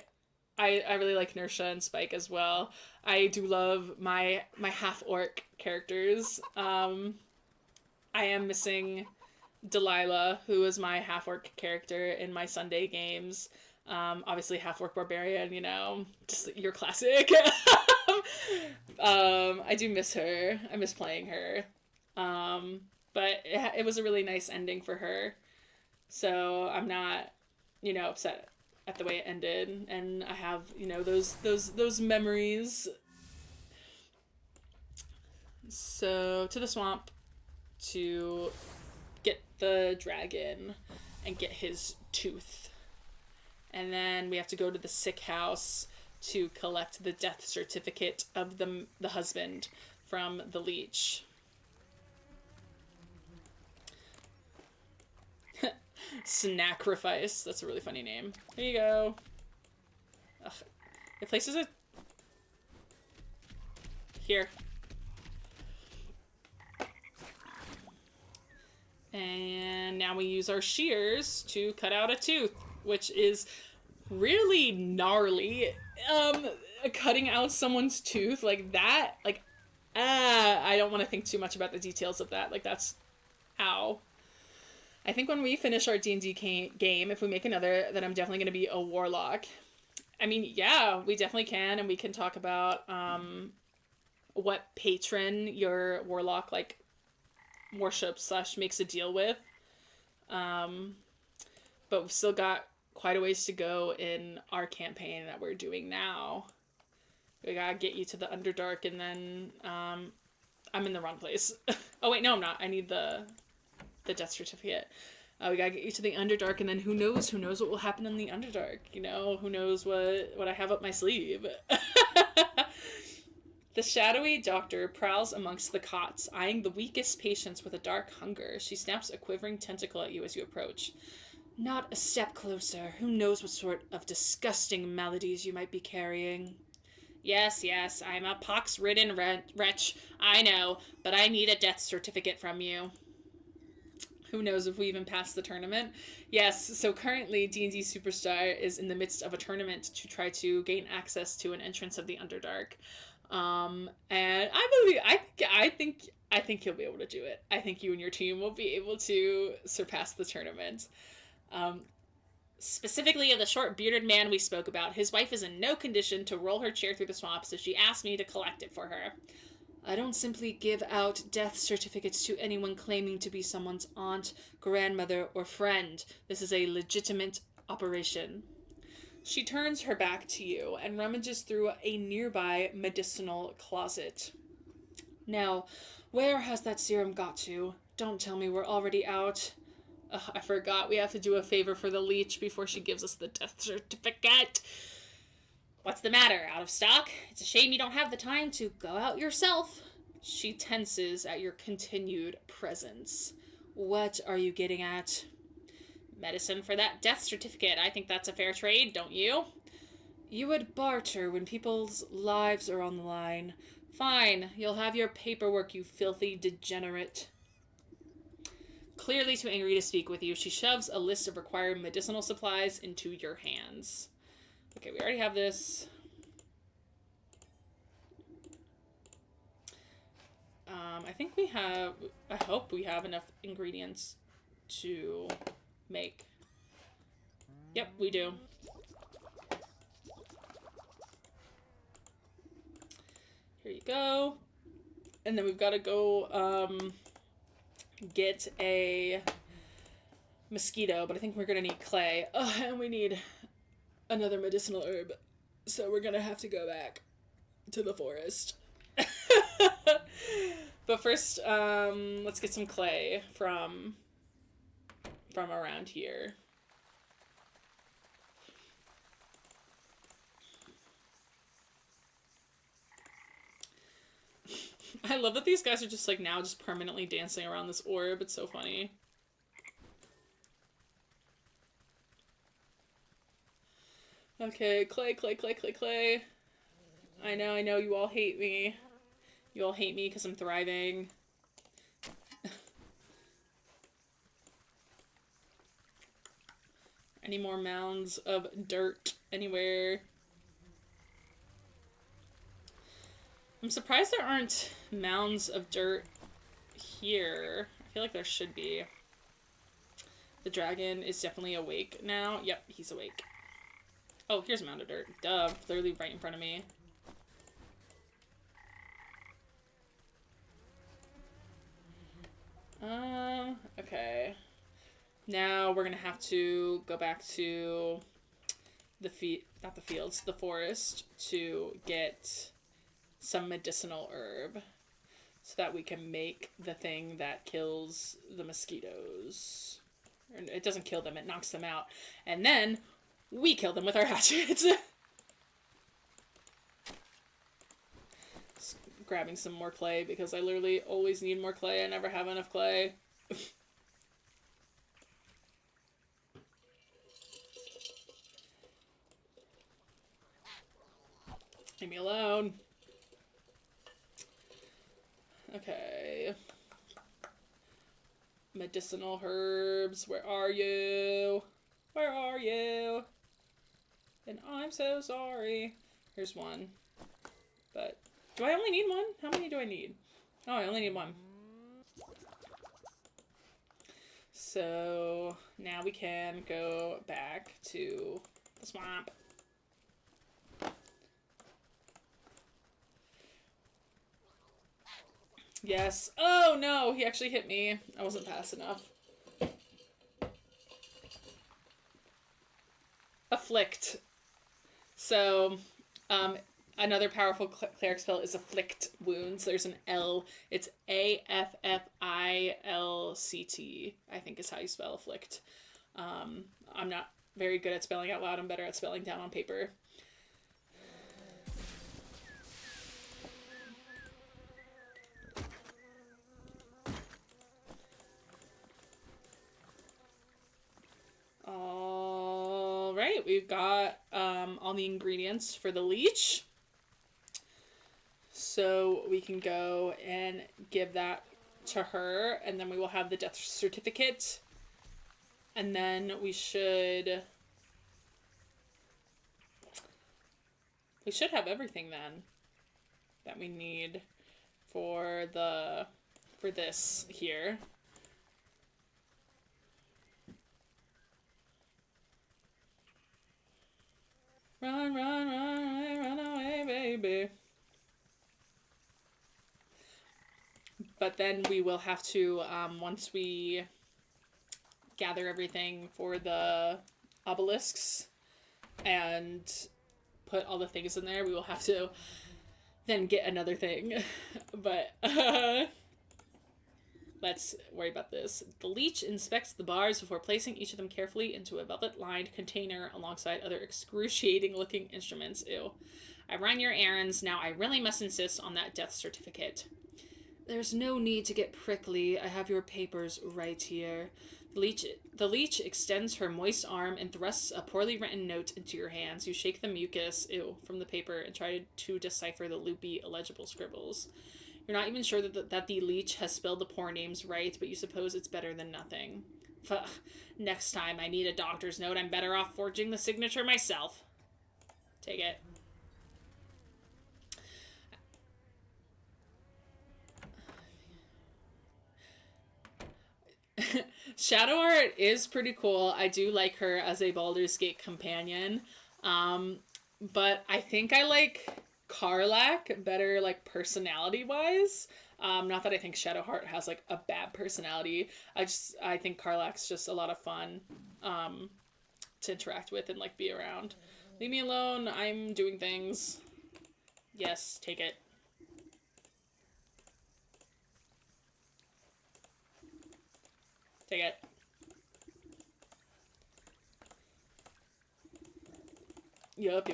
really like Nersha and Spike as well. I do love my half-orc characters. I am missing Delilah, who is my half-orc character in my Sunday games. Obviously half-orc barbarian, you know, just your classic. I do miss her. I miss playing her. But it was a really nice ending for her. So I'm not, you know, upset at the way it ended. And I have, you know, those memories. So to the swamp to get the dragon and get his tooth. And then we have to go to the sick house to collect the death certificate of the husband from the leech. Snacrifice. That's a really funny name. There you go. Ugh. It places it here. And now we use our shears to cut out a tooth, which is really gnarly. Cutting out someone's tooth like that, like, I don't want to think too much about the details of that. Like, that's, ow. I think when we finish our D&D game, if we make another, then I'm definitely going to be a warlock. I mean, yeah, we definitely can, and we can talk about what patron your warlock, like, worships / makes a deal with. But we've still got quite a ways to go in our campaign that we're doing now. We gotta get you to the Underdark, and then I'm in the wrong place. Oh wait, no I'm not. I need the death certificate. We gotta get you to the Underdark, and then who knows what will happen in the Underdark, you know? Who knows what I have up my sleeve. The shadowy doctor prowls amongst the cots, eyeing the weakest patients with a dark hunger. She snaps a quivering tentacle at you as you approach. Not a step closer. Who knows what sort of disgusting maladies you might be carrying. Yes, I'm a pox-ridden wretch. I know, but I need a death certificate from you. Who knows if we even passed the tournament? Yes, so currently D&D Superstar is in the midst of a tournament to try to gain access to an entrance of the Underdark. And I think you'll be able to do it. I think you and your team will be able to surpass the tournament. Specifically of the short bearded man we spoke about. His wife is in no condition to roll her chair through the swamp, so she asked me to collect it for her. I don't simply give out death certificates to anyone claiming to be someone's aunt, grandmother, or friend. This is a legitimate operation. She turns her back to you and rummages through a nearby medicinal closet. Now, where has that serum got to? Don't tell me we're already out. I forgot we have to do a favor for the leech before she gives us the death certificate. What's the matter? Out of stock? It's a shame you don't have the time to go out yourself. She tenses at your continued presence. What are you getting at? Medicine for that death certificate. I think that's a fair trade, don't you? You would barter when people's lives are on the line. Fine, you'll have your paperwork, you filthy degenerate. Clearly too angry to speak with you, she shoves a list of required medicinal supplies into your hands. Okay, we already have this. I think we have, I hope we have enough ingredients to make. Yep, we do. Here you go. And then we've got to go get a mosquito, but I think we're going to need clay. Oh, and we need another medicinal herb. So we're going to have to go back to the forest. But first, let's get some clay from around here. I love that these guys are just like now just permanently dancing around this orb. It's so funny. Okay, clay, clay, clay, clay, clay. I know, you all hate me. You all hate me because I'm thriving. Any more mounds of dirt anywhere? I'm surprised there aren't mounds of dirt here. I feel like there should be. The dragon is definitely awake now. Yep, he's awake. Oh, here's a mound of dirt. Duh, literally right in front of me. Okay. Now we're gonna have to go back to not the fields, the forest to get some medicinal herb so that we can make the thing that kills the mosquitoes. It doesn't kill them, it knocks them out. And then we kill them with our hatchets. Grabbing some more clay because I literally always need more clay. I never have enough clay. Leave me alone. Okay. Medicinal herbs, where are you? Where are you? And I'm so sorry. Here's one. But do I only need one? How many do I need? Oh, I only need one. So now we can go back to the swamp. Yes. Oh no, he actually hit me. I wasn't fast enough. Afflict. So, another powerful cleric spell is afflict wounds. There's an L. It's Affilct, I think is how you spell afflict. I'm not very good at spelling out loud. I'm better at spelling down on paper. Alright, we've got all the ingredients for the leech. So we can go and give that to her, and then we will have the death certificate. And then we should have everything then that we need for this here. Run, run, run away, baby. But then we will have to, once we gather everything for the obelisks and put all the things in there, we will have to then get another thing. But let's worry about this. The leech inspects the bars before placing each of them carefully into a velvet-lined container alongside other excruciating-looking instruments. Ew. I run your errands. Now I really must insist on that death certificate. There's no need to get prickly. I have your papers right here. The leech extends her moist arm and thrusts a poorly written note into your hands. You shake the mucus, from the paper and try to decipher the loopy, illegible scribbles. You're not even sure that the leech has spelled the poor names right, but you suppose it's better than nothing. Next time I need a doctor's note, I'm better off forging the signature myself. Take it. Shadowheart is pretty cool. I do like her as a Baldur's Gate companion. Um, but I think I like Karlach better, like, personality wise. Not that I think Shadowheart has like a bad personality. I think Karlach's just a lot of fun to interact with and like be around. Leave me alone. I'm doing things. Yes, take it. Take it. Yup.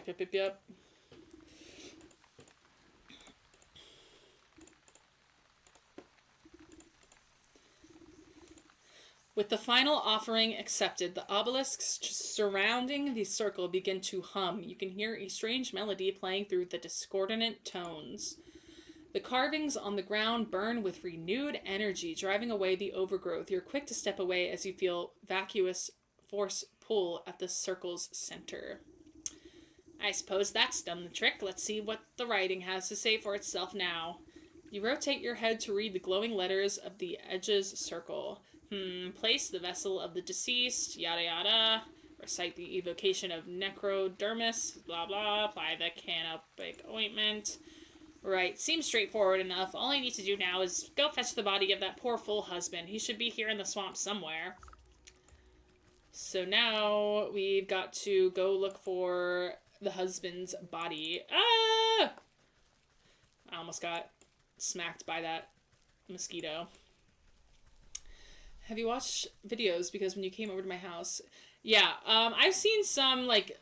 With the final offering accepted, the obelisks surrounding the circle begin to hum. You can hear a strange melody playing through the discordant tones. The carvings on the ground burn with renewed energy, driving away the overgrowth. You're quick to step away as you feel vacuous force pull at the circle's center. I suppose that's done the trick. Let's see what the writing has to say for itself now. You rotate your head to read the glowing letters of the edge's circle. Place the vessel of the deceased, yada yada. Recite the evocation of necrodermis, blah blah. Apply the canopic ointment. Right, seems straightforward enough. All I need to do now is go fetch the body of that poor fool husband. He should be here in the swamp somewhere. So now we've got to go look for the husband's body. Ah! I almost got smacked by that mosquito. Have you watched videos? Because when you came over to my house, yeah, I've seen some like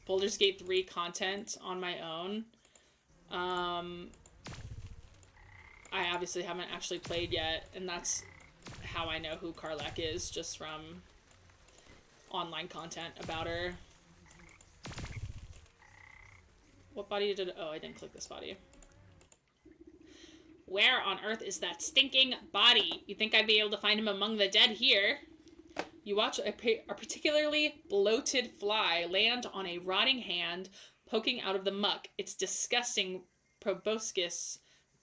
Baldur's Gate 3 content on my own. I obviously haven't actually played yet, and that's how I know who Karlach is, just from online content about her. What body did... Oh, I didn't click this body. Where on earth is that stinking body? You think I'd be able to find him among the dead here? You watch a particularly bloated fly land on a rotting hand poking out of the muck. Its disgusting proboscis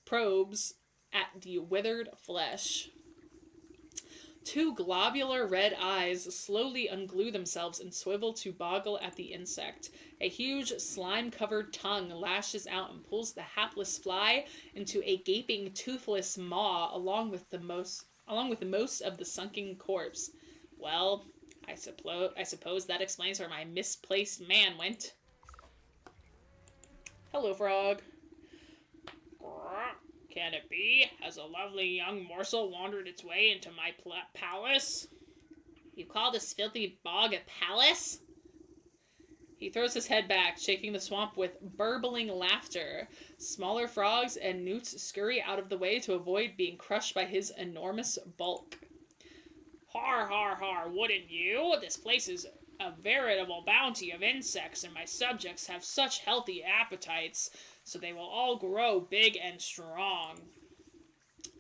probes at the withered flesh. Two globular red eyes slowly unglue themselves and swivel to boggle at the insect. A huge slime-covered tongue lashes out and pulls the hapless fly into a gaping, toothless maw along with most of the sunken corpse. Well, I suppose that explains where my misplaced man went. Hello, frog. Can it be? Has a lovely young morsel wandered its way into my palace? You call this filthy bog a palace? He throws his head back, shaking the swamp with burbling laughter. Smaller frogs and newts scurry out of the way to avoid being crushed by his enormous bulk. Har, har, har, wouldn't you? This place is a veritable bounty of insects, and my subjects have such healthy appetites, so they will all grow big and strong.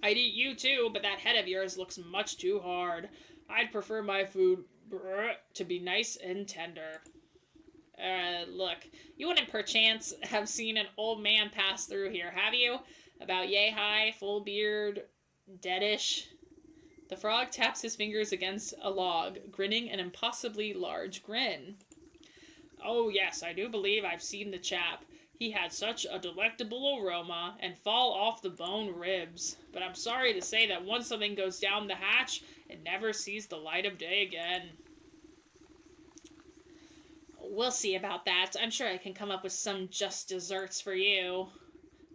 I'd eat you too, but that head of yours looks much too hard. I'd prefer my food to be nice and tender. Look, you wouldn't perchance have seen an old man pass through here, have you? About yay high, full beard, deadish. The frog taps his fingers against a log, grinning an impossibly large grin. Oh yes, I do believe I've seen the chap. He had such a delectable aroma and fall off the bone ribs. But I'm sorry to say that once something goes down the hatch, it never sees the light of day again. We'll see about that. I'm sure I can come up with some just desserts for you.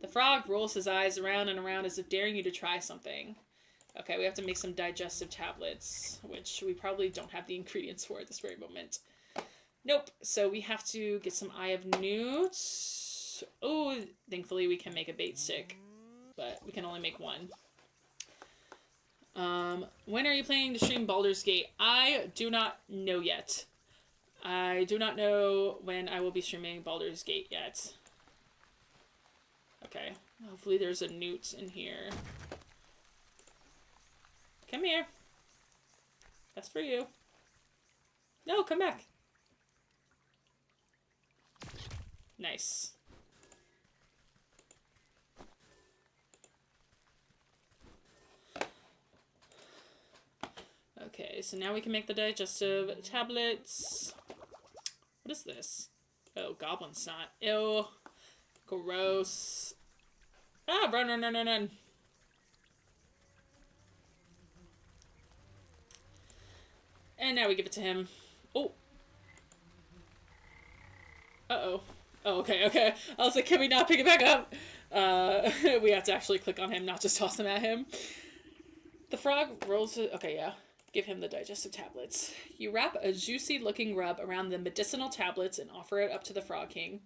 The frog rolls his eyes around and around as if daring you to try something. Okay, we have to make some digestive tablets, which we probably don't have the ingredients for at this very moment. Nope. So we have to get some Eye of Newts. Oh, thankfully we can make a bait stick, but we can only make one. When are you planning to stream Baldur's Gate? I do not know yet. I do not know when I will be streaming Baldur's Gate yet. Okay, hopefully there's a newt in here. Come here. That's for you. No, come back. Nice. Okay, so now we can make the digestive tablets. What is this? Oh, goblin snot. Ew. Gross. Ah, run, run, run, run, run. And now we give it to him. Oh. Uh-oh. Oh, okay, okay. I was like, can we not pick it back up? We have to actually click on him, not just toss them at him. The frog rolls... Okay, yeah. Give him the digestive tablets. You wrap a juicy-looking rub around the medicinal tablets and offer it up to the Frog King.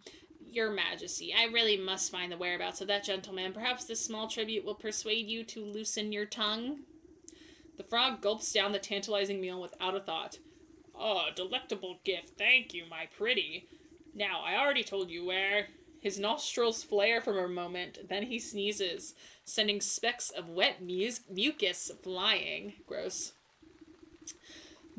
Your Majesty, I really must find the whereabouts of that gentleman. Perhaps this small tribute will persuade you to loosen your tongue? The frog gulps down the tantalizing meal without a thought. Oh, delectable gift. Thank you, my pretty. Now, I already told you where. His nostrils flare for a moment, then he sneezes, sending specks of wet mucus flying. Gross.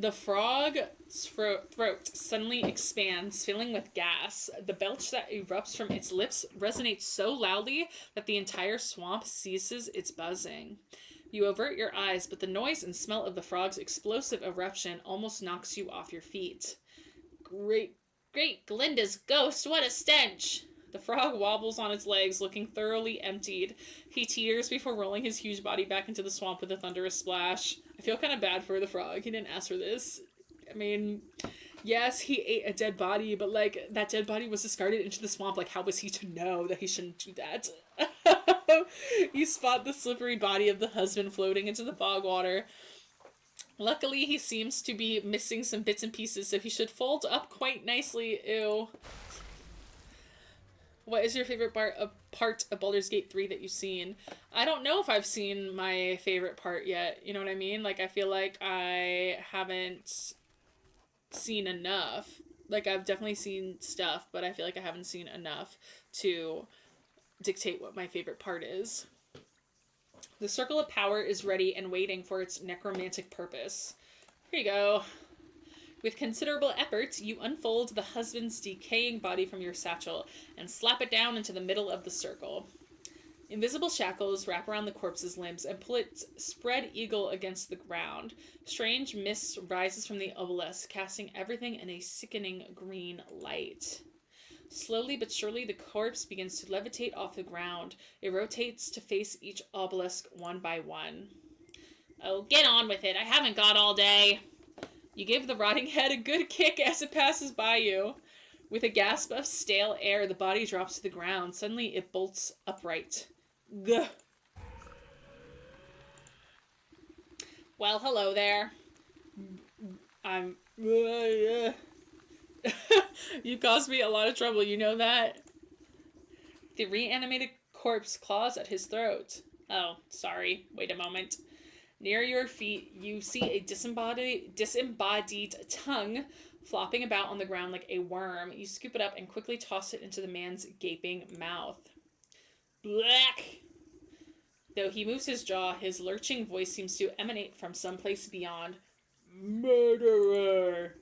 The frog's throat suddenly expands, filling with gas. The belch that erupts from its lips resonates so loudly that the entire swamp ceases its buzzing. You avert your eyes, but the noise and smell of the frog's explosive eruption almost knocks you off your feet. Great Glinda's ghost, what a stench! The frog wobbles on its legs, looking thoroughly emptied. He teeters before rolling his huge body back into the swamp with a thunderous splash. I feel kind of bad for the frog. He didn't ask for this. I mean, yes, he ate a dead body, but, like, that dead body was discarded into the swamp. Like, how was he to know that he shouldn't do that? You spot the slippery body of the husband floating into the bog water. Luckily, he seems to be missing some bits and pieces, so he should fold up quite nicely. Ew. What is your favorite part of Baldur's Gate 3 that you've seen? I don't know if I've seen my favorite part yet. You know what I mean? Like, I feel like I haven't seen enough. Like, I've definitely seen stuff, but I feel like I haven't seen enough to dictate what my favorite part is. The Circle of Power is ready and waiting for its necromantic purpose. Here you go. With considerable effort, you unfold the husband's decaying body from your satchel and slap it down into the middle of the circle. Invisible shackles wrap around the corpse's limbs and pull its spread eagle against the ground. Strange mist rises from the obelisk, casting everything in a sickening green light. Slowly but surely, the corpse begins to levitate off the ground. It rotates to face each obelisk one by one. Oh, get on with it. I haven't got all day. You give the rotting head a good kick as it passes by you. With a gasp of stale air, the body drops to the ground. Suddenly, it bolts upright. Gah. Well, hello there. I'm... You caused me a lot of trouble, you know that? The reanimated corpse claws at his throat. Oh, sorry. Wait a moment. Near your feet, you see a disembodied tongue flopping about on the ground like a worm. You scoop it up and quickly toss it into the man's gaping mouth. Black! Though he moves his jaw, his lurching voice seems to emanate from someplace beyond. Murderer!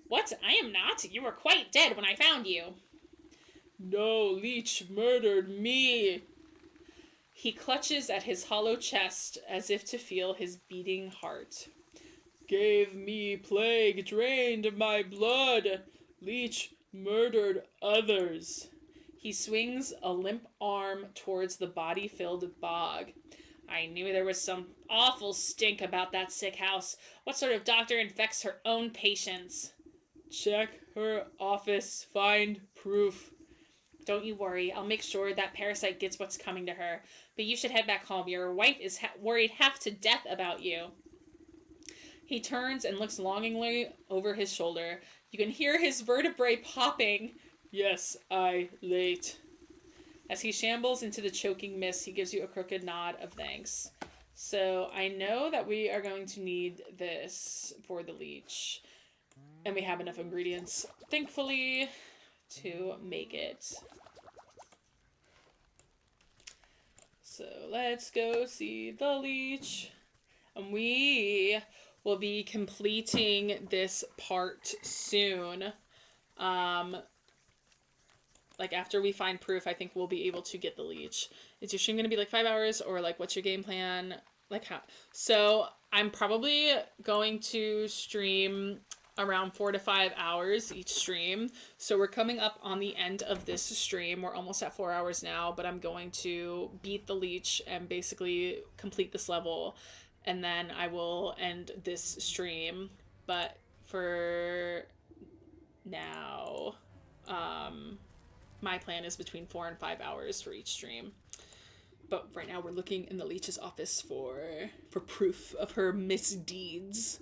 What? I am not. You were quite dead when I found you. No, Leech murdered me. He clutches at his hollow chest as if to feel his beating heart. Gave me plague, drained my blood. Leech murdered others. He swings a limp arm towards the body-filled bog. I knew there was some awful stink about that sick house. What sort of doctor infects her own patients? Check her office. Find proof. Don't you worry. I'll make sure that parasite gets what's coming to her. But you should head back home. Your wife is worried half to death about you. He turns and looks longingly over his shoulder. You can hear his vertebrae popping. Yes, late. As he shambles into the choking mist, he gives you a crooked nod of thanks. So I know that we are going to need this for the leech. And we have enough ingredients, thankfully, to make it. So let's go see the leech. And we will be completing this part soon. Like after we find proof, I think we'll be able to get the leech. Is your stream going to be like 5 hours or like what's your game plan? Like how? So I'm probably going to stream around 4 to 5 hours each stream. So we're coming up on the end of this stream. We're almost at 4 hours now, but I'm going to beat the leech and basically complete this level, and then I will end this stream. But for now, my plan is between 4 and 5 hours for each stream. But right now we're looking in the leech's office for proof of her misdeeds.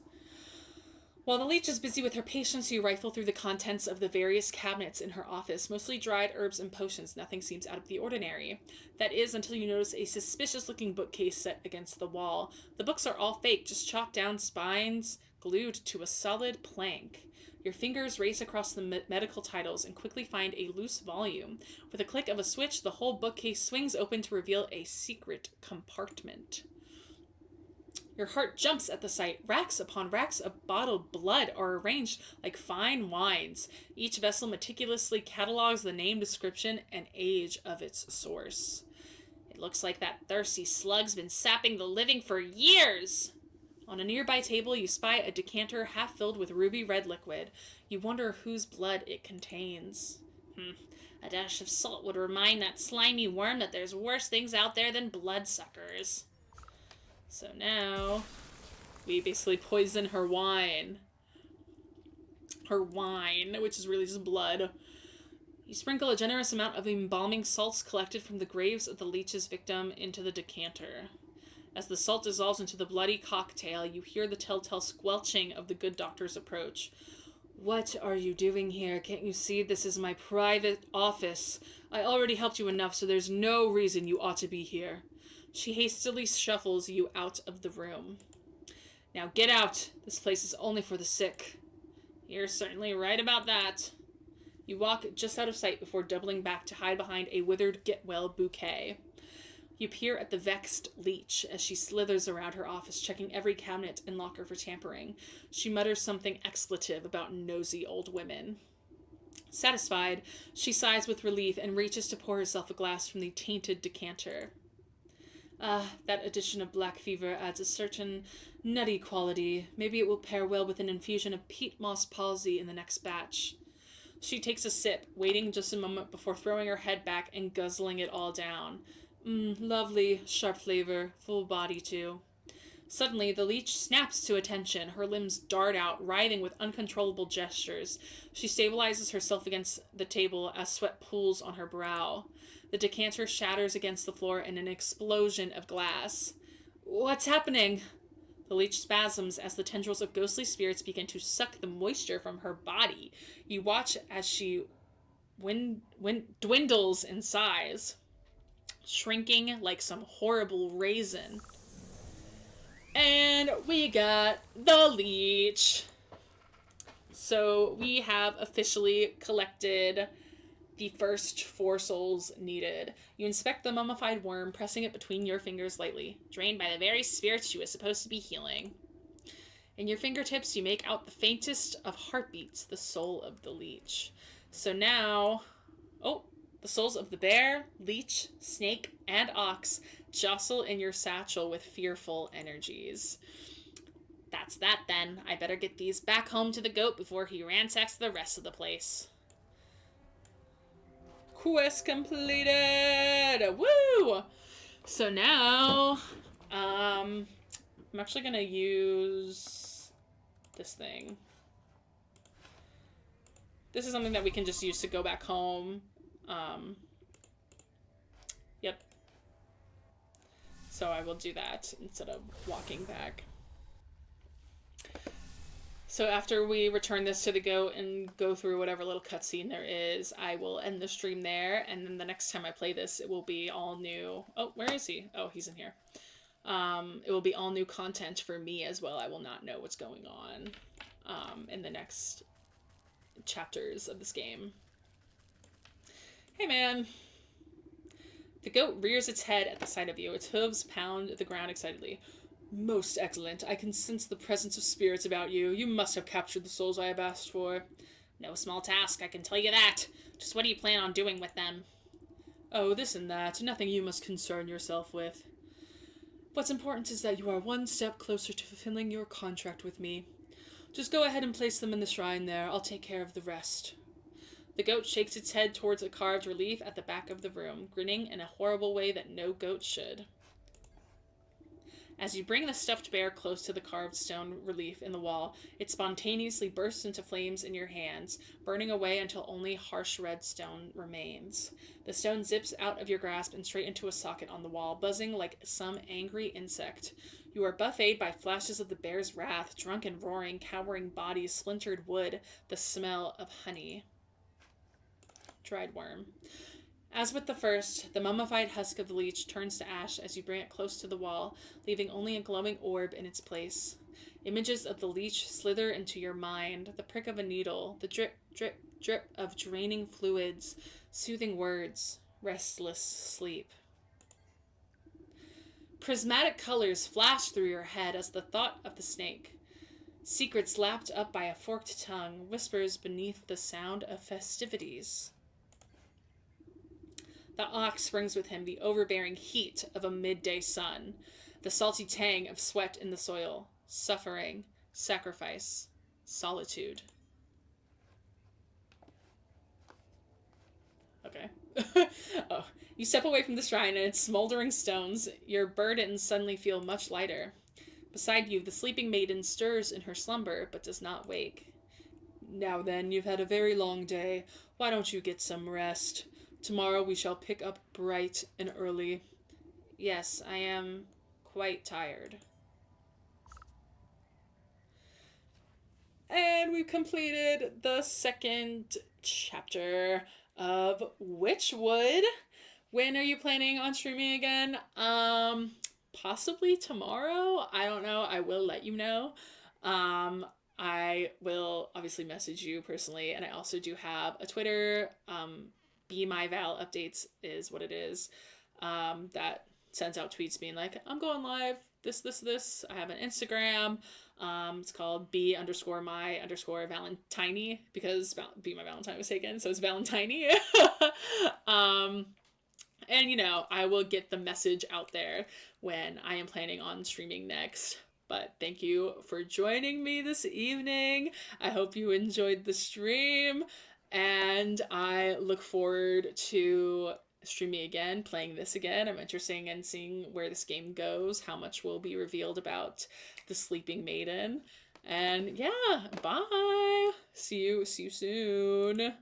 While the leech is busy with her patients, you rifle through the contents of the various cabinets in her office, mostly dried herbs and potions. Nothing seems out of the ordinary. That is, until you notice a suspicious-looking bookcase set against the wall. The books are all fake, just chopped down spines glued to a solid plank. Your fingers race across the medical titles and quickly find a loose volume. With a click of a switch, the whole bookcase swings open to reveal a secret compartment. Your heart jumps at the sight. Racks upon racks of bottled blood are arranged like fine wines. Each vessel meticulously catalogs the name, description, and age of its source. It looks like that thirsty slug's been sapping the living for years. On a nearby table, you spy a decanter half filled with ruby red liquid. You wonder whose blood it contains. A dash of salt would remind that slimy worm that there's worse things out there than bloodsuckers. So now, we basically poison her wine. Her wine, which is really just blood. You sprinkle a generous amount of embalming salts collected from the graves of the leech's victim into the decanter. As the salt dissolves into the bloody cocktail, you hear the telltale squelching of the good doctor's approach. What are you doing here? Can't you see this is my private office? I already helped you enough, so there's no reason you ought to be here. She hastily shuffles you out of the room. Now get out. This place is only for the sick. You're certainly right about that. You walk just out of sight before doubling back to hide behind a withered get-well bouquet. You peer at the vexed leech as she slithers around her office, checking every cabinet and locker for tampering. She mutters something expletive about nosy old women. Satisfied, she sighs with relief and reaches to pour herself a glass from the tainted decanter. That addition of black fever adds a certain nutty quality. Maybe it will pair well with an infusion of peat moss palsy in the next batch. She takes a sip, waiting just a moment before throwing her head back and guzzling it all down. Lovely, sharp flavor, full body too. Suddenly, the leech snaps to attention. Her limbs dart out, writhing with uncontrollable gestures. She stabilizes herself against the table as sweat pools on her brow. The decanter shatters against the floor in an explosion of glass. What's happening? The leech spasms as the tendrils of ghostly spirits begin to suck the moisture from her body. You watch as she dwindles in size, shrinking like some horrible raisin. And we got the leech. So we have officially collected the first 4 souls needed. You inspect the mummified worm, pressing it between your fingers lightly, drained by the very spirits she was supposed to be healing. In your fingertips, you make out the faintest of heartbeats, the soul of the leech. So now, the souls of the bear, leech, snake, and ox jostle in your satchel with fearful energies. That's that then. I better get these back home to the goat before he ransacks the rest of the place. Quest completed! Woo! So now, I'm actually gonna use this thing. This is something that we can just use to go back home. Yep. So I will do that instead of walking back. So after we return this to the goat and go through whatever little cutscene there is, I will end the stream there, and then the next time I play this, it will be all new. Oh, where is he? Oh, he's in here. It will be all new content for me as well. I will not know what's going on in the next chapters of this game. Hey, man. The goat rears its head at the sight of you. Its hooves pound the ground excitedly. Most excellent. I can sense the presence of spirits about you. You must have captured the souls I have asked for. No small task, I can tell you that. Just what do you plan on doing with them? Oh, this and that. Nothing you must concern yourself with. What's important is that you are one step closer to fulfilling your contract with me. Just go ahead and place them in the shrine there. I'll take care of the rest. The goat shakes its head towards a carved relief at the back of the room, grinning in a horrible way that no goat should. As you bring the stuffed bear close to the carved stone relief in the wall, it spontaneously bursts into flames in your hands, burning away until only harsh red stone remains. The stone zips out of your grasp and straight into a socket on the wall, buzzing like some angry insect. You are buffeted by flashes of the bear's wrath, drunken roaring, cowering bodies, splintered wood, the smell of honey. Dried worm. As with the first, the mummified husk of the leech turns to ash as you bring it close to the wall, leaving only a glowing orb in its place. Images of the leech slither into your mind, the prick of a needle, the drip, drip, drip of draining fluids, soothing words, restless sleep. Prismatic colors flash through your head as the thought of the snake. Secrets lapped up by a forked tongue, whispers beneath the sound of festivities. The ox brings with him the overbearing heat of a midday sun, the salty tang of sweat in the soil, suffering, sacrifice, solitude. Okay. Oh, you step away from the shrine and its smoldering stones. Your burdens suddenly feel much lighter. Beside you, the sleeping maiden stirs in her slumber, but does not wake. Now then, you've had a very long day. Why don't you get some rest? Tomorrow we shall pick up bright and early. Yes, I am quite tired. And we've completed the second chapter of Wytchwood. When are you planning on streaming again? Possibly tomorrow. I don't know. I will let you know. I will obviously message you personally, and I also do have a Twitter. Be My Val updates is what it is. That sends out tweets being like, I'm going live. This. I have an Instagram. It's called B_my_Valentine because Be My Valentine was taken, so it's Valentine. And I will get the message out there when I am planning on streaming next. But thank you for joining me this evening. I hope you enjoyed the stream, and I look forward to streaming again, playing this again. I'm interested in seeing where this game goes, how much will be revealed about the Sleeping Maiden. And yeah, bye. See you soon.